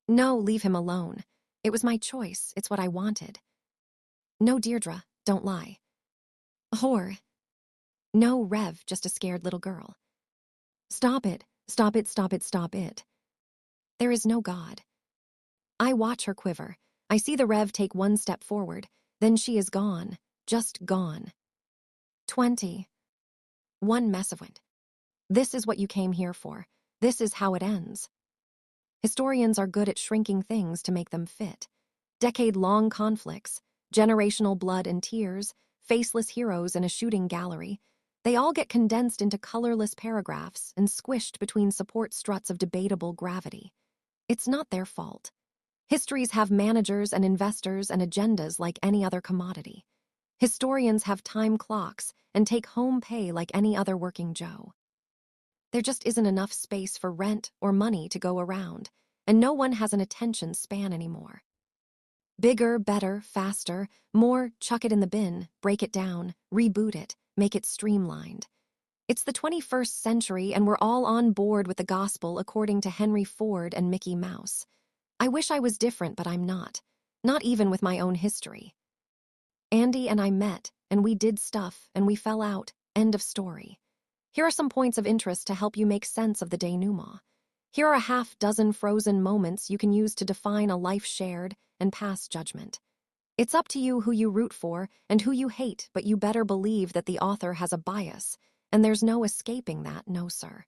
No, leave him alone. It was my choice, it's what I wanted. No, Deirdre, don't lie. Whore. No, Rev, just a scared little girl. Stop it, stop it, stop it, stop it. There is no God. I watch her quiver. I see the Rev take one step forward. Then she is gone. Just gone. 20. One Messavant. This is what you came here for. This is how it ends. Historians are good at shrinking things to make them fit. Decade-long conflicts, generational blood and tears, faceless heroes in a shooting gallery, they all get condensed into colorless paragraphs and squished between support struts of debatable gravity. It's not their fault. Histories have managers and investors and agendas like any other commodity. Historians have time clocks and take home pay like any other working Joe. There just isn't enough space for rent or money to go around, and no one has an attention span anymore. Bigger, better, faster, more, chuck it in the bin, break it down, reboot it, make it streamlined. It's the 21st century and we're all on board with the gospel according to Henry Ford and Mickey Mouse. I wish I was different, but I'm not. Not even with my own history. Andy and I met, and we did stuff, and we fell out. End of story. Here are some points of interest to help you make sense of the denouement. Here are a half-dozen frozen moments you can use to define a life shared and pass judgment. It's up to you who you root for and who you hate, but you better believe that the author has a bias, and there's no escaping that, no sir.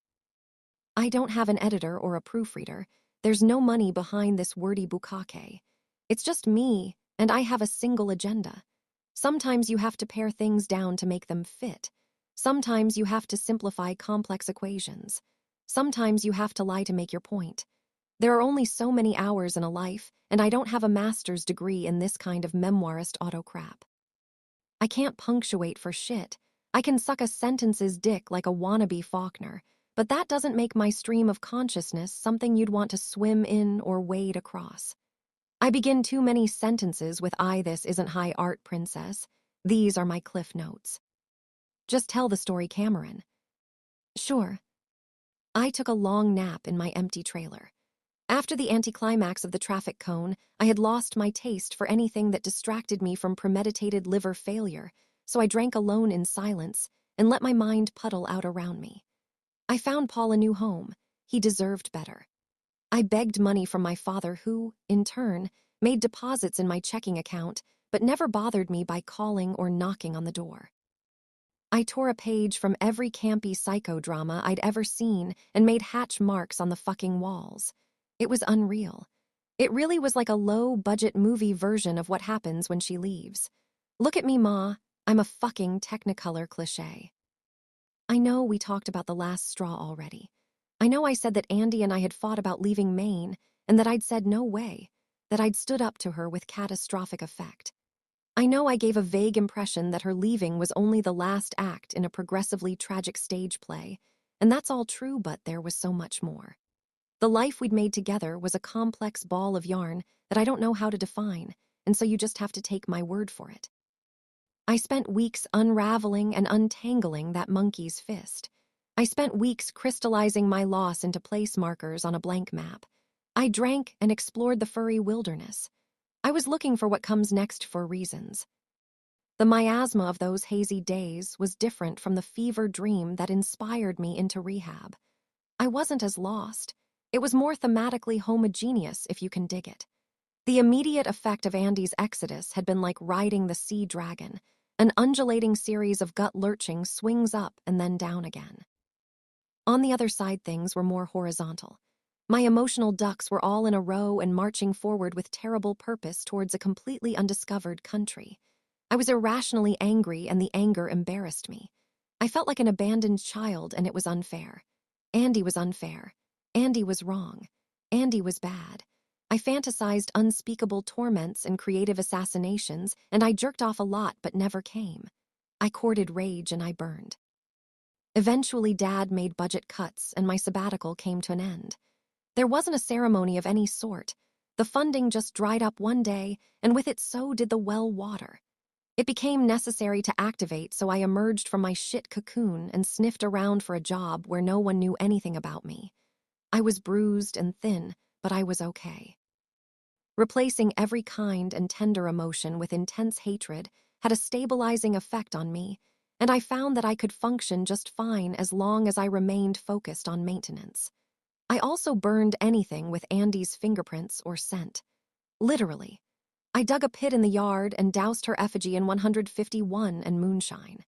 I don't have an editor or a proofreader. There's no money behind this wordy bukkake. It's just me, and I have a single agenda. Sometimes you have to pare things down to make them fit. Sometimes you have to simplify complex equations. Sometimes you have to lie to make your point. There are only so many hours in a life, and I don't have a master's degree in this kind of memoirist auto-crap. I can't punctuate for shit. I can suck a sentence's dick like a wannabe Faulkner, but that doesn't make my stream of consciousness something you'd want to swim in or wade across. I begin too many sentences with this isn't high art, princess. These are my cliff notes. Just tell the story, Cameron. Sure. I took a long nap in my empty trailer. After the anticlimax of the traffic cone, I had lost my taste for anything that distracted me from premeditated liver failure, so I drank alone in silence and let my mind puddle out around me. I found Paul a new home. He deserved better. I begged money from my father who, in turn, made deposits in my checking account, but never bothered me by calling or knocking on the door. I tore a page from every campy psychodrama I'd ever seen and made hatch marks on the fucking walls. It was unreal. It really was like a low-budget movie version of what happens when she leaves. Look at me, Ma. I'm a fucking Technicolor cliché. I know we talked about the last straw already. I know I said that Andy and I had fought about leaving Maine, and that I'd said no way, that I'd stood up to her with catastrophic effect. I know I gave a vague impression that her leaving was only the last act in a progressively tragic stage play, and that's all true, but there was so much more. The life we'd made together was a complex ball of yarn that I don't know how to define, and so you just have to take my word for it. I spent weeks unraveling and untangling that monkey's fist. I spent weeks crystallizing my loss into place markers on a blank map. I drank and explored the furry wilderness. I was looking for what comes next for reasons. The miasma of those hazy days was different from the fever dream that inspired me into rehab. I wasn't as lost. It was more thematically homogeneous, if you can dig it. The immediate effect of Andy's exodus had been like riding the sea dragon, an undulating series of gut-lurching swings up and then down again. On the other side, things were more horizontal. My emotional ducks were all in a row and marching forward with terrible purpose towards a completely undiscovered country. I was irrationally angry, and the anger embarrassed me. I felt like an abandoned child, and it was unfair. Andy was unfair. Andy was wrong. Andy was bad. I fantasized unspeakable torments and creative assassinations, and I jerked off a lot but never came. I courted rage and I burned. Eventually, Dad made budget cuts, and my sabbatical came to an end. There wasn't a ceremony of any sort. The funding just dried up one day, and with it so did the well water. It became necessary to activate, so I emerged from my shit cocoon and sniffed around for a job where no one knew anything about me. I was bruised and thin, but I was okay. Replacing every kind and tender emotion with intense hatred had a stabilizing effect on me, and I found that I could function just fine as long as I remained focused on maintenance. I also burned anything with Andy's fingerprints or scent. Literally. I dug a pit in the yard and doused her effigy in 151 and moonshine.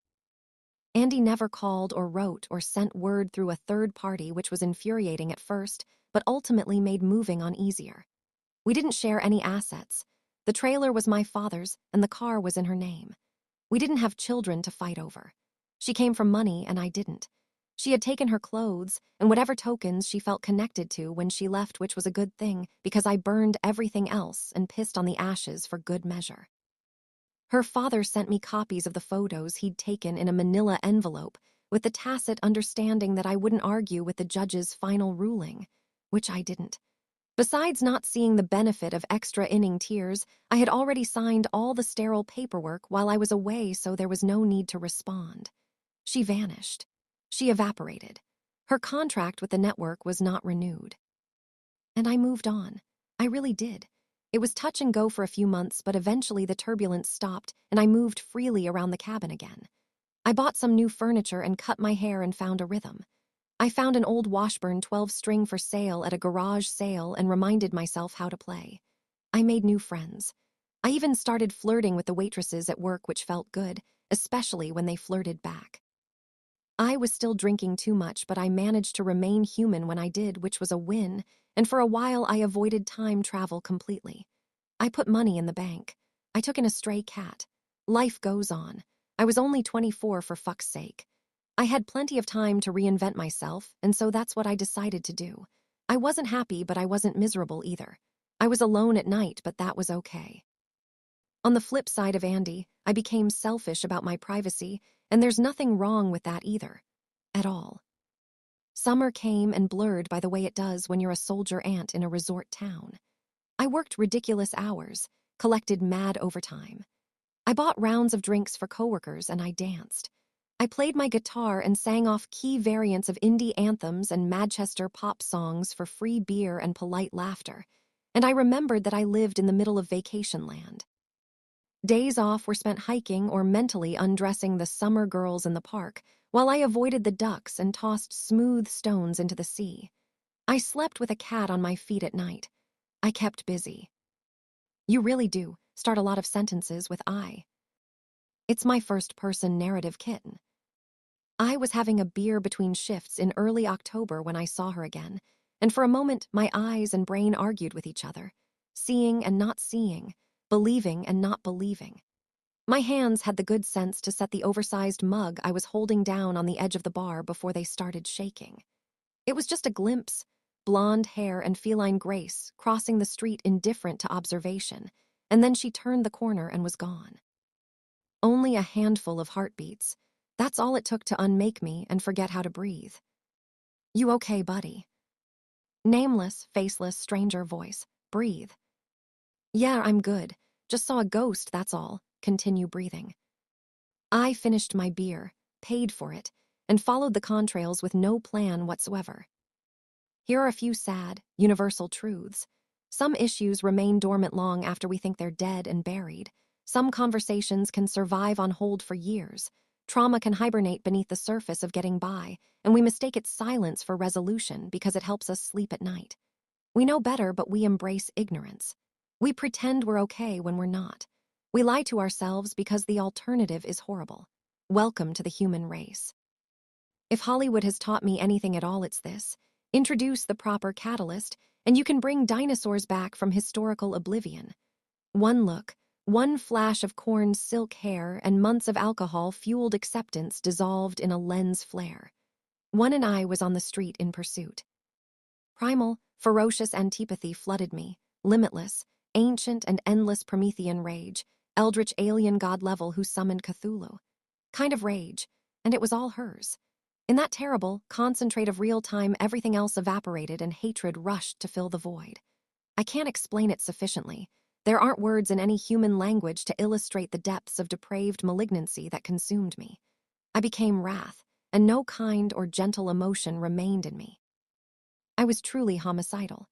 Andy never called or wrote or sent word through a third party, which was infuriating at first, but ultimately made moving on easier. We didn't share any assets. The trailer was my father's, and the car was in her name. We didn't have children to fight over. She came from money, and I didn't. She had taken her clothes and whatever tokens she felt connected to when she left, which was a good thing, because I burned everything else and pissed on the ashes for good measure. Her father sent me copies of the photos he'd taken in a manila envelope, with the tacit understanding that I wouldn't argue with the judge's final ruling, which I didn't. Besides not seeing the benefit of extra inning tears, I had already signed all the sterile paperwork while I was away, so there was no need to respond. She vanished. She evaporated. Her contract with the network was not renewed. And I moved on. I really did. It was touch and go for a few months, but eventually the turbulence stopped and I moved freely around the cabin again. I bought some new furniture and cut my hair and found a rhythm. I found an old Washburn 12-string for sale at a garage sale and reminded myself how to play. I made new friends. I even started flirting with the waitresses at work, which felt good, especially when they flirted back. I was still drinking too much, but I managed to remain human when I did, which was a win, and for a while I avoided time travel completely. I put money in the bank. I took in a stray cat. Life goes on. I was only 24 for fuck's sake. I had plenty of time to reinvent myself, and so that's what I decided to do. I wasn't happy, but I wasn't miserable either. I was alone at night, but that was okay. On the flip side of Andy, I became selfish about my privacy, and there's nothing wrong with that either. At all. Summer came and blurred by the way it does when you're a soldier ant in a resort town. I worked ridiculous hours, collected mad overtime. I bought rounds of drinks for coworkers and I danced. I played my guitar and sang off key variants of indie anthems and Manchester pop songs for free beer and polite laughter, and I remembered that I lived in the middle of vacation land. Days off were spent hiking or mentally undressing the summer girls in the park, while I avoided the ducks and tossed smooth stones into the sea. I slept with a cat on my feet at night. I kept busy. You really do start a lot of sentences with I. It's my first-person narrative kitten. I was having a beer between shifts in early October when I saw her again, and for a moment my eyes and brain argued with each other, seeing and not seeing, believing and not believing. My hands had the good sense to set the oversized mug I was holding down on the edge of the bar before they started shaking. It was just a glimpse, blonde hair and feline grace crossing the street indifferent to observation, and then she turned the corner and was gone. Only a handful of heartbeats. That's all it took to unmake me and forget how to breathe. You okay, buddy? Nameless, faceless, stranger voice. Breathe. Yeah, I'm good. Just saw a ghost, that's all. Continue breathing. I finished my beer, paid for it, and followed the contrails with no plan whatsoever. Here are a few sad, universal truths. Some issues remain dormant long after we think they're dead and buried. Some conversations can survive on hold for years. Trauma can hibernate beneath the surface of getting by, and we mistake its silence for resolution because it helps us sleep at night. We know better, but we embrace ignorance. We pretend we're okay when we're not. We lie to ourselves because the alternative is horrible. Welcome to the human race. If Hollywood has taught me anything at all, it's this. Introduce the proper catalyst, and you can bring dinosaurs back from historical oblivion. One look, one flash of corn's silk hair, and months of alcohol-fueled acceptance dissolved in a lens flare. One and I was on the street in pursuit. Primal, ferocious antipathy flooded me, limitless, ancient and endless Promethean rage, eldritch alien god level who summoned Cthulhu. Kind of rage, and it was all hers. In that terrible, concentrate of real-time, everything else evaporated and hatred rushed to fill the void. I can't explain it sufficiently. There aren't words in any human language to illustrate the depths of depraved malignancy that consumed me. I became wrath, and no kind or gentle emotion remained in me. I was truly homicidal.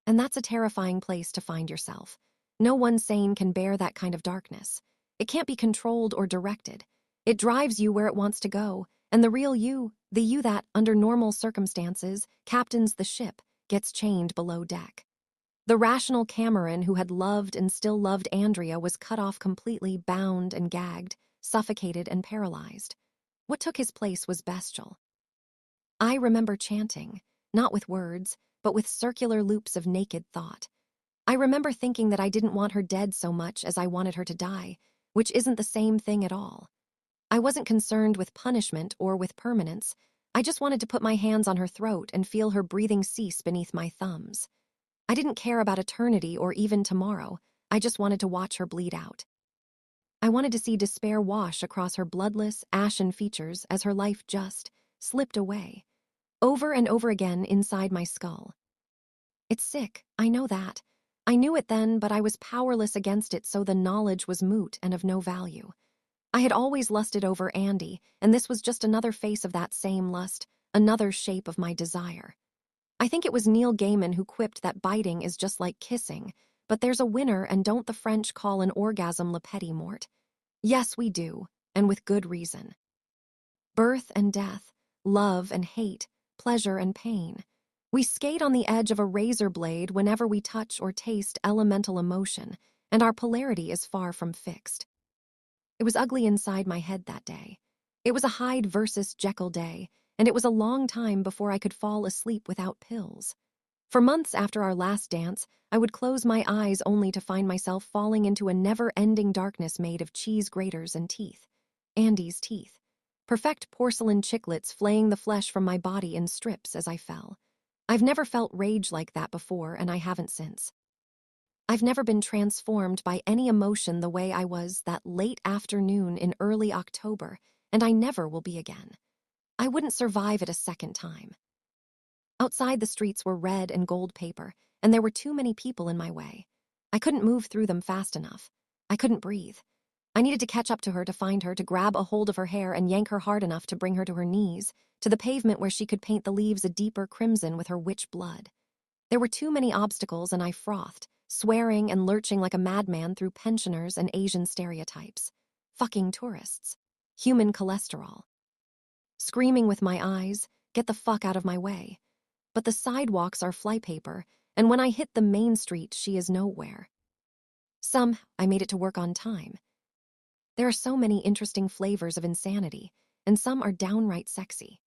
And that's a terrifying place to find yourself. No one sane can bear that kind of darkness. It can't be controlled or directed. It drives you where it wants to go, And the real you, the you that, under normal circumstances, captains the ship, gets chained below deck. The rational Cameron who had loved and still loved Andrea was cut off completely, bound and gagged, suffocated and paralyzed. What took his place was bestial. I remember chanting, not with words, but with circular loops of naked thought. I remember thinking that I didn't want her dead so much as I wanted her to die, which isn't the same thing at all. I wasn't concerned with punishment or with permanence. I just wanted to put my hands on her throat and feel her breathing cease beneath my thumbs. I didn't care about eternity or even tomorrow. I just wanted to watch her bleed out. I wanted to see despair wash across her bloodless, ashen features as her life just slipped away, over and over again inside my skull. It's sick, I know that. I knew it then, but I was powerless against it, so the knowledge was moot and of no value. I had always lusted over Andy, and this was just another face of that same lust, another shape of my desire. I think it was Neil Gaiman who quipped that biting is just like kissing, but there's a winner, and don't the French call an orgasm le petit mort? Yes, we do, and with good reason. Birth and death, love and hate, pleasure and pain. We skate on the edge of a razor blade whenever we touch or taste elemental emotion, and our polarity is far from fixed. It was ugly inside my head that day. It was a Hyde versus Jekyll day, and it was a long time before I could fall asleep without pills. For months after our last dance, I would close my eyes only to find myself falling into a never-ending darkness made of cheese graters and teeth. Andy's teeth. Perfect porcelain chiclets flaying the flesh from my body in strips as I fell. I've never felt rage like that before, and I haven't since. I've never been transformed by any emotion the way I was that late afternoon in early October, and I never will be again. I wouldn't survive it a second time. Outside, the streets were red and gold paper, and there were too many people in my way. I couldn't move through them fast enough. I couldn't breathe. I needed to catch up to her, to find her, to grab a hold of her hair and yank her hard enough to bring her to her knees, to the pavement where she could paint the leaves a deeper crimson with her witch blood. There were too many obstacles, and I frothed, swearing and lurching like a madman through pensioners and Asian stereotypes. Fucking tourists. Human cholesterol. Screaming with my eyes, get the fuck out of my way. But the sidewalks are flypaper, and when I hit the main street, she is nowhere. I made it to work on time. There are so many interesting flavors of insanity, and some are downright sexy.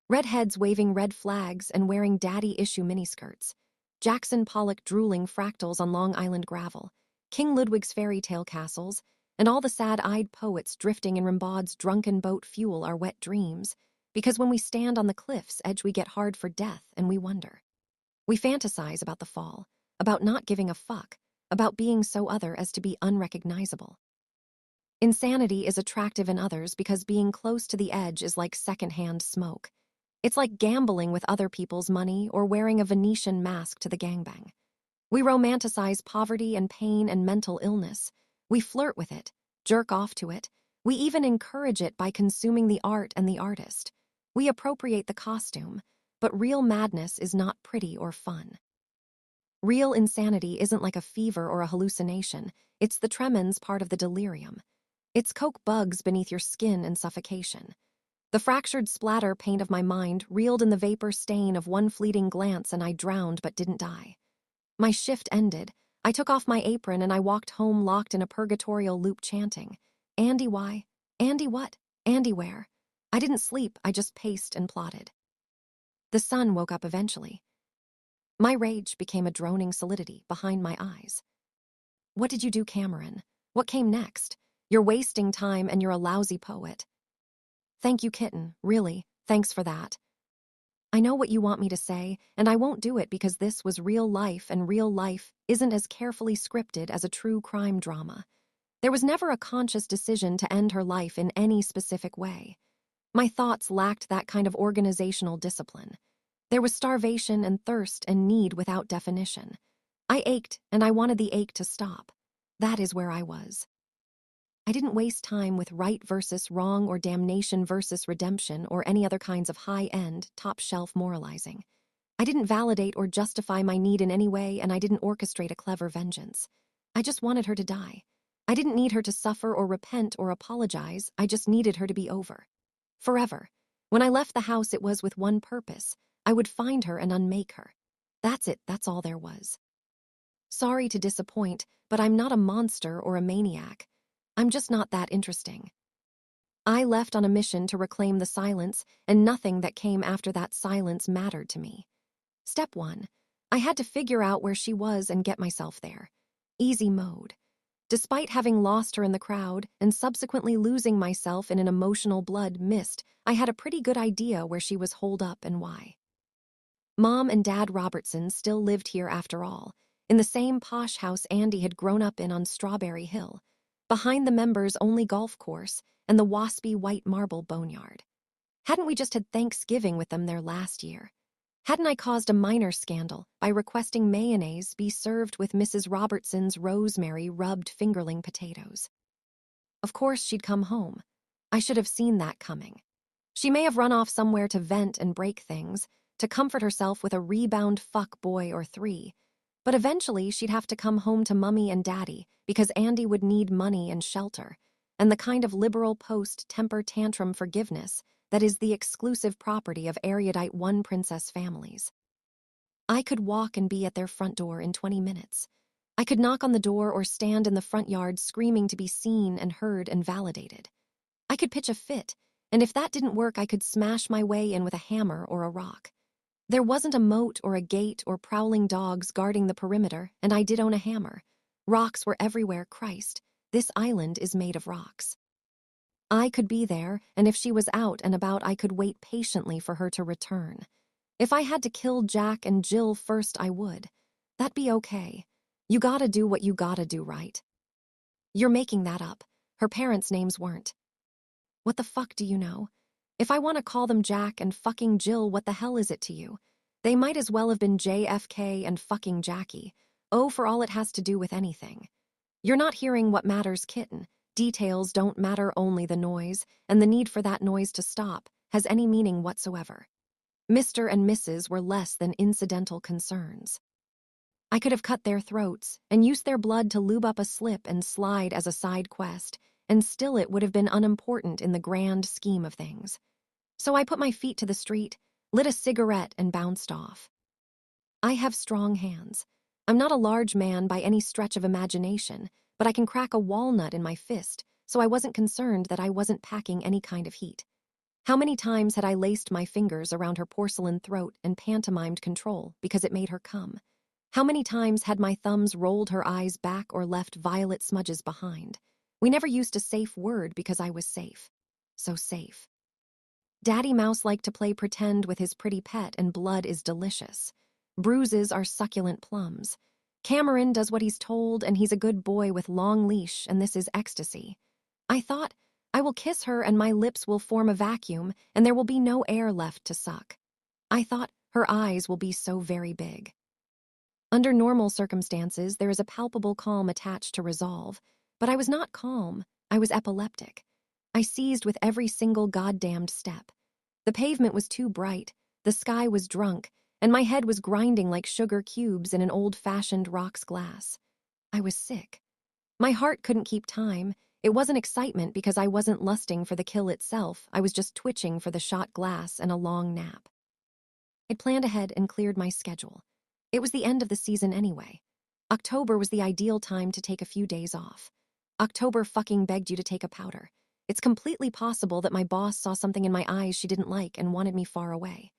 Redheads waving red flags and wearing daddy-issue miniskirts. Jackson Pollock drooling fractals on Long Island gravel. King Ludwig's fairy tale castles, and all the sad-eyed poets drifting in Rimbaud's drunken boat fuel our wet dreams, because when we stand on the cliff's edge we get hard for death and we wonder. We fantasize about the fall, about not giving a fuck, about being so other as to be unrecognizable. Insanity is attractive in others because being close to the edge is like secondhand smoke. It's like gambling with other people's money or wearing a Venetian mask to the gangbang. We romanticize poverty and pain and mental illness. We flirt with it, jerk off to it. We even encourage it by consuming the art and the artist. We appropriate the costume, but real madness is not pretty or fun. Real insanity isn't like a fever or a hallucination. It's the tremens part of the delirium. It's coke bugs beneath your skin and suffocation. The fractured splatter paint of my mind reeled in the vapor stain of one fleeting glance, and I drowned but didn't die. My shift ended. I took off my apron and I walked home locked in a purgatorial loop chanting, Andy why? Andy what? Andy where? I didn't sleep, I just paced and plotted. The sun woke up eventually. My rage became a droning solidity behind my eyes. What did you do, Cameron? What came next? You're wasting time and you're a lousy poet. Thank you, kitten, really, thanks for that. I know what you want me to say, and I won't do it because this was real life, and real life isn't as carefully scripted as a true crime drama. There was never a conscious decision to end her life in any specific way. My thoughts lacked that kind of organizational discipline. There was starvation and thirst and need without definition. I ached, and I wanted the ache to stop. That is where I was. I didn't waste time with right versus wrong or damnation versus redemption or any other kinds of high-end, top-shelf moralizing. I didn't validate or justify my need in any way, and I didn't orchestrate a clever vengeance. I just wanted her to die. I didn't need her to suffer or repent or apologize. I just needed her to be over. Forever. When I left the house, it was with one purpose. I would find her and unmake her. That's it, that's all there was. Sorry to disappoint, but I'm not a monster or a maniac. I'm just not that interesting. I left on a mission to reclaim the silence, and nothing that came after that silence mattered to me. Step 1. I had to figure out where she was and get myself there. Easy mode. Despite having lost her in the crowd and subsequently losing myself in an emotional blood mist, I had a pretty good idea where she was holed up and why. Mom and Dad Robertson still lived here after all, in the same posh house Andy had grown up in on Strawberry Hill, behind the members' only golf course and the waspy white marble boneyard. Hadn't we just had Thanksgiving with them there last year? Hadn't I caused a minor scandal by requesting mayonnaise be served with Mrs. Robertson's rosemary rubbed fingerling potatoes? Of course she'd come home. I should have seen that coming. She may have run off somewhere to vent and break things, to comfort herself with a rebound fuck boy or 3, but eventually she'd have to come home to Mummy and Daddy because Andy would need money and shelter, and the kind of liberal post-temper tantrum forgiveness that is the exclusive property of erudite one-princess families. I could walk and be at their front door in 20 minutes. I could knock on the door or stand in the front yard screaming to be seen and heard and validated. I could pitch a fit, and if that didn't work, I could smash my way in with a hammer or a rock. There wasn't a moat or a gate or prowling dogs guarding the perimeter, and I did own a hammer. Rocks were everywhere, Christ. This island is made of rocks. I could be there, and if she was out and about, I could wait patiently for her to return. If I had to kill Jack and Jill first, I would. That'd be okay. You gotta do what you gotta do, right? You're making that up. Her parents' names weren't. What the fuck do you know? If I want to call them Jack and fucking Jill, what the hell is it to you? They might as well have been JFK and fucking Jackie. Oh, for all it has to do with anything. You're not hearing what matters, kitten. Details don't matter, only the noise, and the need for that noise to stop has any meaning whatsoever. Mr. and Mrs. were less than incidental concerns. I could have cut their throats and used their blood to lube up a slip and slide as a side quest, and still it would have been unimportant in the grand scheme of things. So I put my feet to the street, lit a cigarette, and bounced off. I have strong hands. I'm not a large man by any stretch of imagination, but I can crack a walnut in my fist, so I wasn't concerned that I wasn't packing any kind of heat. How many times had I laced my fingers around her porcelain throat and pantomimed control because it made her come? How many times had my thumbs rolled her eyes back or left violet smudges behind? We never used a safe word because I was safe. So safe. Daddy Mouse liked to play pretend with his pretty pet, and blood is delicious. Bruises are succulent plums. Cameron does what he's told, and he's a good boy with long leash, and this is ecstasy. I thought, I will kiss her and my lips will form a vacuum, and there will be no air left to suck. I thought, her eyes will be so very big. Under normal circumstances, there is a palpable calm attached to resolve, but I was not calm, I was epileptic. I seized with every single goddamned step. The pavement was too bright, the sky was drunk, and my head was grinding like sugar cubes in an old-fashioned rocks glass. I was sick. My heart couldn't keep time. It wasn't excitement because I wasn't lusting for the kill itself, I was just twitching for the shot glass and a long nap. I'd planned ahead and cleared my schedule. It was the end of the season anyway. October was the ideal time to take a few days off. October fucking begged you to take a powder. It's completely possible that my boss saw something in my eyes she didn't like and wanted me far away.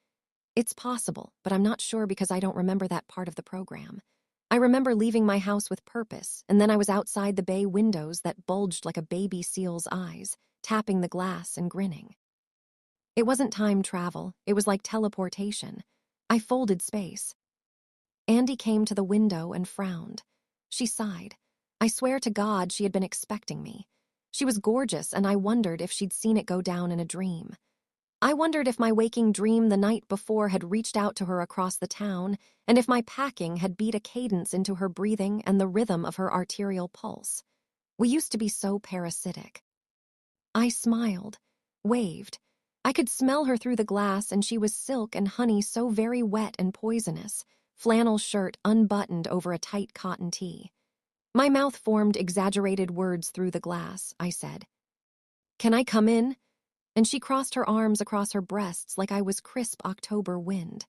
It's possible, but I'm not sure because I don't remember that part of the program. I remember leaving my house with purpose, and then I was outside the bay windows that bulged like a baby seal's eyes, tapping the glass and grinning. It wasn't time travel, it was like teleportation. I folded space. Andy came to the window and frowned. She sighed. I swear to God she had been expecting me. She was gorgeous, and I wondered if she'd seen it go down in a dream. I wondered if my waking dream the night before had reached out to her across the town, and if my packing had beat a cadence into her breathing and the rhythm of her arterial pulse. We used to be so parasitic. I smiled, waved. I could smell her through the glass, and she was silk and honey, so very wet and poisonous, flannel shirt unbuttoned over a tight cotton tee. My mouth formed exaggerated words through the glass. I said, "Can I come in?" and she crossed her arms across her breasts like I was crisp October wind.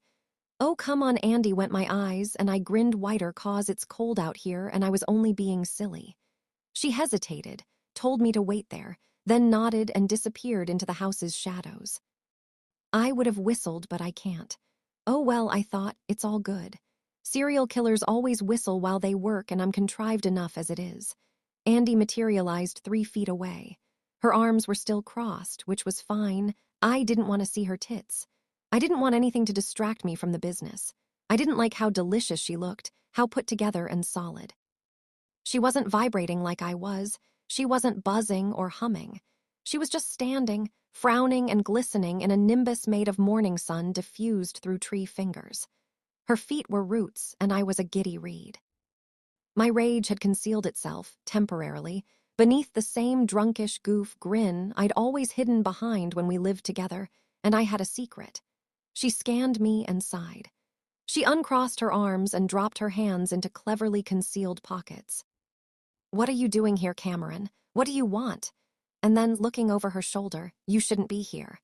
"Oh, come on, Andy," went my eyes, and I grinned wider cause it's cold out here and I was only being silly. She hesitated, told me to wait there, then nodded and disappeared into the house's shadows. I would have whistled, but I can't. Oh well, I thought, it's all good. Serial killers always whistle while they work, and I'm contrived enough as it is. Andy materialized 3 feet away. Her arms were still crossed, which was fine. I didn't want to see her tits. I didn't want anything to distract me from the business. I didn't like how delicious she looked, how put together and solid. She wasn't vibrating like I was. She wasn't buzzing or humming. She was just standing, frowning and glistening in a nimbus made of morning sun diffused through tree fingers. Her feet were roots, and I was a giddy reed. My rage had concealed itself, temporarily, beneath the same drunkish goof grin I'd always hidden behind when we lived together, and I had a secret. She scanned me and sighed. She uncrossed her arms and dropped her hands into cleverly concealed pockets. "What are you doing here, Cameron? What do you want?" And then, looking over her shoulder, "You shouldn't be here."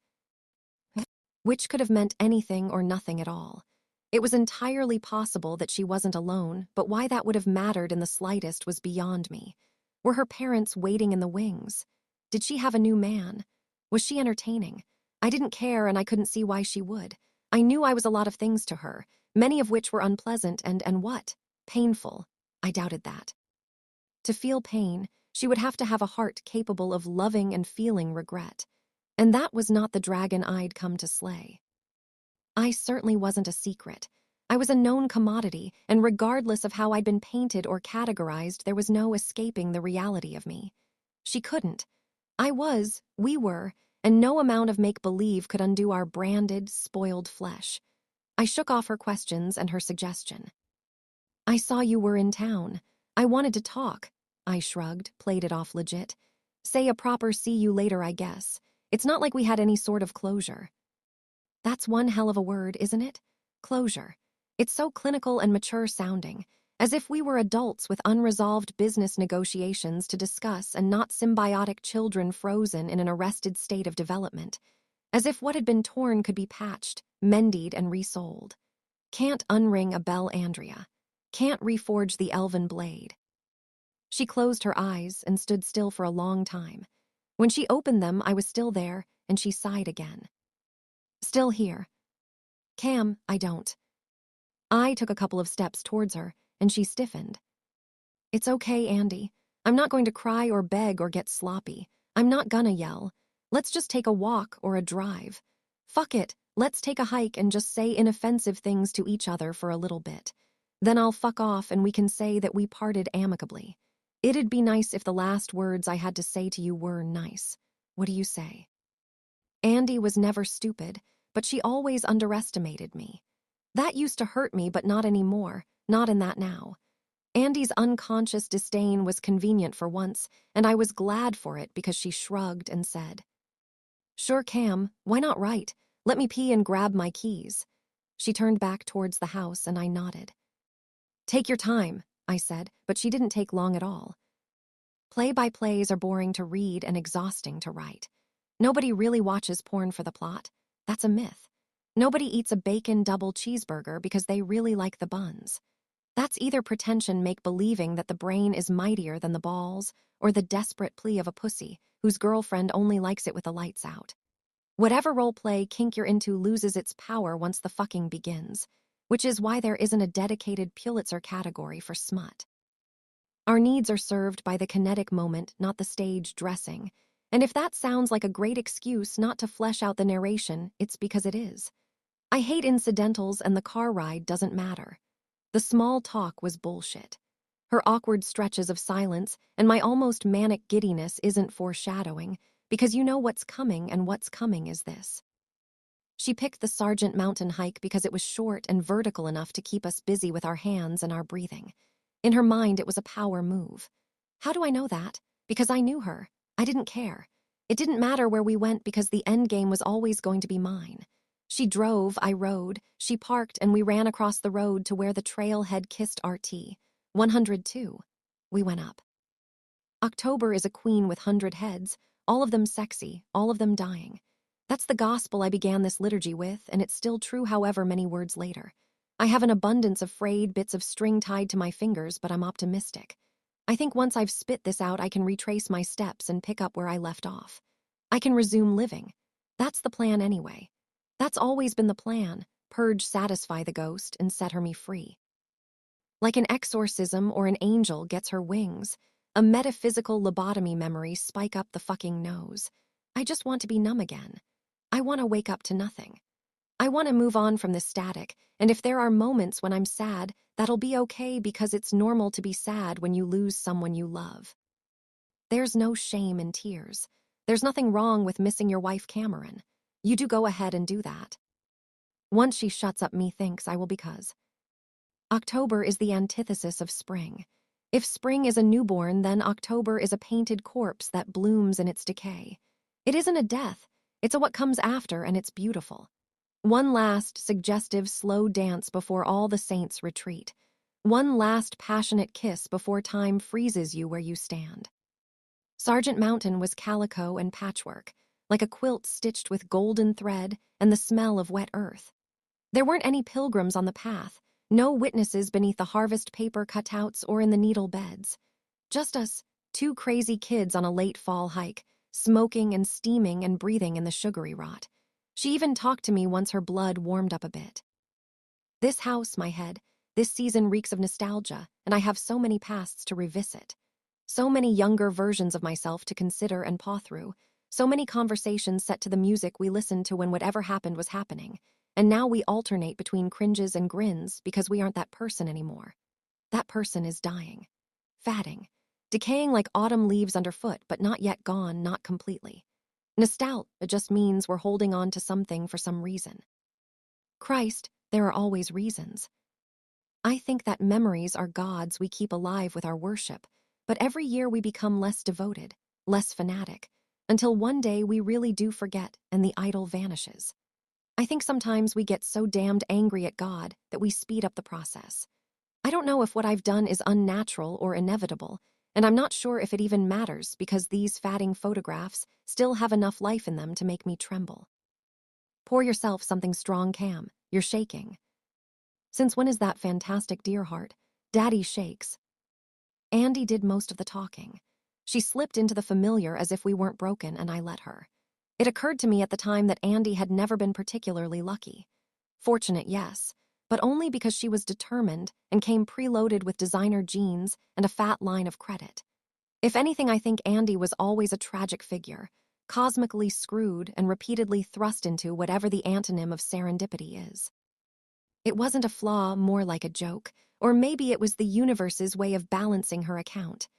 Which could have meant anything or nothing at all. It was entirely possible that she wasn't alone, but why that would have mattered in the slightest was beyond me. Were her parents waiting in the wings? Did she have a new man? Was she entertaining? I didn't care, and I couldn't see why she would. I knew I was a lot of things to her, many of which were unpleasant and what? Painful. I doubted that. To feel pain, she would have to have a heart capable of loving and feeling regret. And that was not the dragon I'd come to slay. I certainly wasn't a secret. I was a known commodity, and regardless of how I'd been painted or categorized, there was no escaping the reality of me. She couldn't. We were, and no amount of make-believe could undo our branded, spoiled flesh. I shook off her questions and her suggestion. "I saw you were in town. I wanted to talk." I shrugged, played it off legit. "Say a proper see you later, I guess. It's not like we had any sort of closure." That's one hell of a word, isn't it? Closure. It's so clinical and mature sounding, as if we were adults with unresolved business negotiations to discuss and not symbiotic children frozen in an arrested state of development. As if what had been torn could be patched, mended, and resold. Can't unring a bell, Andrea. Can't reforge the elven blade. She closed her eyes and stood still for a long time. When she opened them, I was still there, and she sighed again. "Still here." "Cam, I don't." I took a couple of steps towards her, and she stiffened. "It's okay, Andy. I'm not going to cry or beg or get sloppy. I'm not gonna yell. Let's just take a walk or a drive. Fuck it, let's take a hike and just say inoffensive things to each other for a little bit. Then I'll fuck off and we can say that we parted amicably. It'd be nice if the last words I had to say to you were nice. What do you say?" Andy was never stupid, but she always underestimated me. That used to hurt me, but not anymore, not in that now. Andy's unconscious disdain was convenient for once, and I was glad for it because she shrugged and said, "Sure, Cam, why not write? Let me pee and grab my keys." She turned back towards the house and I nodded. "Take your time," I said, but she didn't take long at all. Play-by-plays are boring to read and exhausting to write. Nobody really watches porn for the plot. That's a myth. Nobody eats a bacon double cheeseburger because they really like the buns. That's either pretension make-believing that the brain is mightier than the balls, or the desperate plea of a pussy whose girlfriend only likes it with the lights out. Whatever role-play kink you're into loses its power once the fucking begins, which is why there isn't a dedicated Pulitzer category for smut. Our needs are served by the kinetic moment, not the stage dressing. And if that sounds like a great excuse not to flesh out the narration, it's because it is. I hate incidentals, and the car ride doesn't matter. The small talk was bullshit. Her awkward stretches of silence and my almost manic giddiness isn't foreshadowing, because you know what's coming, and what's coming is this. She picked the Sargent Mountain hike because it was short and vertical enough to keep us busy with our hands and our breathing. In her mind, it was a power move. How do I know that? Because I knew her. I didn't care. It didn't matter where we went because the end game was always going to be mine. She drove, I rode, she parked, and we ran across the road to where the trailhead kissed RT. 102. We went up. October is a queen with 100 heads, all of them sexy, all of them dying. That's the gospel I began this liturgy with, and it's still true however many words later. I have an abundance of frayed bits of string tied to my fingers, but I'm optimistic. I think once I've spit this out, I can retrace my steps and pick up where I left off. I can resume living. That's the plan anyway. That's always been the plan: purge, satisfy the ghost, and set her me free. Like an exorcism or an angel gets her wings, a metaphysical lobotomy memory spike up the fucking nose. I just want to be numb again. I want to wake up to nothing. I want to move on from this static, and if there are moments when I'm sad, that'll be okay because it's normal to be sad when you lose someone you love. There's no shame in tears. There's nothing wrong with missing your wife, Cameron. You do go ahead and do that. Once she shuts up, methinks I will, because October is the antithesis of spring. If spring is a newborn, then October is a painted corpse that blooms in its decay. It isn't a death, it's a what comes after, and it's beautiful. One last suggestive slow dance before all the saints retreat. One last passionate kiss before time freezes you where you stand. Sergeant Mountain was calico and patchwork, like a quilt stitched with golden thread and the smell of wet earth. There weren't any pilgrims on the path, no witnesses beneath the harvest paper cutouts or in the needle beds. Just us, two crazy kids on a late fall hike, smoking and steaming and breathing in the sugary rot. She even talked to me once her blood warmed up a bit. This house, my head, this season reeks of nostalgia, and I have so many pasts to revisit. So many younger versions of myself to consider and paw through. So many conversations set to the music we listened to when whatever happened was happening. And now we alternate between cringes and grins because we aren't that person anymore. That person is dying, fatting, decaying like autumn leaves underfoot, but not yet gone, not completely. Nostalgia just means we're holding on to something for some reason. Christ, there are always reasons. I think that memories are gods we keep alive with our worship, but every year we become less devoted, less fanatic, until one day we really do forget and the idol vanishes. I think sometimes we get so damned angry at God that we speed up the process. I don't know if what I've done is unnatural or inevitable, and I'm not sure if it even matters because these fatting photographs still have enough life in them to make me tremble. Pour yourself something strong, Cam. You're shaking. Since when is that fantastic, dear heart? Daddy shakes. Andy did most of the talking. She slipped into the familiar as if we weren't broken, and I let her. It occurred to me at the time that Andy had never been particularly lucky. Fortunate, yes, but only because she was determined and came preloaded with designer jeans and a fat line of credit. If anything, I think Andy was always a tragic figure, cosmically screwed and repeatedly thrust into whatever the antonym of serendipity is. It wasn't a flaw, more like a joke, or maybe it was the universe's way of balancing her account.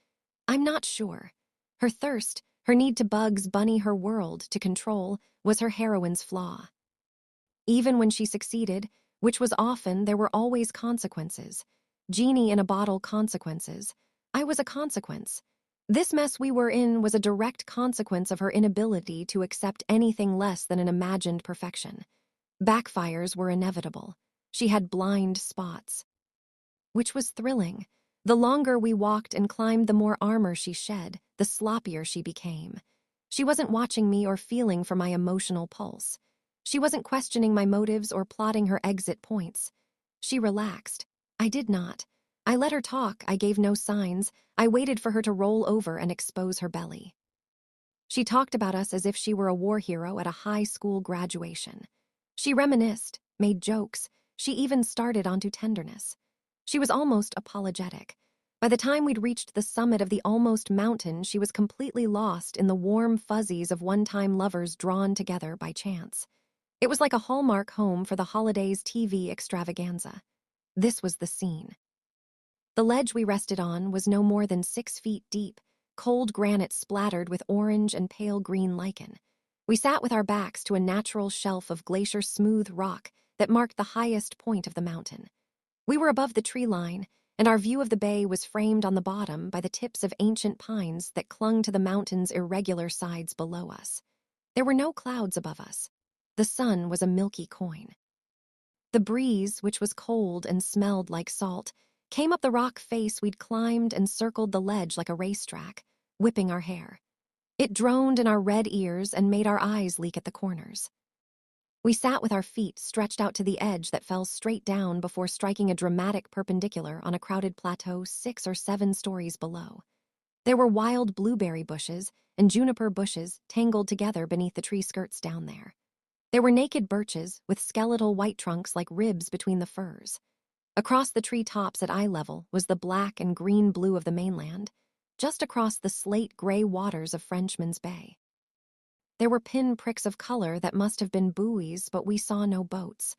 I'm not sure. Her thirst, her need to Bugs Bunny her world to control, was her heroine's flaw. Even when she succeeded, which was often, there were always consequences. Genie in a bottle consequences. I was a consequence. This mess we were in was a direct consequence of her inability to accept anything less than an imagined perfection. Backfires were inevitable. She had blind spots. Which was thrilling. The longer we walked and climbed, the more armor she shed, the sloppier she became. She wasn't watching me or feeling for my emotional pulse. She wasn't questioning my motives or plotting her exit points. She relaxed. I did not. I let her talk. I gave no signs. I waited for her to roll over and expose her belly. She talked about us as if she were a war hero at a high school graduation. She reminisced, made jokes. She even started onto tenderness. She was almost apologetic. By the time we'd reached the summit of the almost mountain, she was completely lost in the warm fuzzies of one-time lovers drawn together by chance. It was like a Hallmark home for the holidays TV extravaganza. This was the scene. The ledge we rested on was no more than 6 feet deep, cold granite splattered with orange and pale green lichen. We sat with our backs to a natural shelf of glacier-smooth rock that marked the highest point of the mountain. We were above the tree line, and our view of the bay was framed on the bottom by the tips of ancient pines that clung to the mountain's irregular sides below us. There were no clouds above us. The sun was a milky coin. The breeze, which was cold and smelled like salt, came up the rock face we'd climbed and circled the ledge like a racetrack, whipping our hair. It droned in our red ears and made our eyes leak at the corners. We sat with our feet stretched out to the edge that fell straight down before striking a dramatic perpendicular on a crowded plateau 6 or 7 stories below. There were wild blueberry bushes and juniper bushes tangled together beneath the tree skirts down there. There were naked birches with skeletal white trunks like ribs between the firs. Across the tree tops at eye level was the black and green blue of the mainland, just across the slate-gray waters of Frenchman's Bay. There were pin-pricks of color that must have been buoys, but we saw no boats.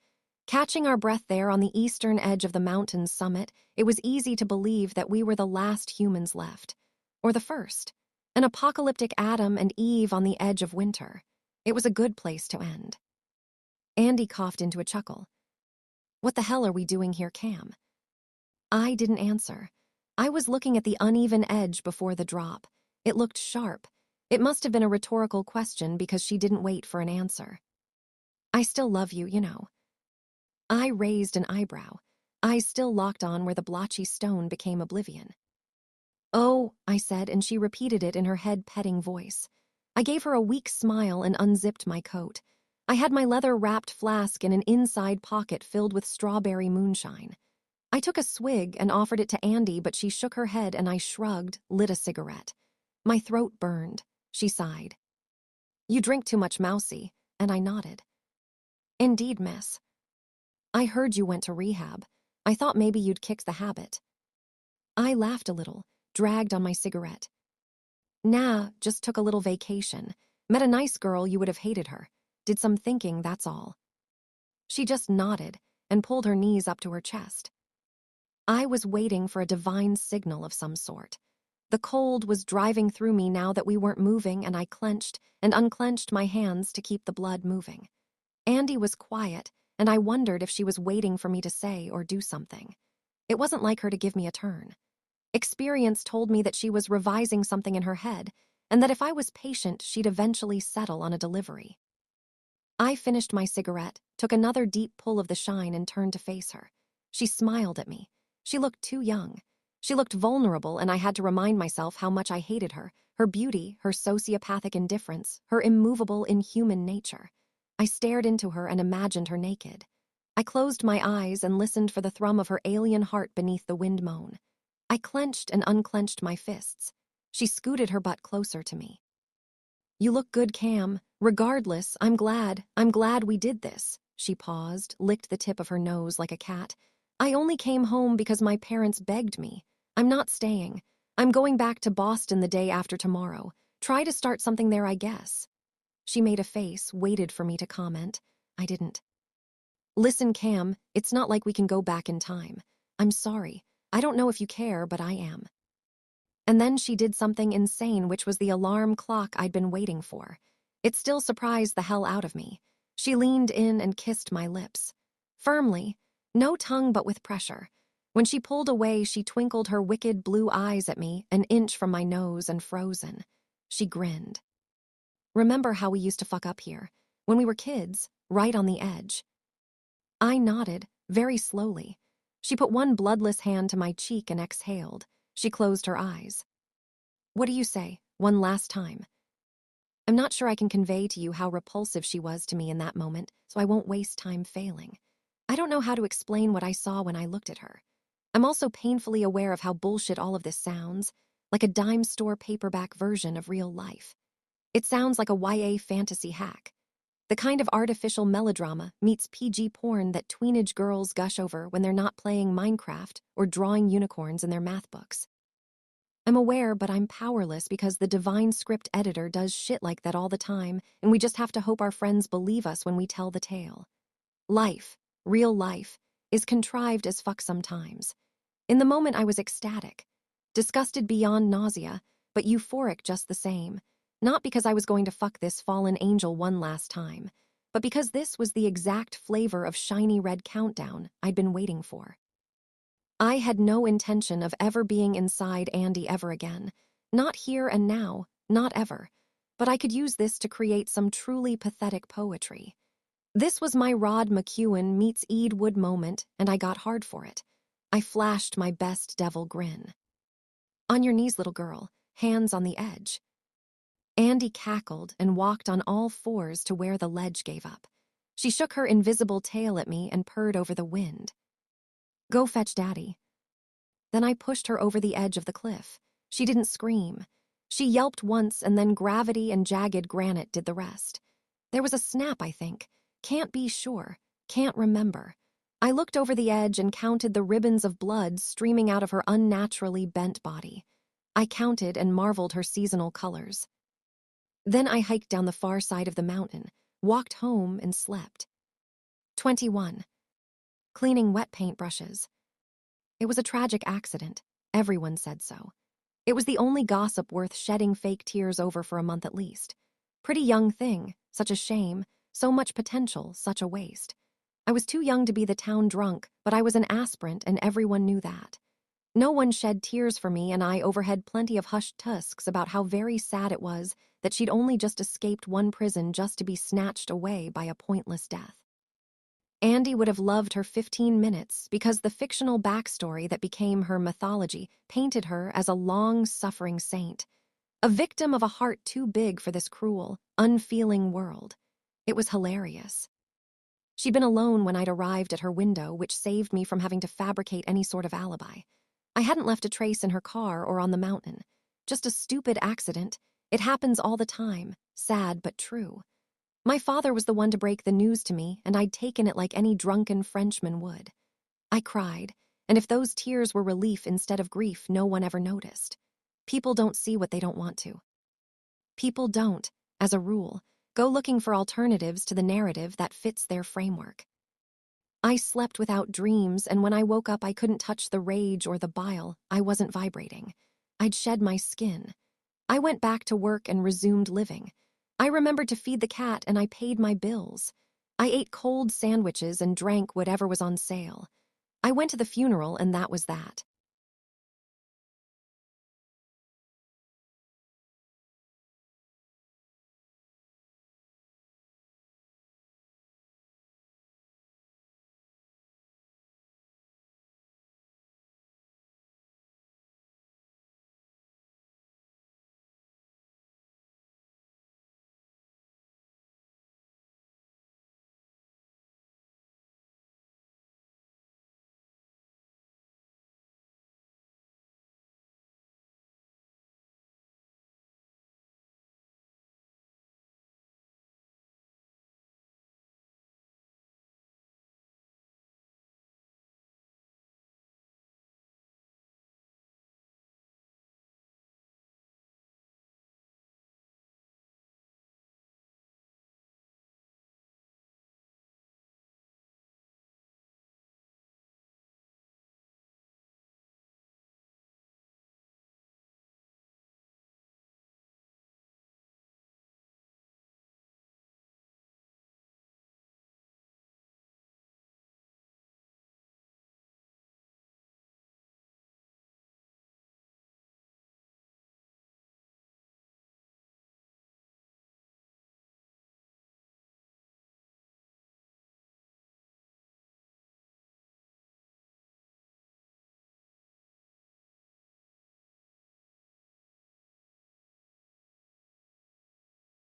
Catching our breath there on the eastern edge of the mountain's summit, it was easy to believe that we were the last humans left. Or the first. An apocalyptic Adam and Eve on the edge of winter. It was a good place to end. Andy coughed into a chuckle. "What the hell are we doing here, Cam?" I didn't answer. I was looking at the uneven edge before the drop. It looked sharp. It must have been a rhetorical question because she didn't wait for an answer. "I still love you, you know." I raised an eyebrow, eyes still locked on where the blotchy stone became oblivion. "Oh," I said, and she repeated it in her head-petting voice. I gave her a weak smile and unzipped my coat. I had my leather-wrapped flask in an inside pocket filled with strawberry moonshine. I took a swig and offered it to Andy, but she shook her head and I shrugged, lit a cigarette. My throat burned. She sighed. "You drink too much, Mousie," and I nodded. "Indeed, miss." "I heard you went to rehab. I thought maybe you'd kicked the habit." I laughed a little, dragged on my cigarette. "Nah, just took a little vacation. Met a nice girl, you would have hated her. Did some thinking, that's all." She just nodded and pulled her knees up to her chest. I was waiting for a divine signal of some sort. The cold was driving through me now that we weren't moving, and I clenched and unclenched my hands to keep the blood moving. Andy was quiet, and I wondered if she was waiting for me to say or do something. It wasn't like her to give me a turn. Experience told me that she was revising something in her head, and that if I was patient, she'd eventually settle on a delivery. I finished my cigarette, took another deep pull of the shine, and turned to face her. She smiled at me. She looked too young. She looked vulnerable, and I had to remind myself how much I hated her beauty, her sociopathic indifference, her immovable, inhuman nature. I stared into her and imagined her naked. I closed my eyes and listened for the thrum of her alien heart beneath the wind moan. I clenched and unclenched my fists. She scooted her butt closer to me. "You look good, Cam. Regardless, I'm glad we did this." She paused, licked the tip of her nose like a cat. "I only came home because my parents begged me. I'm not staying. I'm going back to Boston the day after tomorrow. Try to start something there, I guess." She made a face, waited for me to comment. I didn't. "Listen, Cam, it's not like we can go back in time. I'm sorry. I don't know if you care, but I am." And then she did something insane, which was the alarm clock I'd been waiting for. It still surprised the hell out of me. She leaned in and kissed my lips. Firmly, no tongue but with pressure. When she pulled away, she twinkled her wicked blue eyes at me, an inch from my nose and frozen. She grinned. "Remember how we used to fuck up here? When we were kids, right on the edge." I nodded, very slowly. She put one bloodless hand to my cheek and exhaled. She closed her eyes. "What do you say? One last time." I'm not sure I can convey to you how repulsive she was to me in that moment, so I won't waste time failing. I don't know how to explain what I saw when I looked at her. I'm also painfully aware of how bullshit all of this sounds, like a dime store paperback version of real life. It sounds like a YA fantasy hack. The kind of artificial melodrama meets PG porn that tweenage girls gush over when they're not playing Minecraft or drawing unicorns in their math books. I'm aware, but I'm powerless because the divine script editor does shit like that all the time, and we just have to hope our friends believe us when we tell the tale. Life, real life, is contrived as fuck sometimes. In the moment I was ecstatic, disgusted beyond nausea, but euphoric just the same. Not because I was going to fuck this fallen angel one last time, but because this was the exact flavor of shiny red countdown I'd been waiting for. I had no intention of ever being inside Andy ever again. Not here and now, not ever. But I could use this to create some truly pathetic poetry. This was my Rod McEwen meets Ed Wood moment, and I got hard for it. I flashed my best devil grin. "On your knees, little girl, hands on the edge." Andy cackled and walked on all fours to where the ledge gave up. She shook her invisible tail at me and purred over the wind. Go fetch Daddy. Then I pushed her over the edge of the cliff. She didn't scream. She yelped once, and then gravity and jagged granite did the rest. There was a snap, I think. Can't be sure. Can't remember. I looked over the edge and counted the ribbons of blood streaming out of her unnaturally bent body. I counted and marveled her seasonal colors. Then I hiked down the far side of the mountain, walked home, and slept. 21. Cleaning wet paint brushes. It was a tragic accident. Everyone said so. It was the only gossip worth shedding fake tears over for a month at least. Pretty young thing, such a shame, so much potential, such a waste. I was too young to be the town drunk, but I was an aspirant and everyone knew that. No one shed tears for me, and I overheard plenty of hushed tusks about how very sad it was that she'd only just escaped one prison just to be snatched away by a pointless death. Andy would have loved her 15 minutes because the fictional backstory that became her mythology painted her as a long-suffering saint, a victim of a heart too big for this cruel, unfeeling world. It was hilarious. She'd been alone when I'd arrived at her window, which saved me from having to fabricate any sort of alibi. I hadn't left a trace in her car or on the mountain. Just a stupid accident. It happens all the time, sad but true. My father was the one to break the news to me, and I'd taken it like any drunken Frenchman would. I cried, and if those tears were relief instead of grief, no one ever noticed. People don't see what they don't want to. People don't, as a rule, go looking for alternatives to the narrative that fits their framework. I slept without dreams, and when I woke up I couldn't touch the rage or the bile. I wasn't vibrating. I'd shed my skin. I went back to work and resumed living. I remembered to feed the cat, and I paid my bills. I ate cold sandwiches and drank whatever was on sale. I went to the funeral, and that was that.